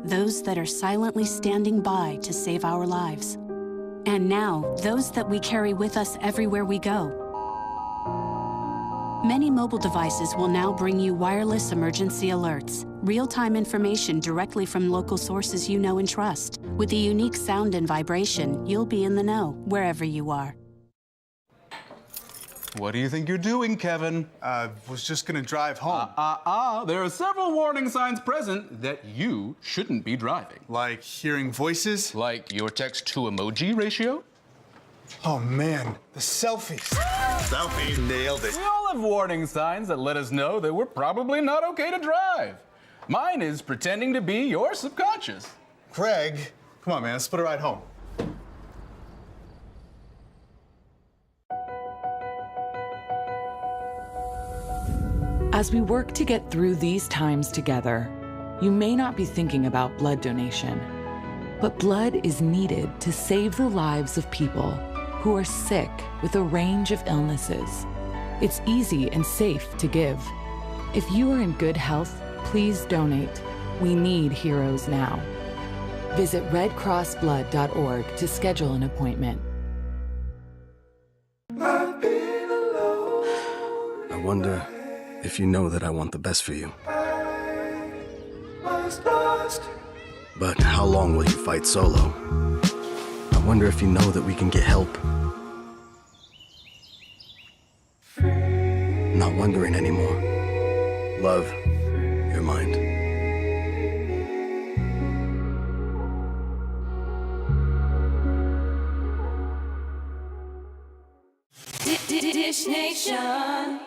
Those that are silently standing by to save our lives. And now, those that we carry with us everywhere we go. Many mobile devices will now bring you wireless emergency alerts, real-time information directly from local sources you know and trust. With the unique sound and vibration, you'll be in the know wherever you are. What do you think you're doing, Kevin? Was just gonna drive home. There are several warning signs present that you shouldn't be driving. Like hearing voices? Like your text-to-emoji ratio? Oh man, the selfies. Selfies. Nailed it. We all have warning signs that let us know that we're probably not okay to drive. Mine is pretending to be your subconscious. Craig, come on man, let's put a ride home. As we work to get through these times together, you may not be thinking about blood donation, but blood is needed to save the lives of people who are sick with a range of illnesses. It's easy and safe to give. If you are in good health, please donate. We need heroes now. Visit redcrossblood.org to schedule an appointment. I wonder if you know that I want the best for you. But how long will you fight solo? I wonder if you know that we can get help. Not wondering anymore. Love, your mind. Dish Nation.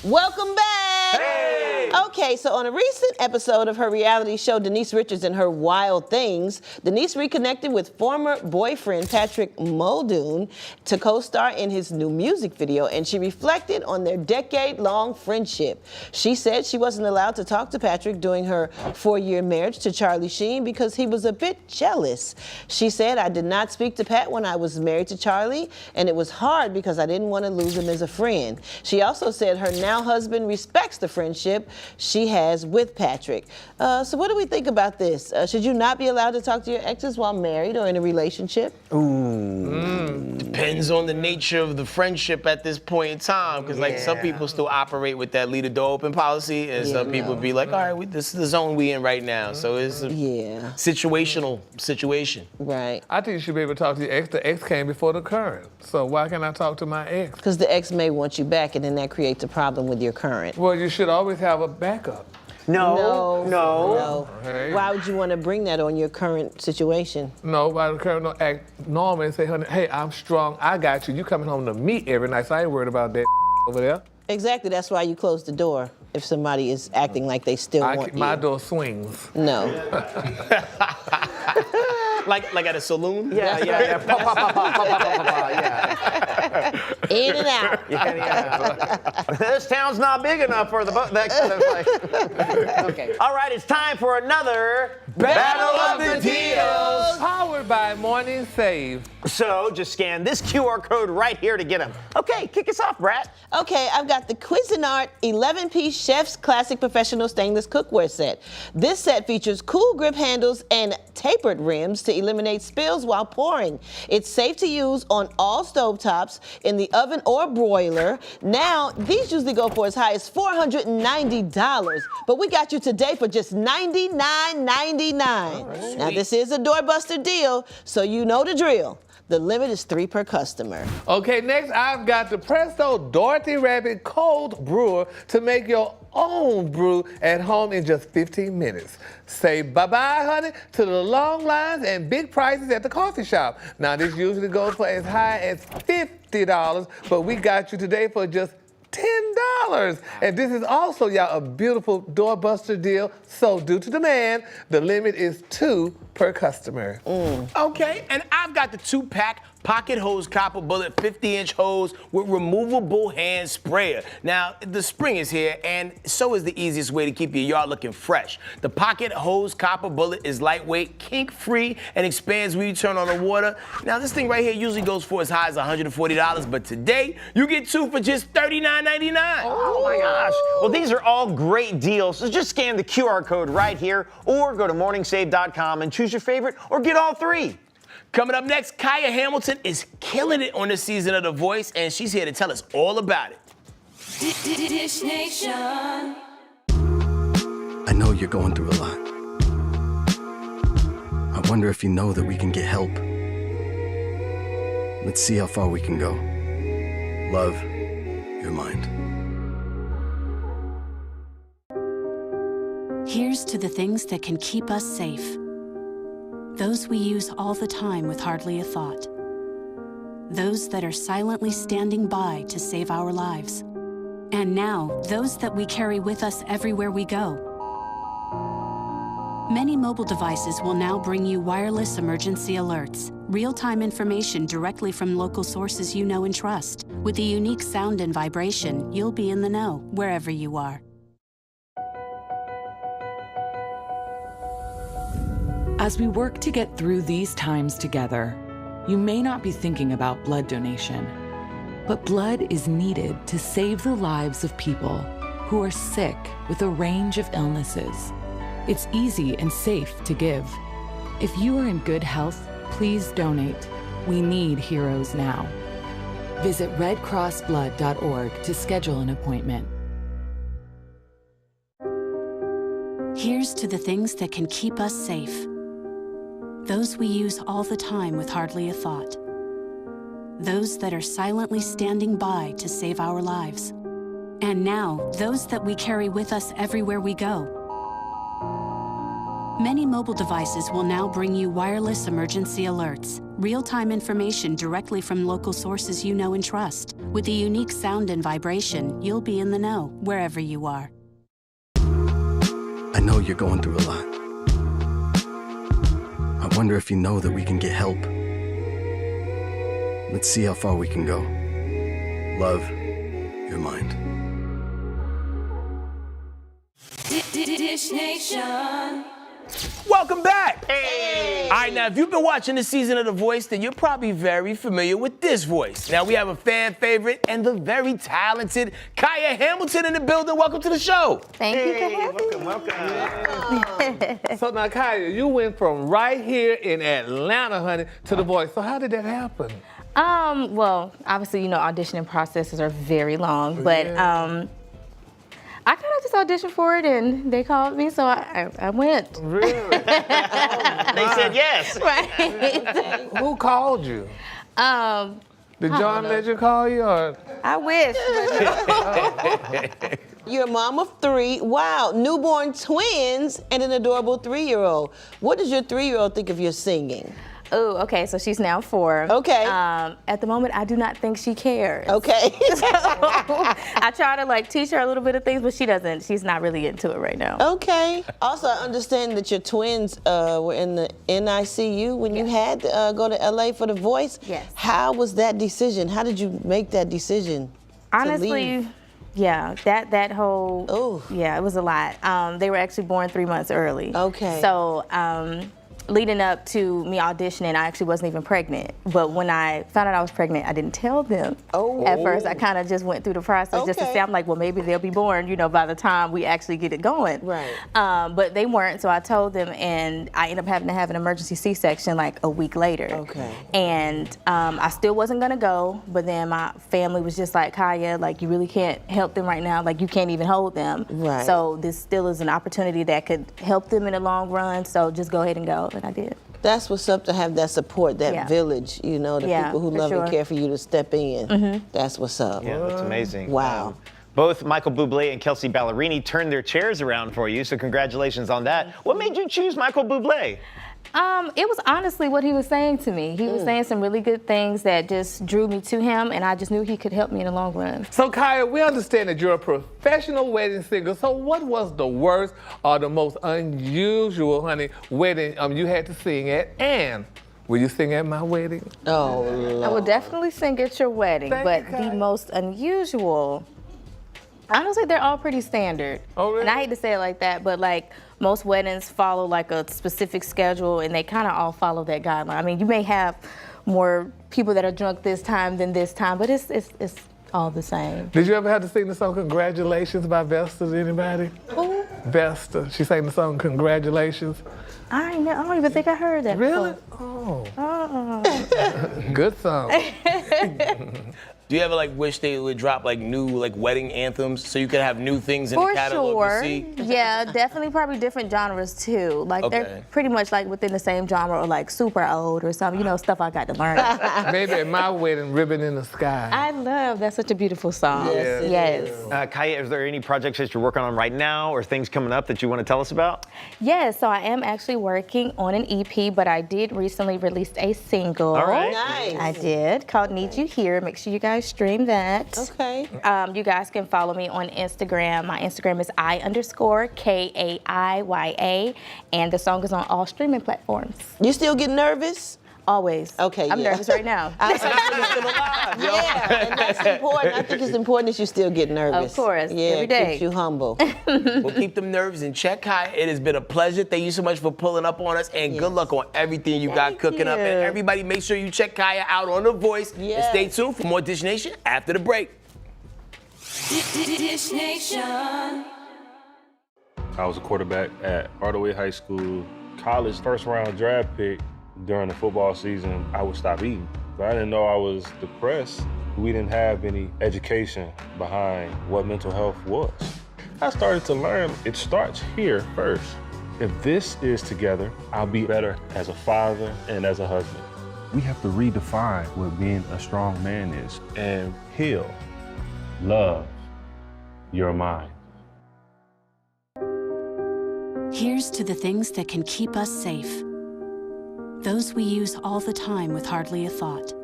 Welcome back. Hey. Okay, so on a recent episode of her reality show, Denise Richards and Her Wild Things, Denise reconnected with former boyfriend Patrick Muldoon to co-star in his new music video, and she reflected on their decade-long friendship. She said she wasn't allowed to talk to Patrick during her 4-year marriage to Charlie Sheen because he was a bit jealous. She said, I did not speak to Pat when I was married to Charlie, and it was hard because I didn't want to lose him as a friend. She also said her now husband respects the friendship she has with Patrick. So what do we think about this? Should you not be allowed to talk to your exes while married or in a relationship? Depends on the nature of the friendship at this point in time, because like some people still operate with that leave the door open policy, and some people be like, all right, this is the zone we in right now. So it's a situational situation. Right. I think you should be able to talk to your ex. The ex came before the current. So why can't I talk to my ex? Because the ex may want you back, and then that creates a problem with your current. Well, you should always have a backup. No. Hey. Why would you want to bring that on your current situation? No, why the current don't act normal and say, honey, hey, I'm strong, I got you. You coming home to me every night, so I ain't worried about that over there. Exactly, that's why you close the door if somebody is acting like they still want you. My door swings. No. Like at a saloon? Yeah. In and out. This town's not big enough for that kind of like. Okay. All right, it's time for another Battle of the Deals. Powered by Morning Save. So just scan this QR code right here to get them. Okay, kick us off, Brat. Okay, I've got the Cuisinart 11-piece Chef's Classic Professional Stainless Cookware Set. This set features cool grip handles and tapered rims to eliminate spills while pouring. It's safe to use on all stovetops, in the oven or broiler. Now, these usually go for as high as $490, but we got you today for just $99.99. Now, this is a doorbuster deal, so you know the drill. The limit is 3 per customer. Okay, next I've got the Presto Dorothy Rabbit Cold Brewer to make your own brew at home in just 15 minutes. Say bye-bye, honey, to the long lines and big prices at the coffee shop. Now, this usually goes for as high as $50, but we got you today for just $10. And this is also, y'all, a beautiful doorbuster deal. So due to demand, the limit is 2 per customer. Okay, and I've got the 2-pack pocket hose copper bullet 50-inch hose with removable hand sprayer. Now, the spring is here, and so is the easiest way to keep your yard looking fresh. The pocket hose copper bullet is lightweight, kink-free, and expands when you turn on the water. Now, this thing right here usually goes for as high as $140, but today, you get 2 for just $39.99. Oh my gosh. Well, these are all great deals, so just scan the QR code right here or go to morningsave.com and choose your favorite or get all 3. Coming up next, Kaia Hamilton is killing it on this season of The Voice, and she's here to tell us all about it. Dish Nation. I know you're going through a lot. I wonder if you know that we can get help. Let's see how far we can go. Love, your mind. Here's to the things that can keep us safe. Those we use all the time with hardly a thought. Those that are silently standing by to save our lives. And now, those that we carry with us everywhere we go. Many mobile devices will now bring you wireless emergency alerts, real-time information directly from local sources you know and trust. With the unique sound and vibration, you'll be in the know, wherever you are. As we work to get through these times together, you may not be thinking about blood donation, but blood is needed to save the lives of people who are sick with a range of illnesses. It's easy and safe to give. If you are in good health, please donate. We need heroes now. Visit redcrossblood.org to schedule an appointment. Here's to the things that can keep us safe. Those we use all the time with hardly a thought. Those that are silently standing by to save our lives. And now, those that we carry with us everywhere we go. Many mobile devices will now bring you wireless emergency alerts, real-time information directly from local sources you know and trust. With the unique sound and vibration, you'll be in the know, wherever you are. I know you're going through a lot. I wonder if you know that we can get help. Let's see how far we can go. Love, your mind. Dish Nation. Welcome back. Hey. All right, now, if you've been watching this season of The Voice, then you're probably very familiar with this voice. Now, we have a fan favorite and the very talented Kaia Hamilton in the building. Welcome to the show. Thank you for having welcome. So now, Kaia, you went from right here in Atlanta, honey, to The Voice. So how did that happen? Well, obviously, you know, auditioning processes are very long, but I kind of just auditioned for it, and they called me, so I went. Really? They said yes. Right. Who called you? Did John Legend call you, or? I wish. You're a mom of 3. Wow, newborn twins and an adorable 3-year-old. What does your 3-year-old think of your singing? Oh, okay, so she's now 4. Okay. At the moment, I do not think she cares. Okay. So, I try to like teach her a little bit of things, but she doesn't. She's not really into it right now. Okay. Also, I understand that your twins were in the NICU when you had to go to LA for The Voice. Yes. How was that decision? How did you make that decision? Honestly, yeah, that whole, yeah, it was a lot. They were actually born 3 months early. Okay. So, leading up to me auditioning, I actually wasn't even pregnant. But when I found out I was pregnant, I didn't tell them. At first, I kind of just went through the process just to say, I'm like, well, maybe they'll be born, you know, by the time we actually get it going. Right. But they weren't, so I told them, and I ended up having to have an emergency C-section like a week later. Okay. And I still wasn't gonna go, but then my family was just like, Kaia, like, you really can't help them right now. Like, you can't even hold them. Right. So this still is an opportunity that could help them in the long run, so just go ahead and go, and I did. That's what's up, to have that support, that village, you know, the people who love and care for you to step in. That's what's up. Yeah, that's amazing. Wow. Both Michael Bublé and Kelsey Ballerini turned their chairs around for you, so congratulations on that. What made you choose Michael Bublé? It was honestly what he was saying to me. He was saying some really good things that just drew me to him, and I just knew he could help me in the long run. So, Kaia, we understand that you're a professional wedding singer. So what was the worst or the most unusual, honey, wedding you had to sing at? And will you sing at my wedding? Oh, Lord. I will definitely sing at your wedding, but the most unusual, honestly, they're all pretty standard. Oh, really? And I hate to say it like that, but like most weddings follow like a specific schedule, and they kind of all follow that guideline. I mean, you may have more people that are drunk this time than this time, but it's all the same. Did you ever have to sing the song Congratulations by Vesta to anybody? Who? Vesta. She sang the song Congratulations. I don't even think I heard that Really? before. Good song. Do you ever like wish they would drop like new like wedding anthems so you could have new things in For the catalog sure. to see? Yeah, definitely probably different genres too. Like they're pretty much like within the same genre or like super old or something, you know, stuff I got to learn. Maybe at my wedding, Ribbon in the Sky. I love, that's such a beautiful song. Yes. Kaia, is there any projects that you're working on right now or things coming up that you want to tell us about? Yes, so I am actually working on an EP, but I did recently release a single. All right. Nice. I did, called Need You Here. Make sure you guys stream that. Okay. You guys can follow me on Instagram. My Instagram is I_KAIYA, and the song is on all streaming platforms. You still get nervous? Always. Okay, I'm nervous right now. Yeah, and that's important. I think it's important that you still get nervous. Of course, Yeah, every day. keeps you humble. We'll keep them nerves in check, Kaia. It has been a pleasure. Thank you so much for pulling up on us, and good luck on everything you got cooking up. And everybody, make sure you check Kaia out on The Voice. And stay tuned for more Dish Nation after the break. Dish Nation. I was a quarterback at Hardaway High School. College first-round draft pick. During the football season, I would stop eating. But I didn't know I was depressed. We didn't have any education behind what mental health was. I started to learn it starts here first. If this is together, I'll be better as a father and as a husband. We have to redefine what being a strong man is and heal, love your mind. Here's to the things that can keep us safe. Those we use all the time with hardly a thought.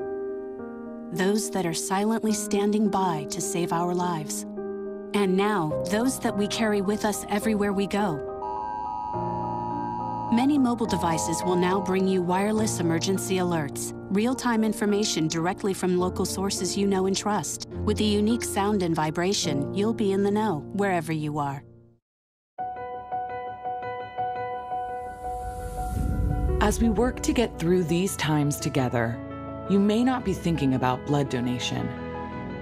Those that are silently standing by to save our lives. And now, those that we carry with us everywhere we go. Many mobile devices will now bring you wireless emergency alerts, real-time information directly from local sources you know and trust. With the unique sound and vibration, you'll be in the know wherever you are. As we work to get through these times together, you may not be thinking about blood donation,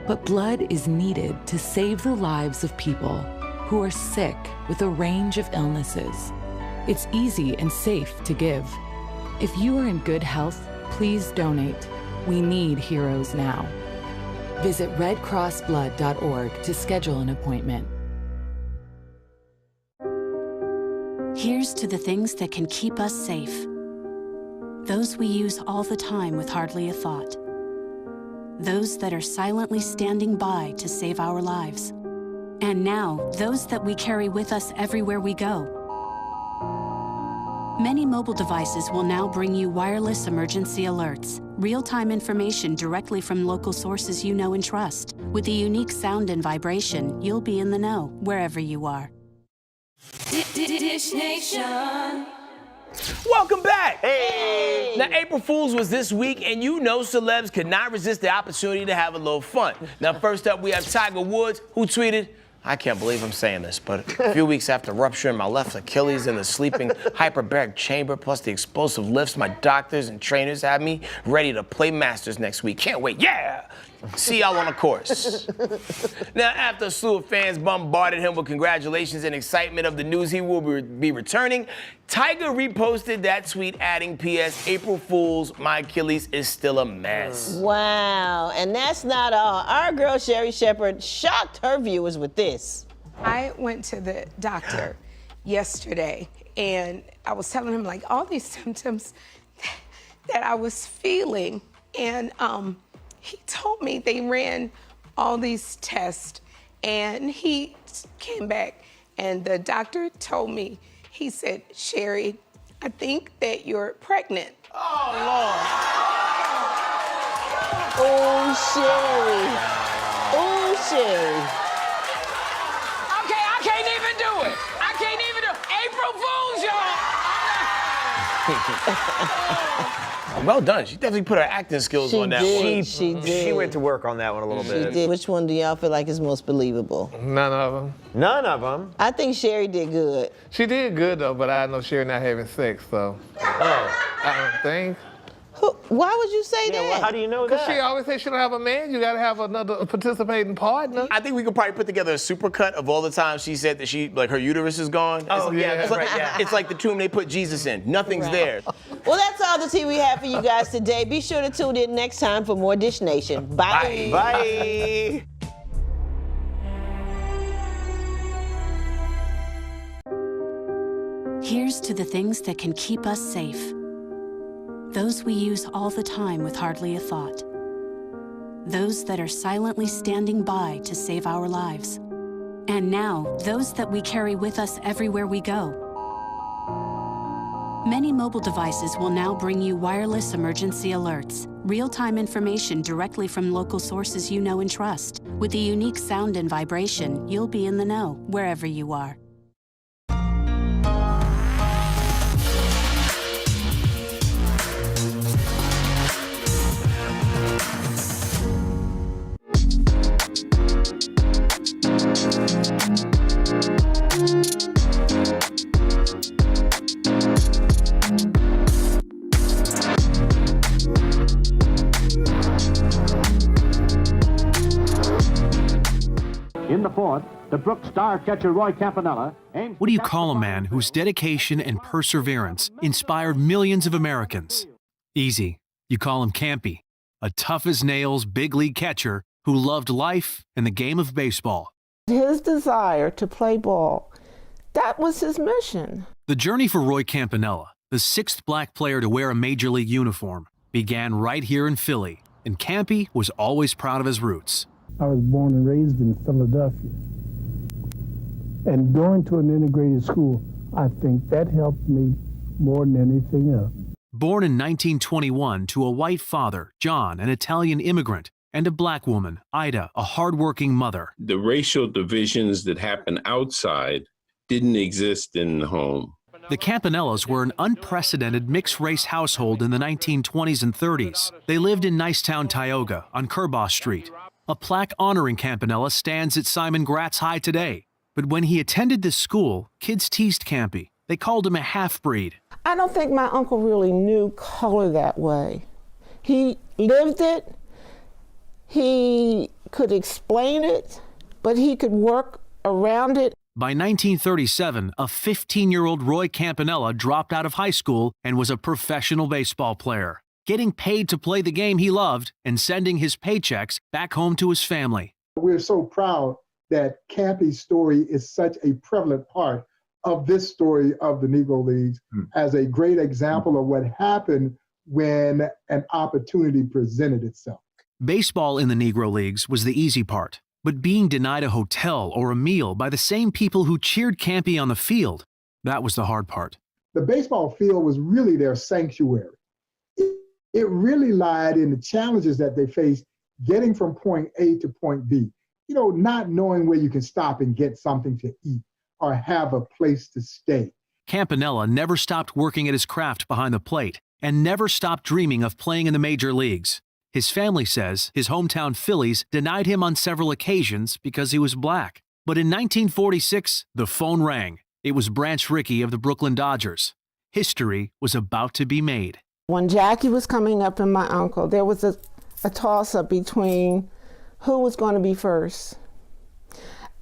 but blood is needed to save the lives of people who are sick with a range of illnesses. It's easy and safe to give. If you are in good health, please donate. We need heroes now. Visit redcrossblood.org to schedule an appointment. Here's to the things that can keep us safe. Those we use all the time with hardly a thought. Those that are silently standing by to save our lives. And now, those that we carry with us everywhere we go. Many mobile devices will now bring you wireless emergency alerts, real-time information directly from local sources you know and trust. With the unique sound and vibration, you'll be in the know wherever you are. Dish Nation. Welcome back. Hey. Now, April Fool's was this week, and you know celebs could not resist the opportunity to have a little fun. Now, first up, we have Tiger Woods, who tweeted, I can't believe I'm saying this, but a few weeks after rupturing my left Achilles in the sleeping hyperbaric chamber, plus the explosive lifts, my doctors and trainers had me ready to play Masters next week. Can't wait, yeah! See y'all on the course. Now, after a slew of fans bombarded him with congratulations and excitement of the news he will be returning, Tiger reposted that tweet adding, P.S. April Fools, my Achilles is still a mess. Wow, and that's not all. Our girl Sherry Shepherd shocked her viewers with this. I went to the doctor yesterday and I was telling him like all these symptoms that I was feeling, and he told me they ran all these tests and he came back and the doctor told me, he said, Sherry, I think that you're pregnant. Oh, Lord. Oh, Sherry. Oh, Sherry. Okay, I can't even do it. I can't even do it. April Fools, y'all. Well done. She definitely put her acting skills on that one. She did. She went to work on that one a little bit. She did. Which one do y'all feel like is most believable? None of them. None of them? I think Sherry did good. She did good, though, but I know Sherry not having sex, so. Oh. I don't think. Why would you say that? Well, how do you know that? Because she always says she don't have a man. You got to have another participating partner. I think we could probably put together a supercut of all the times she said that her uterus is gone. Oh, yeah, that's right, yeah. It's like the tomb they put Jesus in. Nothing's there. Well, that's all the tea we have for you guys today. Be sure to tune in next time for more Dish Nation. Bye. Bye. Here's to the things that can keep us safe. Those we use all the time with hardly a thought. Those that are silently standing by to save our lives. And now, those that we carry with us everywhere we go. Many mobile devices will now bring you wireless emergency alerts, real-time information directly from local sources you know and trust. With the unique sound and vibration, you'll be in the know wherever you are. In the fourth, the Brooks star catcher Roy Campanella aims... What do you call a man whose dedication and perseverance inspired millions of Americans? Easy. You call him Campy, a tough-as-nails big league catcher who loved life and the game of baseball. His desire to play ball, that was his mission. The journey for Roy Campanella, the sixth black player to wear a major league uniform, began right here in Philly, and Campy was always proud of his roots. I was born and raised in Philadelphia. And going to an integrated school, I think that helped me more than anything else. Born in 1921 to a white father, John, an Italian immigrant, and a black woman, Ida, a hardworking mother. The racial divisions that happen outside didn't exist in the home. The Campanellas were an unprecedented mixed-race household in the 1920s and 30s. They lived in Nicetown, Tioga, on Kerbau Street. A plaque honoring Campanella stands at Simon Gratz High today. But when he attended this school, kids teased Campy. They called him a half-breed. I don't think my uncle really knew color that way. He lived it, he could explain it, but he could work around it. By 1937, a 15-year-old Roy Campanella dropped out of high school and was a professional baseball player, getting paid to play the game he loved and sending his paychecks back home to his family. We're so proud that Campy's story is such a prevalent part of this story of the Negro Leagues as a great example of what happened when an opportunity presented itself. Baseball in the Negro Leagues was the easy part, but being denied a hotel or a meal by the same people who cheered Campy on the field, that was the hard part. The baseball field was really their sanctuary. It really lied in the challenges that they faced getting from point A to point B. You know, not knowing where you can stop and get something to eat or have a place to stay. Campanella never stopped working at his craft behind the plate and never stopped dreaming of playing in the major leagues. His family says his hometown Phillies denied him on several occasions because he was black. But in 1946, the phone rang. It was Branch Rickey of the Brooklyn Dodgers. History was about to be made. When Jackie was coming up and my uncle, there was a toss-up between who was going to be first.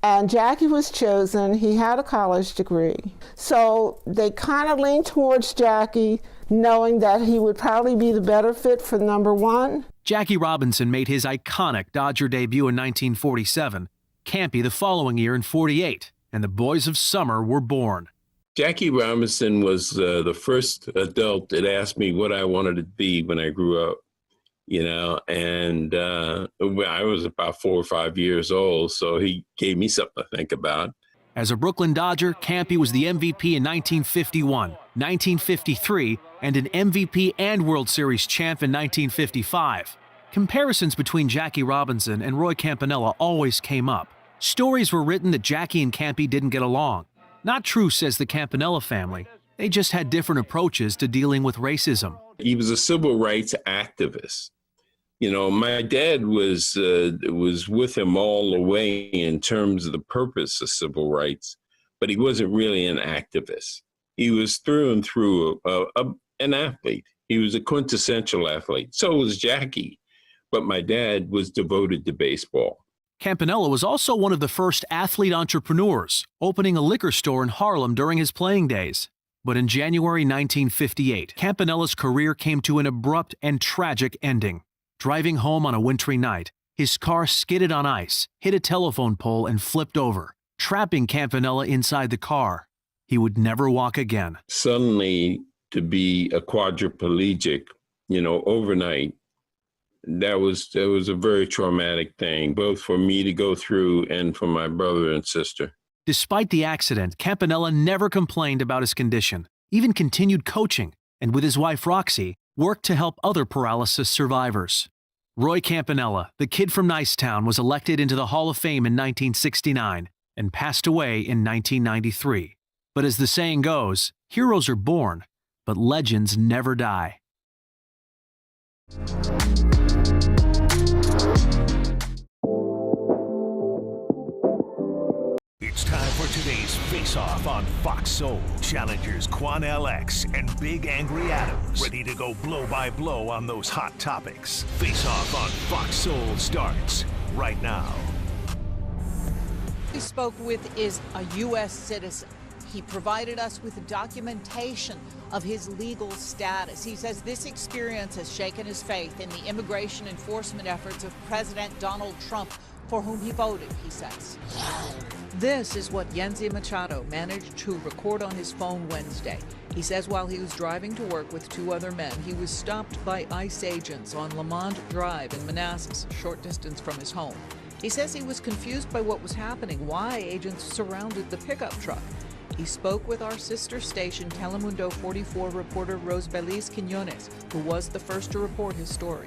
And Jackie was chosen. He had a college degree. So they kind of leaned towards Jackie, knowing that he would probably be the better fit for number one. Jackie Robinson made his iconic Dodger debut in 1947, Campy the following year in 48, and the Boys of Summer were born. Jackie Robinson was the first adult that asked me what I wanted to be when I grew up, and I was about 4 or 5 years old, so he gave me something to think about. As a Brooklyn Dodger, Campy was the MVP in 1951, 1953, and an MVP and World Series champ in 1955. Comparisons between Jackie Robinson and Roy Campanella always came up. Stories were written that Jackie and Campy didn't get along. Not true, says the Campanella family. They just had different approaches to dealing with racism. He was a civil rights activist. My dad was with him all the way in terms of the purpose of civil rights, but he wasn't really an activist. He was through and through an athlete. He was a quintessential athlete. So was Jackie, but my dad was devoted to baseball. Campanella was also one of the first athlete entrepreneurs, opening a liquor store in Harlem during his playing days. But in January 1958, Campanella's career came to an abrupt and tragic ending. Driving home on a wintry night, his car skidded on ice, hit a telephone pole, and flipped over, trapping Campanella inside the car. He would never walk again. Suddenly, to be a quadriplegic, overnight, that was a very traumatic thing, both for me to go through and for my brother and sister. Despite the accident, Campanella never complained about his condition, even continued coaching, and with his wife Roxy, worked to help other paralysis survivors. Roy Campanella, the kid from Nicetown, was elected into the Hall of Fame in 1969 and passed away in 1993. But as the saying goes, heroes are born, but legends never die. It's time for today's Face-Off on Fox Soul. Challengers Quan LX and Big Angry Adams ready to go blow by blow on those hot topics. Face-Off on Fox Soul starts right now. We spoke with is a U.S. citizen. He provided us with documentation of his legal status. He says this experience has shaken his faith in the immigration enforcement efforts of President Donald Trump, for whom he voted, he says. This is what Yenzi Machado managed to record on his phone Wednesday. He says while he was driving to work with 2 other men, he was stopped by ICE agents on Lamont Drive in Manassas, a short distance from his home. He says he was confused by what was happening, why agents surrounded the pickup truck. He spoke with our sister station, Telemundo 44 reporter Rosbelis Quinones, who was the first to report his story.